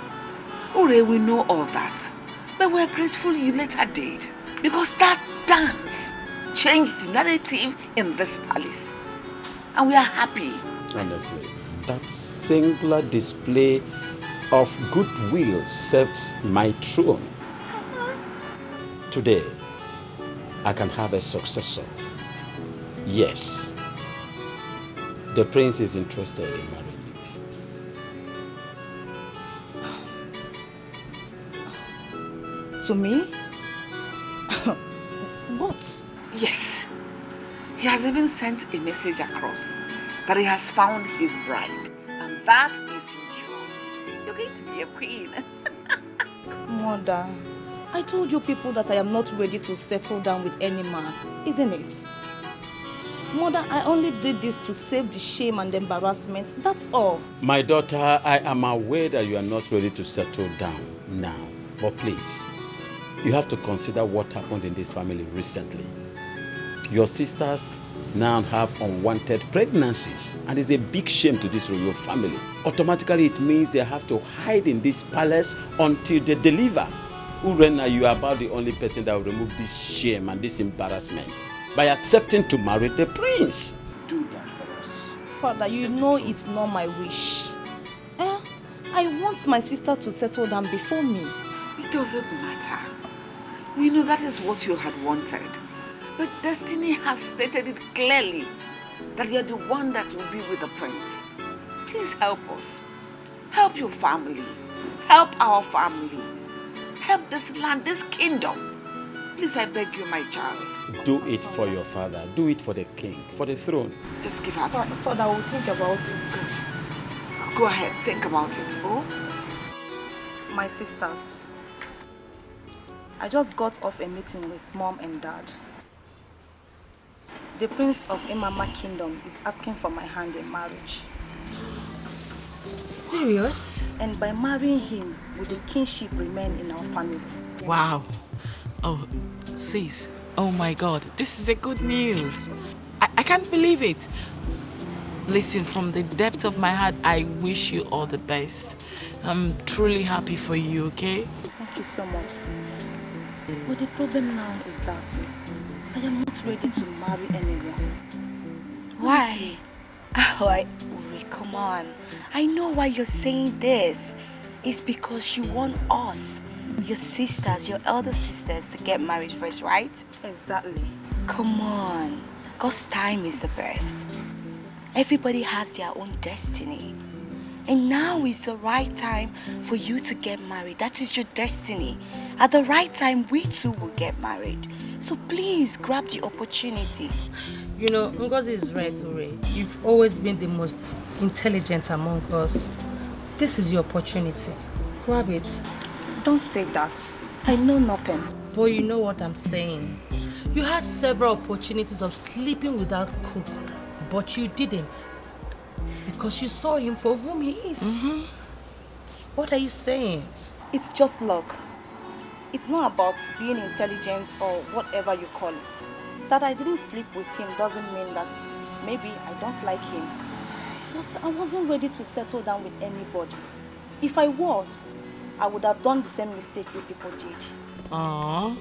Ore, we know all that. But we're grateful you later did. Because that dance changed the narrative in this palace. And we are happy. Honestly, that singular display of goodwill served my throne. Today, I can have a successor. Yes, the prince is interested in marrying you. To me? What? Yes. He has even sent a message across that he has found his bride. And that is you. You're going to be a queen. Mother, I told you people that I am not ready to settle down with any man, isn't it? Mother, I only did this to save the shame and embarrassment. That's all. My daughter, I am aware that you are not ready to settle down now. But please, you have to consider what happened in this family recently. Your sisters now have unwanted pregnancies, and it's a big shame to this royal family. Automatically, it means they have to hide in this palace until they deliver. Urena, you are about the only person that will remove this shame and this embarrassment by accepting to marry the prince. Do that for us. Father, you know it's not my wish. I want my sister to settle down before me. It doesn't matter. We know that is what you had wanted. But destiny has stated it clearly that you're the one that will be with the prince. Please help us. Help your family. Help our family. Help this land, this kingdom. Please, I beg you, my child. Do it for your father. Do it for the king, for the throne. Just give her time. Father, I will think about it. Good. Go ahead, think about it. Oh? My sisters, I just got off a meeting with Mom and Dad. The Prince of Imama Kingdom is asking for my hand in marriage. Serious? And by marrying him, will the kingship remain in our family? Wow. Oh, sis. Oh my God. This is a good news. I can't believe it. Listen, from the depth of my heart, I wish you all the best. I'm truly happy for you, okay? Thank you so much, sis. But the problem now is that I am not ready to marry anyone. Why? Uri, come on. I know why you're saying this. It's because you want us, your sisters, your elder sisters, to get married first, right? Exactly. Come on. God's time is the best. Everybody has their own destiny. And now is the right time for you to get married. That is your destiny. At the right time, we too will get married. So please, grab the opportunity. You know, Ngozi is right, Uri. You've always been the most intelligent among us. This is your opportunity. Grab it. Don't say that. I know nothing. But you know what I'm saying. You had several opportunities of sleeping without cook, but you didn't. Because you saw him for whom he is. What are you saying? It's just luck. It's not about being intelligent or whatever you call it. That I didn't sleep with him doesn't mean that maybe I don't like him. I wasn't ready to settle down with anybody. If I was, I would have done the same mistake you people did. Aww.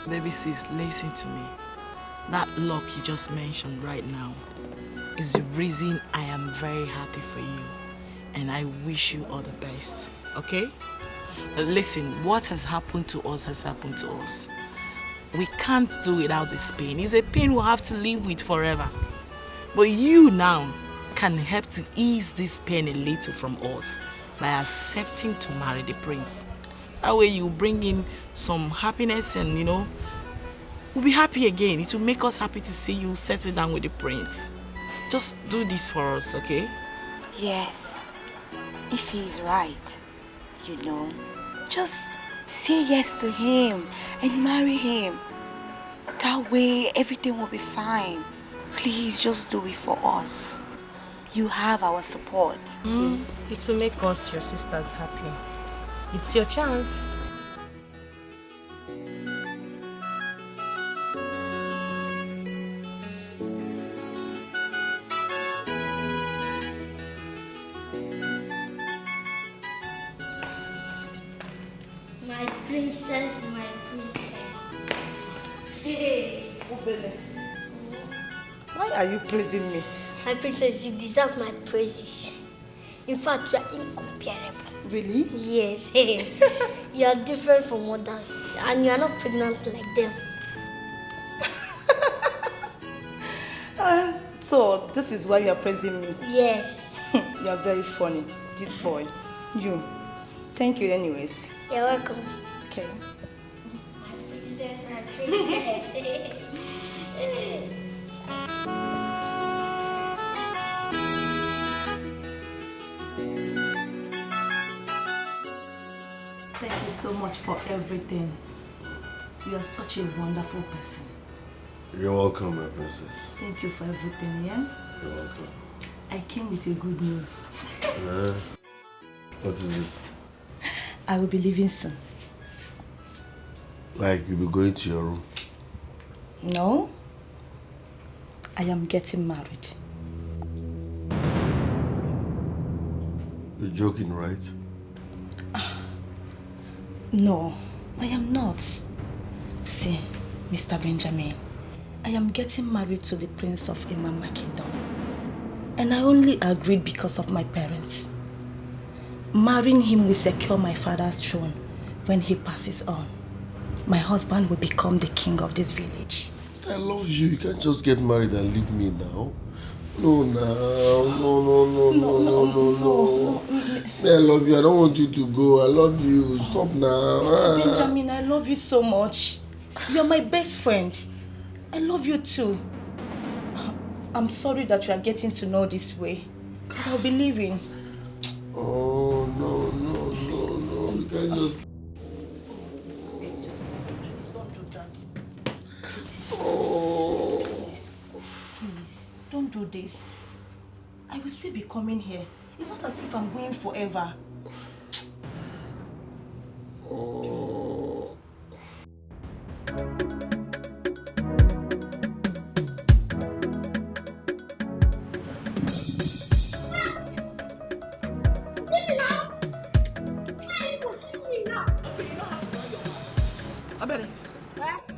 Baby sis, listen to me. That luck you just mentioned right now is the reason I am very happy for you. And I wish you all the best, okay? But listen, what has happened to us has happened to us. We can't do without this pain. It's a pain we'll have to live with forever. But you now can help to ease this pain a little from us by accepting to marry the prince. That way you bring in some happiness and, you know, we'll be happy again. It will make us happy to see you settle down with the prince. Just do this for us, okay? Yes. If he's right, you know, just say yes to him and marry him. That way everything will be fine. Please just do it for us. You have our support. It will make us, your sisters, happy. It's your chance. My princess, my princess. Hey. Why are you praising me? My princess, you deserve my praises. In fact, you are incomparable. Really? Yes. You are different from others, and you are not pregnant like them. So, this is why you are praising me? Yes. You are very funny, this boy. You. Thank you anyways. You're welcome. Okay. My princess, my princess. Thank you so much for everything. You are such a wonderful person. You're welcome, my princess. Thank you for everything, yeah? You're welcome. I came with a good news. What is it? I will be leaving soon. Like you'll be going to your room? No. I am getting married. You're joking, right? No, I am not. See, Mr. Benjamin, I am getting married to the Prince of Imama Kingdom. And I only agreed because of my parents. Marrying him will secure my father's throne when he passes on. My husband will become the king of this village. I love you. You can't just get married and leave me now. No. I love you. I don't want you to go. I love you. Stop now. Mr. Benjamin, I love you so much. You're my best friend. I love you too. I'm sorry that you are getting to know this way. But I'll be leaving. Oh, no. You can't just... Don't do that. Oh. Please, don't do this. I will still be coming here. It's not as if I'm going forever. Oh.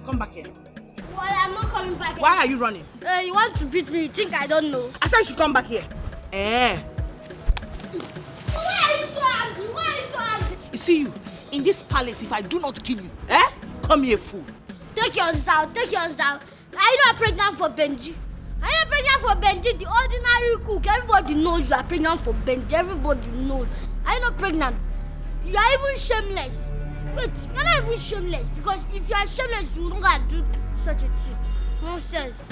Come back here. Well, I'm not coming back. Why are you running? You want to beat me? You think I don't know? I said you should come back here. Why are you so angry? Why are you so angry? You see you, in this palace, if I do not kill you, call me a fool. Take yours out. Are you not pregnant for Benji? Are you not pregnant for Benji, the ordinary cook? Everybody knows you are pregnant for Benji. Everybody knows. Are you not pregnant? You are even shameless. Wait, you're not even shameless. Because if you are shameless, you don't gotta do such a thing. Nonsense.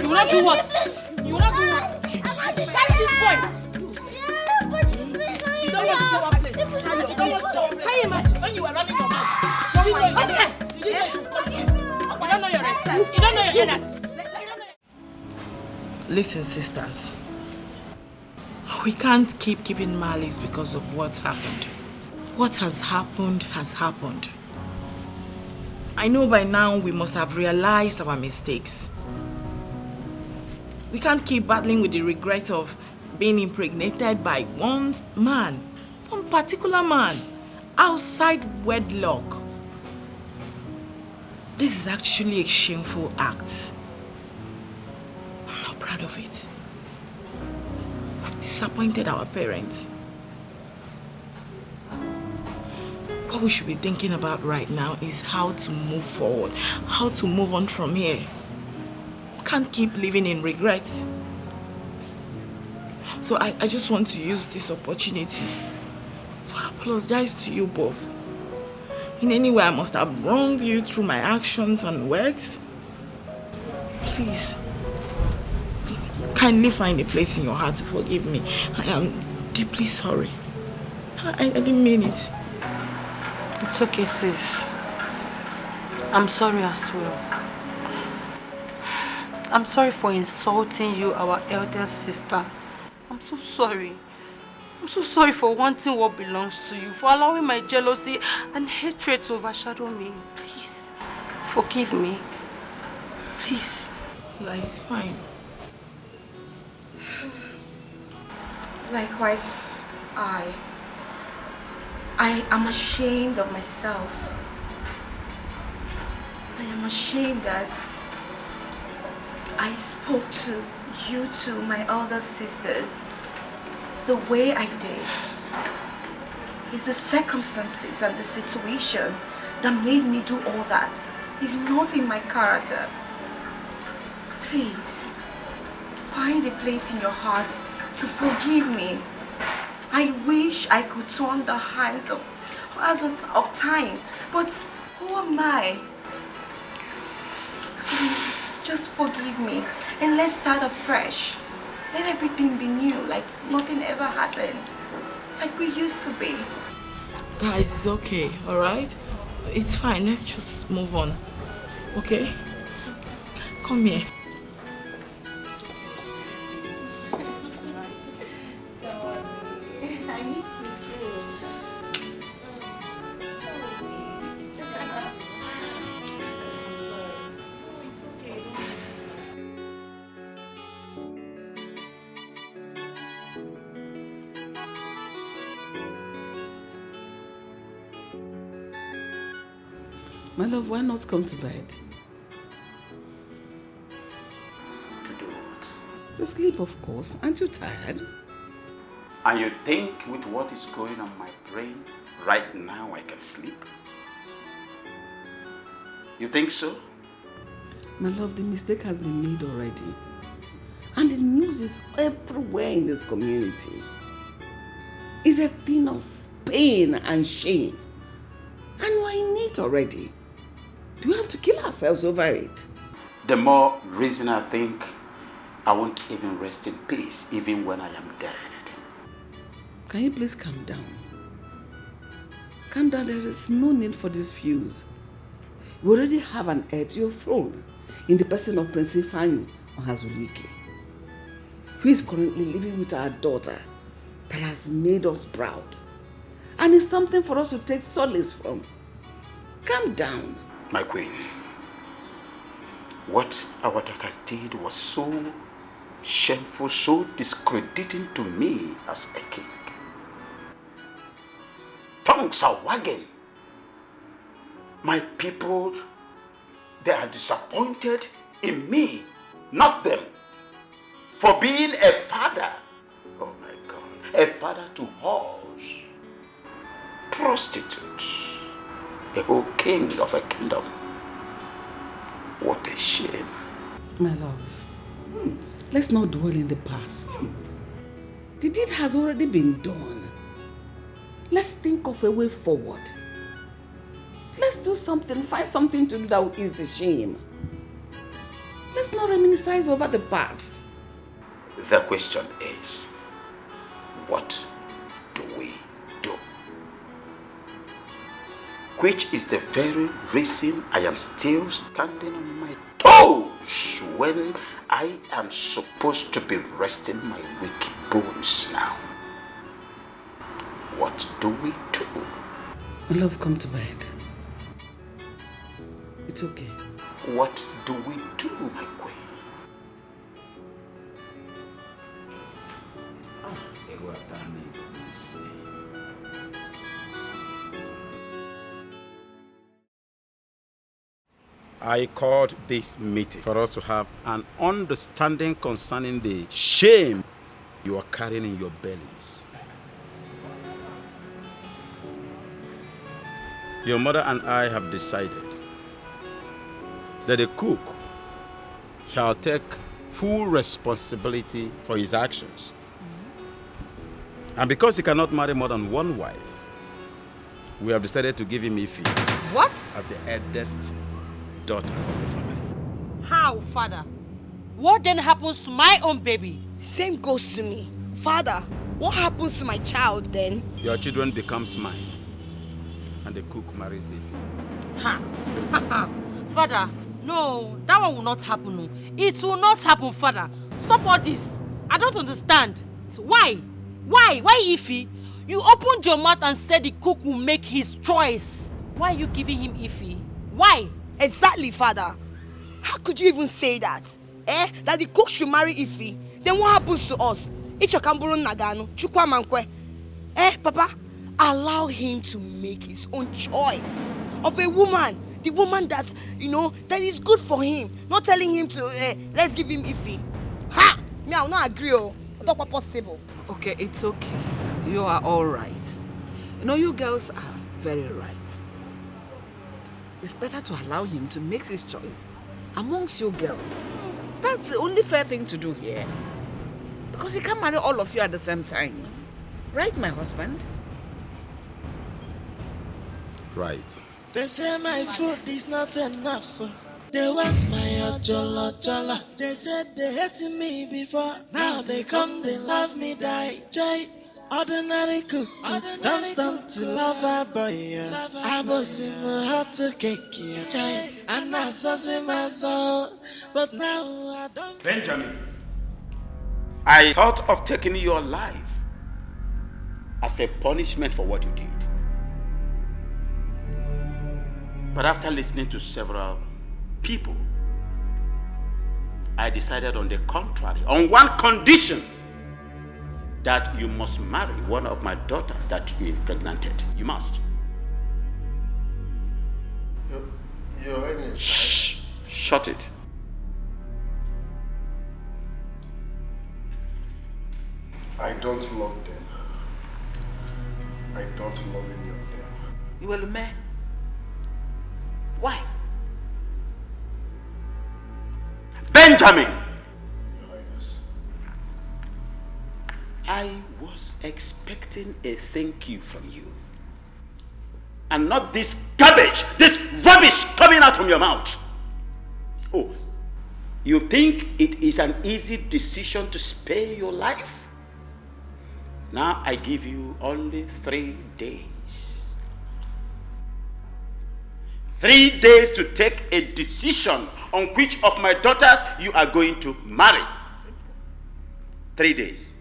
You will not do what? You will not do what? Carry this boy. You don't want to go one place. You don't want to go. Can you imagine when you were running your mouth? You don't know your respect. You don't know your manners. Listen, sisters. We can't keeping malice because of what happened. What has happened has happened. I know by now we must have realized our mistakes. We can't keep battling with the regret of being impregnated by one particular man, outside wedlock. This is actually a shameful act. I'm not proud of it. We've disappointed our parents. What we should be thinking about right now is how to move forward, how to move on from here. Can't keep living in regrets. So I just want to use this opportunity to apologize to you both. In any way I must have wronged you through my actions and words. Please, kindly find a place in your heart to forgive me. I am deeply sorry. I didn't mean it. It's okay, sis. I'm sorry as well. I'm sorry for insulting you, our elder sister. I'm so sorry. I'm so sorry for wanting what belongs to you, for allowing my jealousy and hatred to overshadow me. Please, forgive me. Please. Like, it's fine. Likewise, I am ashamed of myself. I am ashamed that I spoke to you two, my elder sisters, the way I did. It's the circumstances and the situation that made me do all that. It's not in my character. Please, find a place in your heart to forgive me. I wish I could turn the hands of time, but who am I? Please, just forgive me and let's start afresh. Let everything be new, like nothing ever happened. Like we used to be. Guys, it's okay, alright? It's fine, let's just move on. Okay? Come here. I missed you too. My love, why not come to bed? To do what? To sleep, of course. Aren't you tired? And you think with what is going on my brain right now I can sleep? You think so? My love, the mistake has been made already. And the news is everywhere in this community. It's a thing of pain and shame. And we're in it already. Do we have to kill ourselves over it? The more reason I think I won't even rest in peace even when I am dead. Can you please calm down? Calm down, there is no need for this fuse. We already have an heir to your throne in the person of Prince Ifeanyi Ohazulike, who is currently living with our daughter that has made us proud. And it's something for us to take solace from. Calm down. My queen, what our daughters did was so shameful, so discrediting to me as a king. Tongues are wagging. My people, they are disappointed in me, not them, for being a father. Oh my God, a father to whores, prostitutes, a whole king of a kingdom. What a shame. My love, let's not dwell in the past. The deed has already been done. Let's think of a way forward. Let's do something, find something to do that will ease the shame. Let's not reminisce over the past. The question is, what do we do? Which is the very reason I am still standing on my toes when I am supposed to be resting my weak bones now. What do we do? My love, come to bed. It's okay. What do we do, my queen? I called this meeting for us to have an understanding concerning the shame you are carrying in your bellies. Your mother and I have decided that the cook shall take full responsibility for his actions. And because he cannot marry more than one wife, we have decided to give him Ife. What? As the eldest daughter of the family. How, father? What then happens to my own baby? Same goes to me. Father, what happens to my child then? Your children becomes mine. And the cook marries Ife. Ha! Father, no, that one will not happen. No. It will not happen, father. Stop all this. I don't understand. Why? Why? Why Ife? You opened your mouth and said the cook will make his choice. Why are you giving him Ife? Why? Exactly, father. How could you even say that? That the cook should marry Ife? Then what happens to us? Ichokamburu Nagano, Chukwa Mankwe. Papa, allow him to make his own choice of a woman. The woman that, that is good for him. Not telling him to, let's give him Ife. Ha! Me, I will not agree. It's not possible. Okay, it's okay. You are all right. You girls are very right. it's better to allow him to make his choice amongst you girls. That's the only fair thing to do here. Because he can't marry all of you at the same time. Right, my husband? Right. They say my food is not enough. They want my ojolo. They said they hated me before. Now they come, they love me, die. Jay, ordinary cook, don't turn to lover boy. I was in my heart to cake, Jay, and I saw my soul. But now I don't. Benjamin, I thought of taking your life as a punishment for what you did. But after listening to several people, I decided on the contrary, on one condition, that you must marry one of my daughters that you impregnated. You must. Your Highness. Shh! Shut it. I don't love them. I don't love any of them. You will marry? Why? Benjamin! Your Highness. I was expecting a thank you from you. And not this garbage, this rubbish coming out from your mouth. Oh, you think it is an easy decision to spare your life? Now I give you only 3 days. 3 days to take a decision on which of my daughters you are going to marry. 3 days.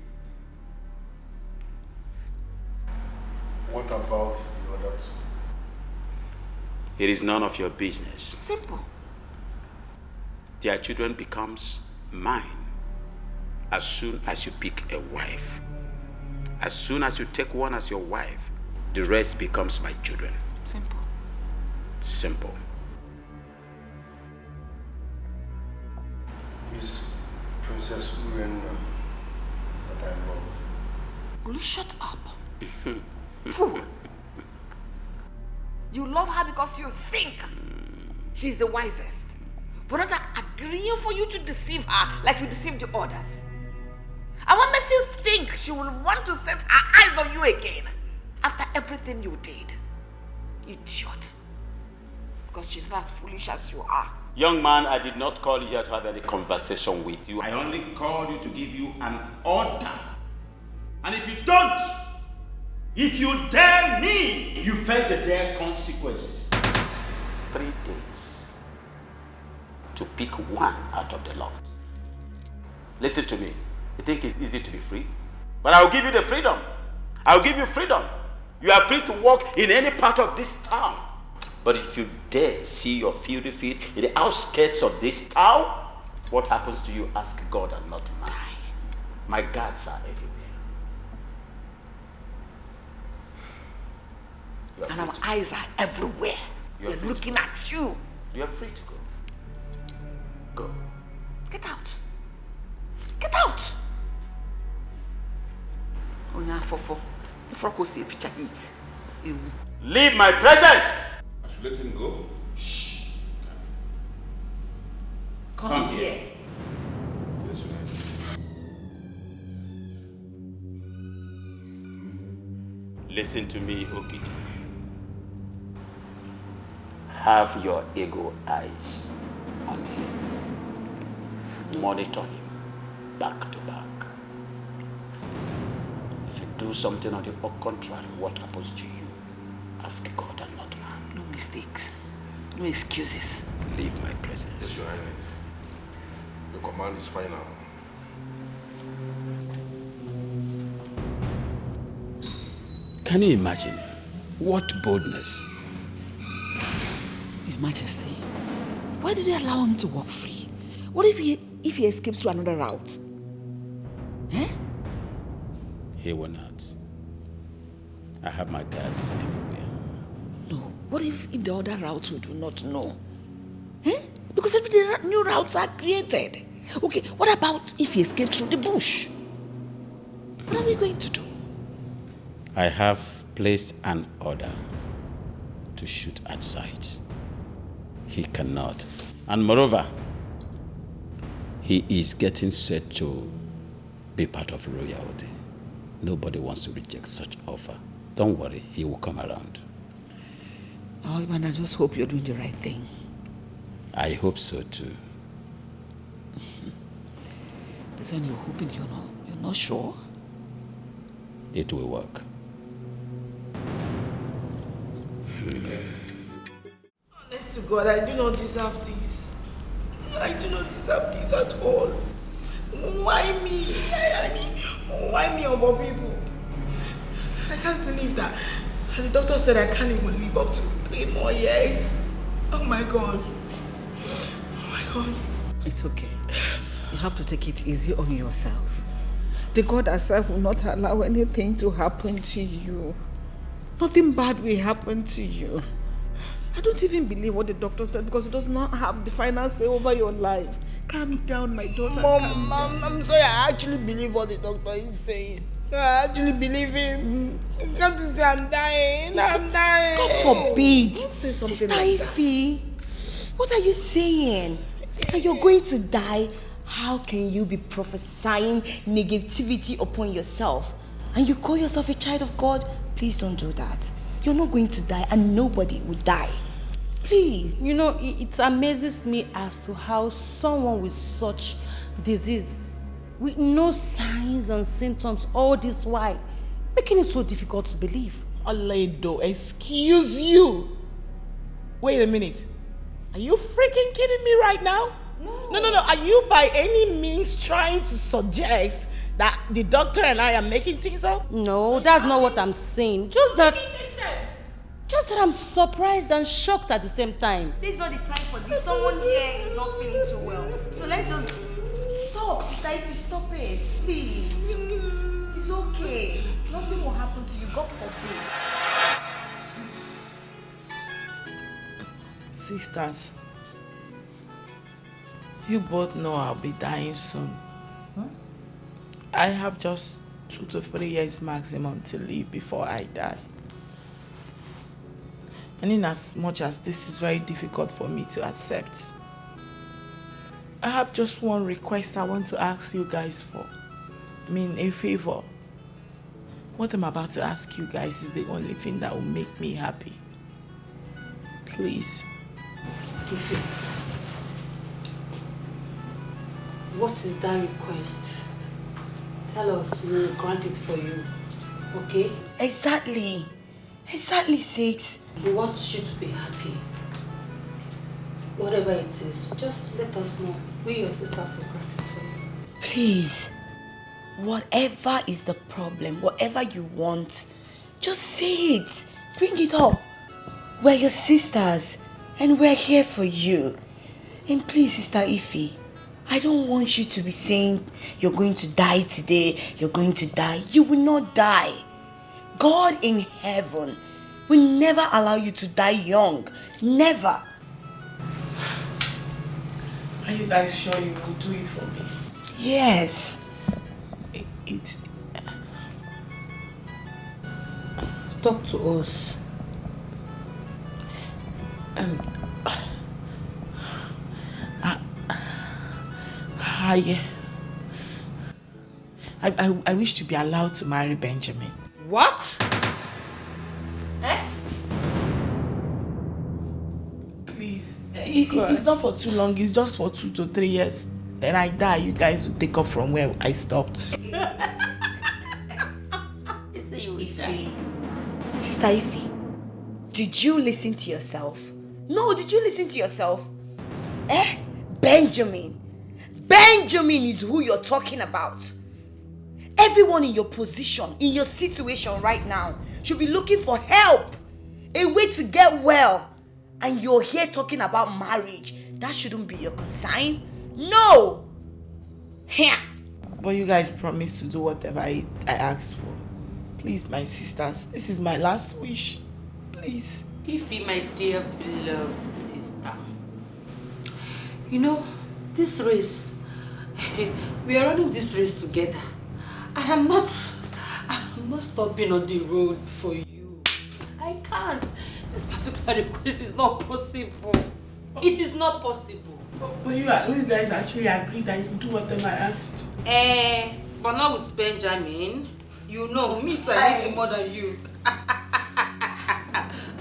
What about the other two? It is none of your business. Simple. Their children becomes mine as soon as you pick a wife. As soon as you take one as your wife, the rest becomes my children. Simple. Simple. Is Princess Urena that I love? Will you shut up? Fool. You love her because you think she's the wisest. For not agreeing for you to deceive her like you deceived the others. And what makes you think she will want to set her eyes on you again after everything you did? Idiot. Because she's not as foolish as you are. Young man, I did not call you here to have any conversation with you. I only called you to give you an order. And if you don't, if you dare me, you face the dire consequences. 3 days to pick one out of the lot. Listen to me. You think it's easy to be free? But I'll give you the freedom. I'll give you freedom. You are free to walk in any part of this town. But if you dare see your filthy feet in the outskirts of this town, what happens to you, ask God and not mine. My guards are everywhere. And our eyes are everywhere. We're looking at you. You are free to go. Go. Get out. Get out. Onya fofo. If I could see if you eat, you. Leave my presence. I should let him go. Shh. Come here. Yes, Your Highness. Listen to me, Okiti. Have your ego eyes on him. Monitor him back to back. If you do something on the contrary, what happens to you? Ask God and not man. No mistakes. No excuses. Leave my presence. Yes, Your Highness. Your command is final. Can you imagine? What boldness. Your Majesty, why did you allow him to walk free? What if he escapes to another route? Eh? He will not. I have my guards everywhere. No. What if the other routes we do not know? Eh? Because every day new routes are created. Okay, what about if he escapes through the bush? What are we going to do? I have placed an order to shoot at sight. He cannot. And moreover, he is getting set to be part of royalty. Nobody wants to reject such offer. Don't worry, he will come around. My husband, I just hope you're doing the right thing. I hope so too. This one you're hoping you're not sure? It will work. Honest to God, I do not deserve this. I do not deserve this at all. Why me? Why me of all people? I can't believe that. The doctor said I can't even live up to 3 more years. Oh my God. Oh my God. It's okay. You have to take it easy on yourself. The God herself will not allow anything to happen to you. Nothing bad will happen to you. I don't even believe what the doctor said because he does not have the final say over your life. Calm down, my daughter. Mom, I'm sorry. I actually believe what the doctor is saying. I actually believe him. You can't say I'm dying. I'm dying. God forbid. Don't say something Sister like that. Ify, what are you saying? That you're going to die? How can you be prophesying negativity upon yourself? And you call yourself a child of God? Please don't do that. You're not going to die and nobody will die. Please. You know, it amazes me as to how someone with such disease, with no signs and symptoms all this while, making it so difficult to believe. Aledo, excuse you. Wait a minute. Are you freaking kidding me right now? No. Are you by any means trying to suggest that the doctor and I are making things up? No, that's not what I'm saying. Just that I'm surprised and shocked at the same time. This is not the time for this. Someone here is not feeling too well. So let's just stop. Sister Ify, stop it. Please. It's okay. Nothing will happen to you. God forbid. Sisters, you both know I'll be dying soon. I have just 2 to 3 years maximum to live before I die. And in as much as this is very difficult for me to accept, I have just one request I want to ask you guys for. A favor. What I'm about to ask you guys is the only thing that will make me happy. Please. Ify, what is that request? Tell us, we will grant it for you. Okay? Exactly, Sis. We want you to be happy. Whatever it is, just let us know. We, your sisters, will grant it for you. Please, whatever is the problem, whatever you want, just say it. Bring it up. We're your sisters, and we're here for you. And please, Sister Ify, I don't want you to be saying you're going to die today, you're going to die. You will not die. God in heaven will never allow you to die young. Never. Are you guys sure you will do it for me? Yes. It's... Talk to us. I wish to be allowed to marry Benjamin. What? Please. It's not for too long. It's just for 2 to 3 years. Then I die. You guys will take up from where I stopped. Sister Ify, did you listen to yourself? No, did you listen to yourself? Benjamin is who you're talking about. Everyone in your position, in your situation right now, should be looking for help, a way to get well. And you're here talking about marriage. That shouldn't be your concern. No! Here. But you guys promised to do whatever I asked for. Please, my sisters, this is my last wish. Please. Ify, my dear beloved sister. You know, this race, we are running this race together. And I'm not stopping on the road for you. I can't. This particular request is not possible. It is not possible. But you guys actually agreed that you do whatever I asked you to. But not with Benjamin. You know, me too, I need it more than you.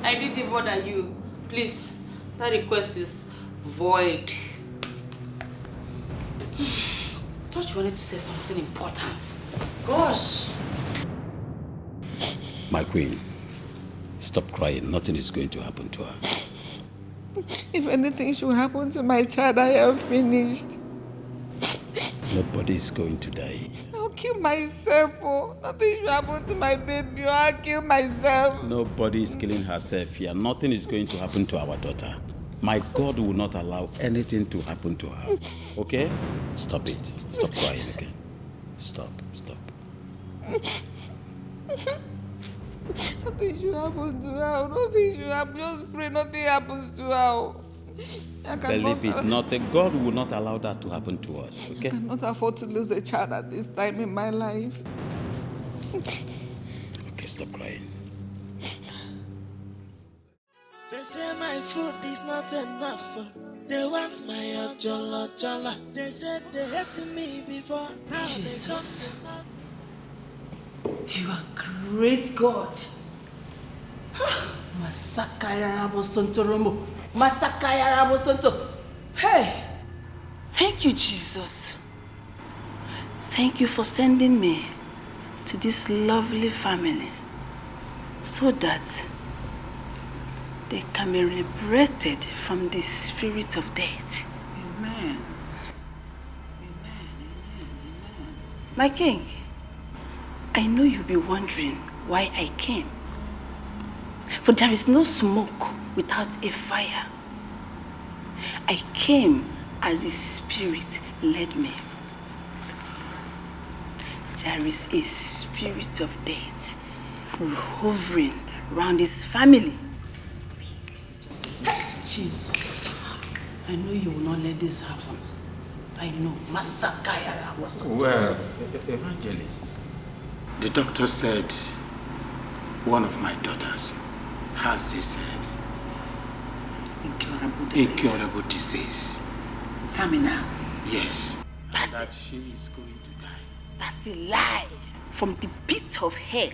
I need it more than you. Please, that request is void. Thought you wanted to say something important. Gosh. My queen, stop crying. Nothing is going to happen to her. If anything should happen to my child, I am finished. Nobody is going to die. I'll kill myself. Oh. Nothing should happen to my baby. I'll kill myself. Nobody is killing herself here. Nothing is going to happen to our daughter. My God will not allow anything to happen to her. Okay? Stop it. Stop crying, okay? Stop. Nothing should happen to her. Nothing should happen. Just pray nothing happens to her. Believe it, nothing. God will not allow that to happen to us, okay? I cannot afford to lose a child at this time in my life. Okay, stop crying. They say my food is not enough. They want my ojolo. They said they hated me before. Now Jesus. You are great God. Masakaya Rabosonto Romo. Masakaya Rabosonto. Hey! Thank you, Jesus. Thank you for sending me to this lovely family so that they can be liberated from the spirit of death. Amen. My king, I know you'll be wondering why I came. For there is no smoke without a fire. I came as a spirit led me. There is a spirit of death hovering around this family. Jesus, I know you will not let this happen. I know. Masakaya was. Well, Evangelist, the doctor said one of my daughters has this incurable disease. Terminal. Yes. That's that she is going to die. That's a lie from the pit of hell.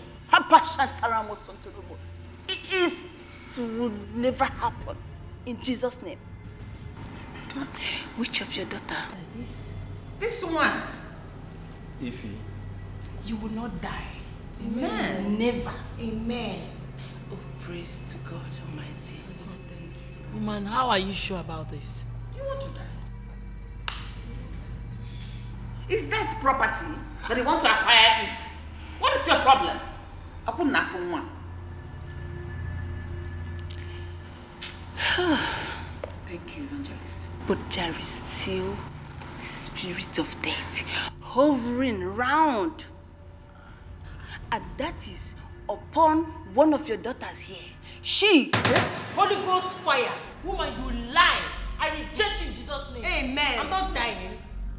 It will never happen. In Jesus' name. Which of your daughter? This one. Ify. You will not die. Amen. Never. Amen. Oh, praise to God Almighty. Thank you. Woman, how are you sure about this? You want to die? Is that property that they want to acquire it? What is your problem? I put nothing one. Thank you, Evangelist. But there is still spirit of death hovering around. And that is upon one of your daughters here. She. Holy Ghost fire. Woman, you lie. I reject you in Jesus' name. Amen. I'm not dying.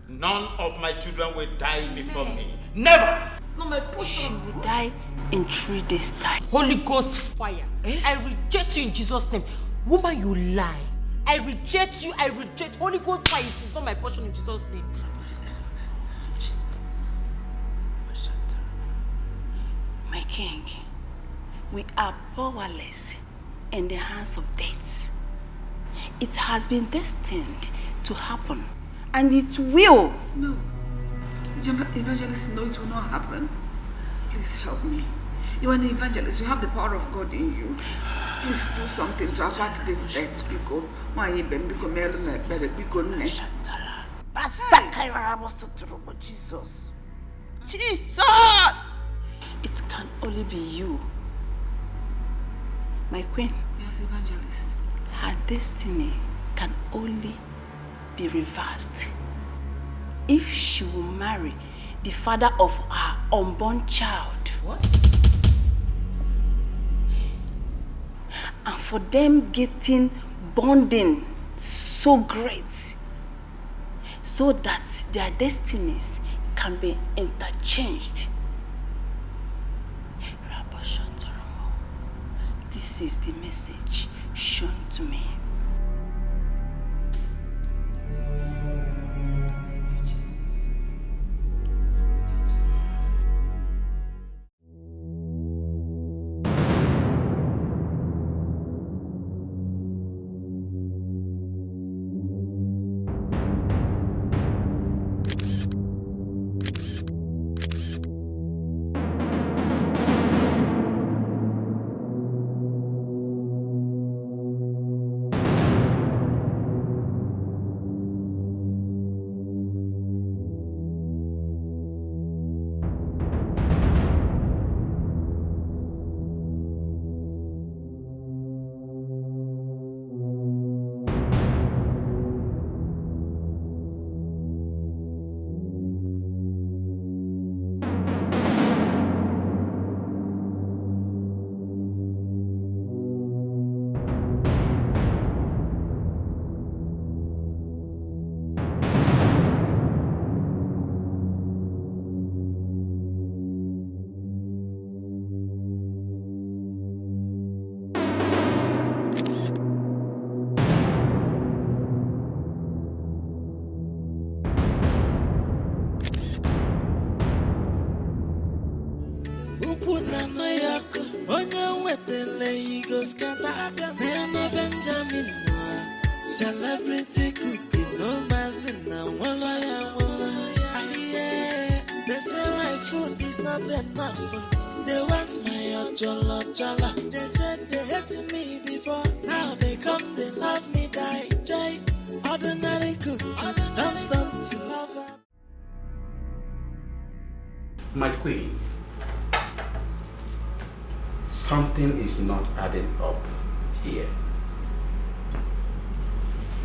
None of my children will die before me. Never! It's not my portion. She will die in 3 days' time. Holy Ghost fire. I reject you in Jesus' name. Woman, you lie. I reject you. I reject Holy Ghost fire. It is not my portion in Jesus' name. My king, we are powerless in the hands of death. It has been destined to happen, and it will. No. Evangelist, no, it will not happen. Please help me. You are an evangelist. You have the power of God in you. Please do something to avert this death, because Jesus. Jesus! It can only be you. My queen. Yes, evangelist. Her destiny can only be reversed if she will marry the father of her unborn child. What? And for them getting bonding so great so that their destinies can be interchanged. This is the message shown to me. Kata, Nana Benjamin, celebrity cuckoo, no mazina, wallaya. They say my food is not enough. They want my jollo. They said they hated me before. Now they come, they love me, die. Jay, ordinary cook, don't to lover. My queen, something is not adding up here.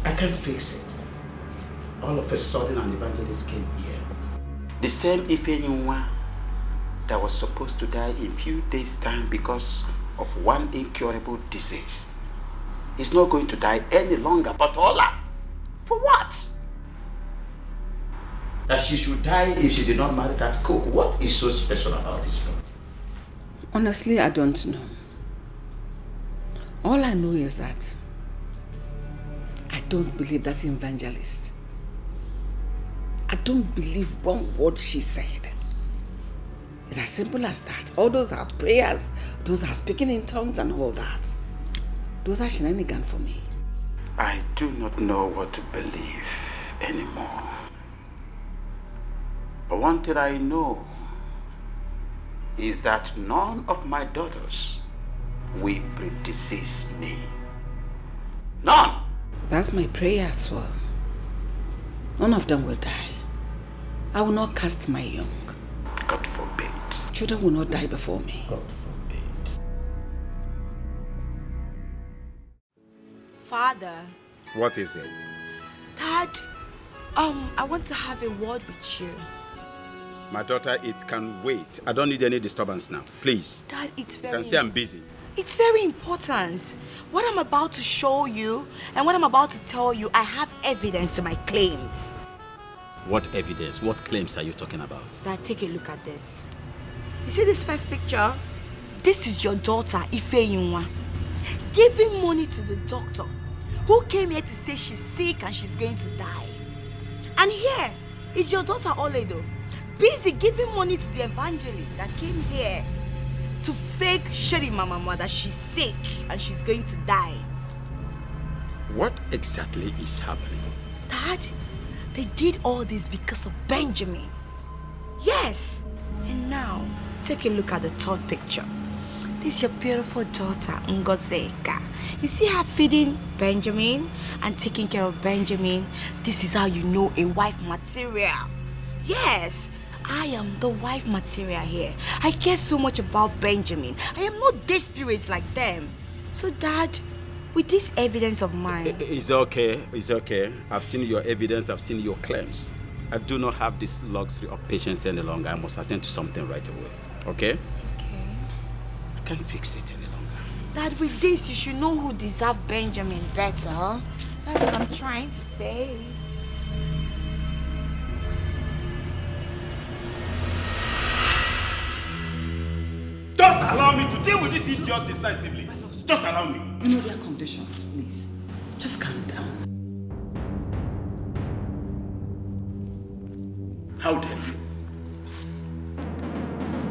I can't fix it. All of a sudden, an evangelist came here. The same Ifenyinwa that was supposed to die in few days' time because of one incurable disease is not going to die any longer. But Ola, for what? That she should die if she did not marry that cook. What is so special about this one? Honestly, I don't know. All I know is that I don't believe that evangelist. I don't believe one word she said. It's as simple as that. All those are prayers, those are speaking in tongues and all that. Those are shenanigans for me. I do not know what to believe anymore. But one thing I know is that none of my daughters will predecease me. None! That's my prayer as well. None of them will die. I will not cast my young. God forbid. Children will not die before me. God forbid. Father. What is it? Dad, I want to have a word with you. My daughter, it can wait. I don't need any disturbance now. Please. Dad, it's very... You can say I'm busy. It's very important. What I'm about to show you and what I'm about to tell you, I have evidence to my claims. What evidence? What claims are you talking about? Dad, take a look at this. You see this first picture? This is your daughter, Ifeyinwa, giving money to the doctor who came here to say she's sick and she's going to die. And here is your daughter, Oledo, busy giving money to the evangelist that came here to fake Sherry Mama that she's sick and she's going to die. What exactly is happening? Dad, they did all this because of Benjamin. Yes. And now, take a look at the third picture. This is your beautiful daughter, Ngozeka. You see her feeding Benjamin and taking care of Benjamin? This is how you know a wife material. Yes. I am the wife material here. I care so much about Benjamin. I am not desperate like them. So, Dad, with this evidence of mine... It's okay. It's okay. I've seen your evidence. I've seen your claims. I do not have this luxury of patience any longer. I must attend to something right away. Okay? Okay. I can't fix it any longer. Dad, with this, you should know who deserves Benjamin better, huh? That's what I'm trying to say. Just allow me to deal with this idiot decisively. Just allow me. You know their conditions, please. Just calm down. How dare you?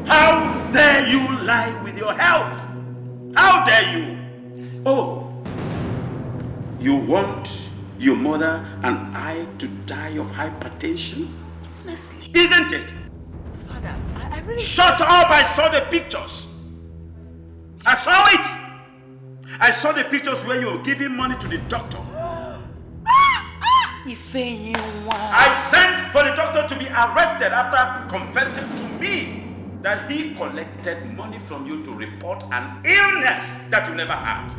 How dare you lie with your health? How dare you? Oh, you want your mother and I to die of hypertension? Honestly. Isn't it? Father, I really... Shut up! I saw the pictures. I saw it. I saw the pictures where you were giving money to the doctor. I sent for the doctor to be arrested after confessing to me that he collected money from you to report an illness that you never had.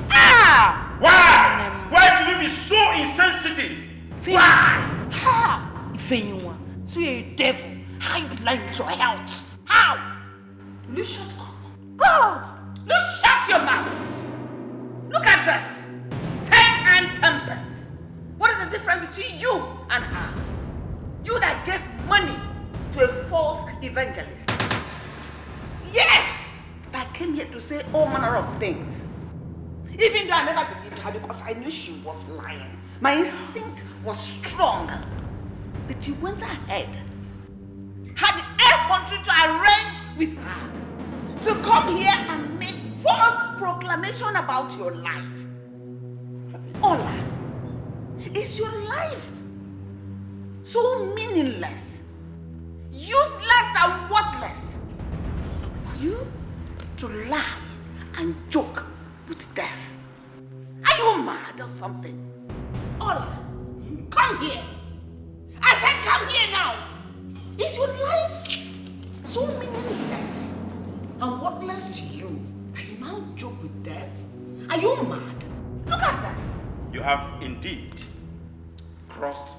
Why? Why should you be so insensitive? Why? So you're a devil. How you be lying to your health? How? Will you shut up? God! Look, shut your mouth. Look at this. 10 and 10 pence. What is the difference between you and her? You that gave money to a false evangelist. Yes! That came here to say all manner of things. Even though I never believed her because I knew she was lying. My instinct was strong. But you went ahead. Had the effrontery to arrange with her to come here and make false proclamation about your life. Ola, is your life so meaningless, useless and worthless for you to lie and joke with death? Are you mad or something? Ola, come here. I said come here now. Is your life so meaningless and worthless to you that you now joke with death? Are you mad? Look at that. You have indeed crossed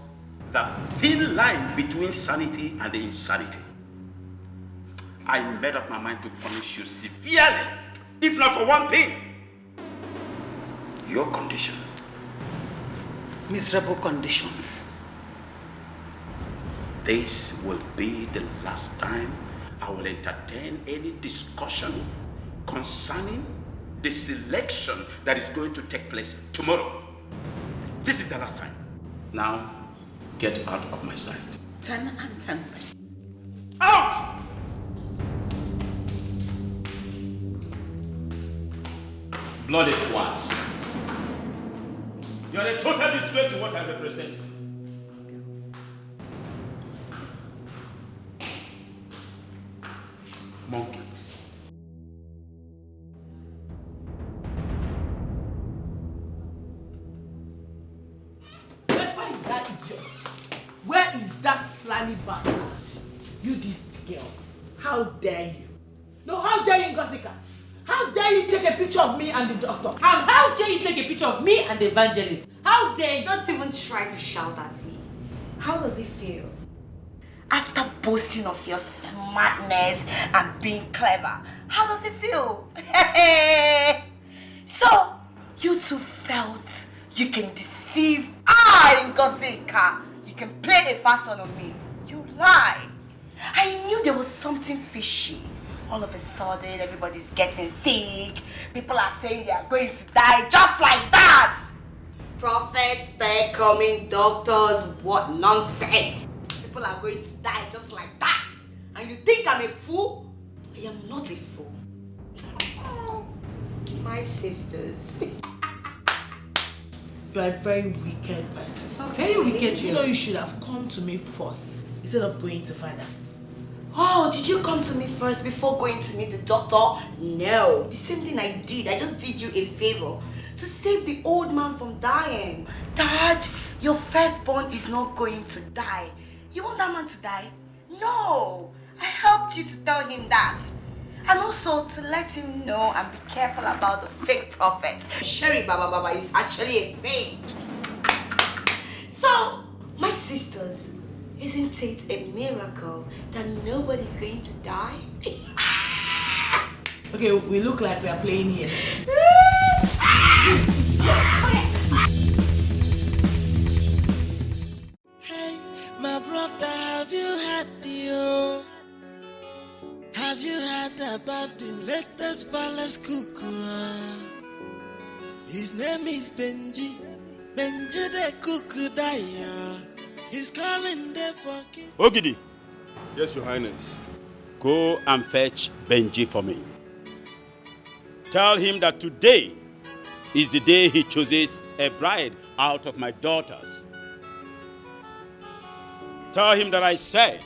that thin line between sanity and insanity. I made up my mind to punish you severely, if not for one thing. Your condition. Miserable conditions. This will be the last time I will entertain any discussion concerning the selection that is going to take place tomorrow. This is the last time. Now, get out of my sight. 10 and 10 pence. Out! Bloody twats. You are a total disgrace to what I represent. Monkeys. Where is that idiot? Where is that slimy bastard? You this girl. How dare you? No, how dare you, Ngosika? How dare you take a picture of me and the doctor? And how dare you take a picture of me and the evangelist? How dare you? Don't even try to shout at me. How does it feel? After boasting of your smartness and being clever, how does it feel? So, you two felt you can deceive Ngosika. You can play a fast one on me. You lie. I knew there was something fishy. All of a sudden, everybody's getting sick. People are saying they are going to die just like that. Prophets, they're coming, doctors, what nonsense. People are going to die just like that. And you think I'm a fool? I am not a fool. My sisters. You are a very wicked person. Okay. Very wicked. You know you should have come to me first instead of going to father. Oh, did you come to me first before going to meet the doctor? No. The same thing I did. I just did you a favor to save the old man from dying. Dad, your firstborn is not going to die. You want that man to die? No. I helped you to tell him that. And also to let him know and be careful about the fake prophet. Sherry Baba is actually a fake. So, my sisters, isn't it a miracle that nobody's going to die? Okay, we look like we are playing here. Hey, my brother, have you had the Have you heard about the latest palace cuckoo? His name is Benji. Benji the cuckoo Dikeh. He's calling there for kids. Ogidi. Yes, Your Highness. Go and fetch Benji for me. Tell him that today is the day he chooses a bride out of my daughters. Tell him that I said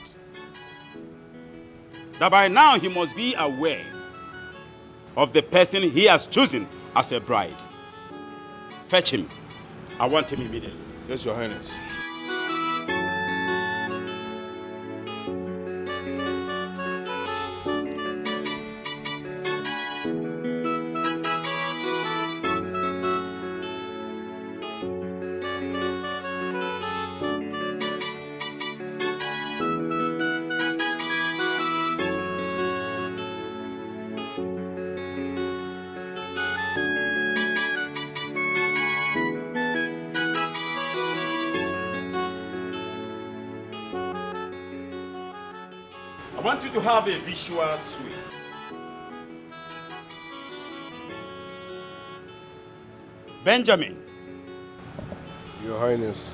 that by now he must be aware of the person he has chosen as a bride. Fetch him. I want him immediately. Yes, Your Highness. I want you to have a visual swing. Benjamin. Your Highness.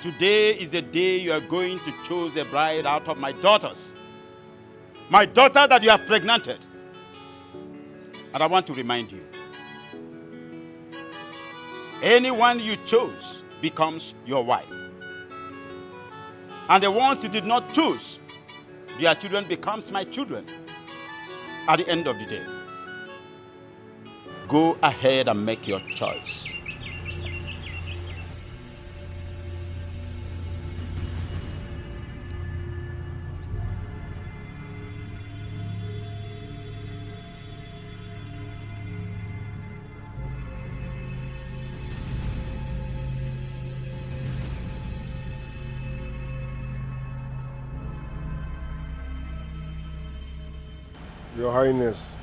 Today is the day you are going to choose a bride out of my daughters. My daughter that you have pregnanted. And I want to remind you, anyone you chose becomes your wife. And the ones you did not choose, their children becomes my children. At the end of the day, go ahead and make your choice. Your Highness,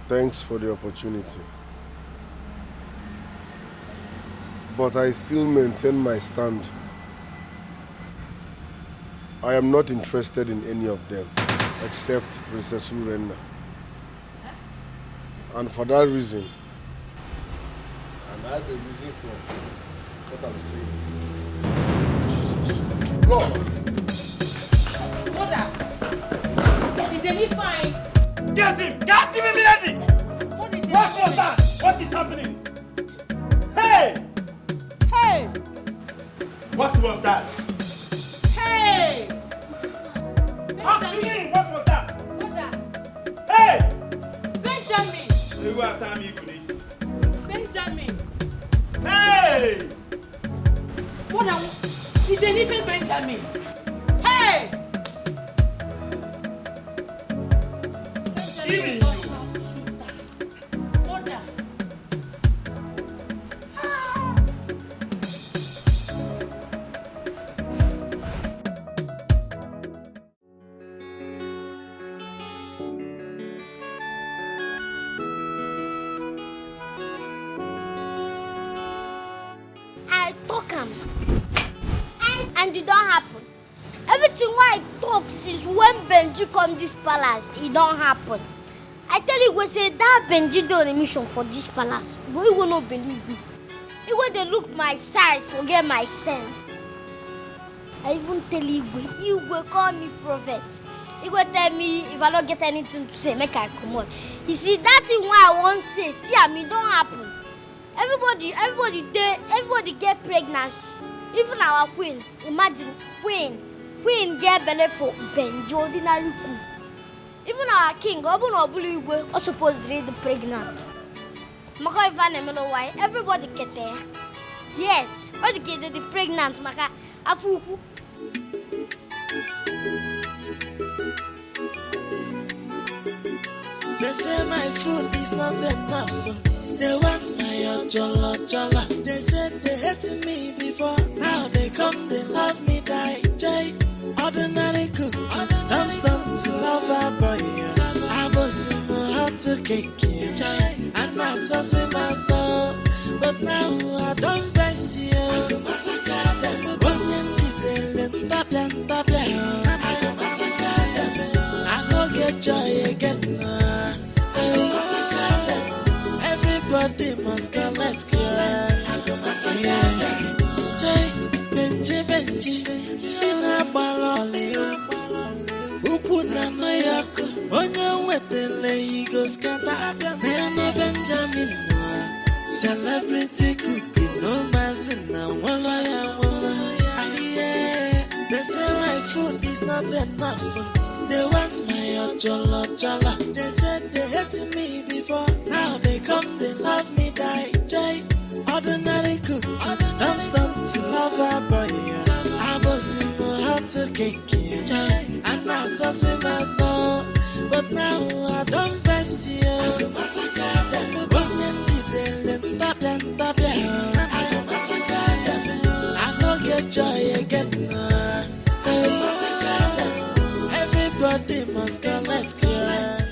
thanks for the opportunity. But I still maintain my stand. I am not interested in any of them, except Princess Urenna. And for that reason, and that's the reason for what I'm saying. Lord! Mother! Is Jenny fine? Get him! Get him immediately! What was that? What is happening? Hey! Hey! What was that? Hey! Ask me! What was that? Mother! Hey! Benjamin! Who are time you this? Benjamin! Hey! Mother! Is Jenny fine, Benjamin? Hey! Even Mother! I talk am. And it don't happen. Everything why I talk since when Benji come this palace, it don't happen. I tell you, go say that Benji done a mission for this palace, but you will not believe me. You go they look my size, forget my sense. I even tell you will call me prophet. You go tell me if I don't get anything to say, make I come out. You see, that thing why I won't say, see, I mean, don't happen. Everybody get pregnancy. Even our queen, imagine, queen get belly for Benji, ordinary cook. Even our king, Obulu, are supposed to be pregnant. Maka if I know why, everybody get there. Yes, all the kids are pregnant, Maka, afuku. They say my food is not enough. They want my jollo jollo. They said they hated me before. Now they come, they love me, die. Jay, ordinary cook. Don't to love a boy. I was in my heart to cake. And I saw my soul. But now I don't bless you. I go massacre them. I go get joy again. Everybody must go, let's go. Benji, ina baloli Ukuna no yako, onye wetele igo skata. Nene Benjamin, celebrity cookie, no mazina, wala ya. They say my food is not enough. They want my jollo jollo. They said they hated me before. Now they come, they love me, die. Jay, ordinary cook. Don't to love a boy. I was in my heart to cake. And I saw my soul. But now I don't bless you. I go massacre them. I go get joy again. Everybody must go, let's go.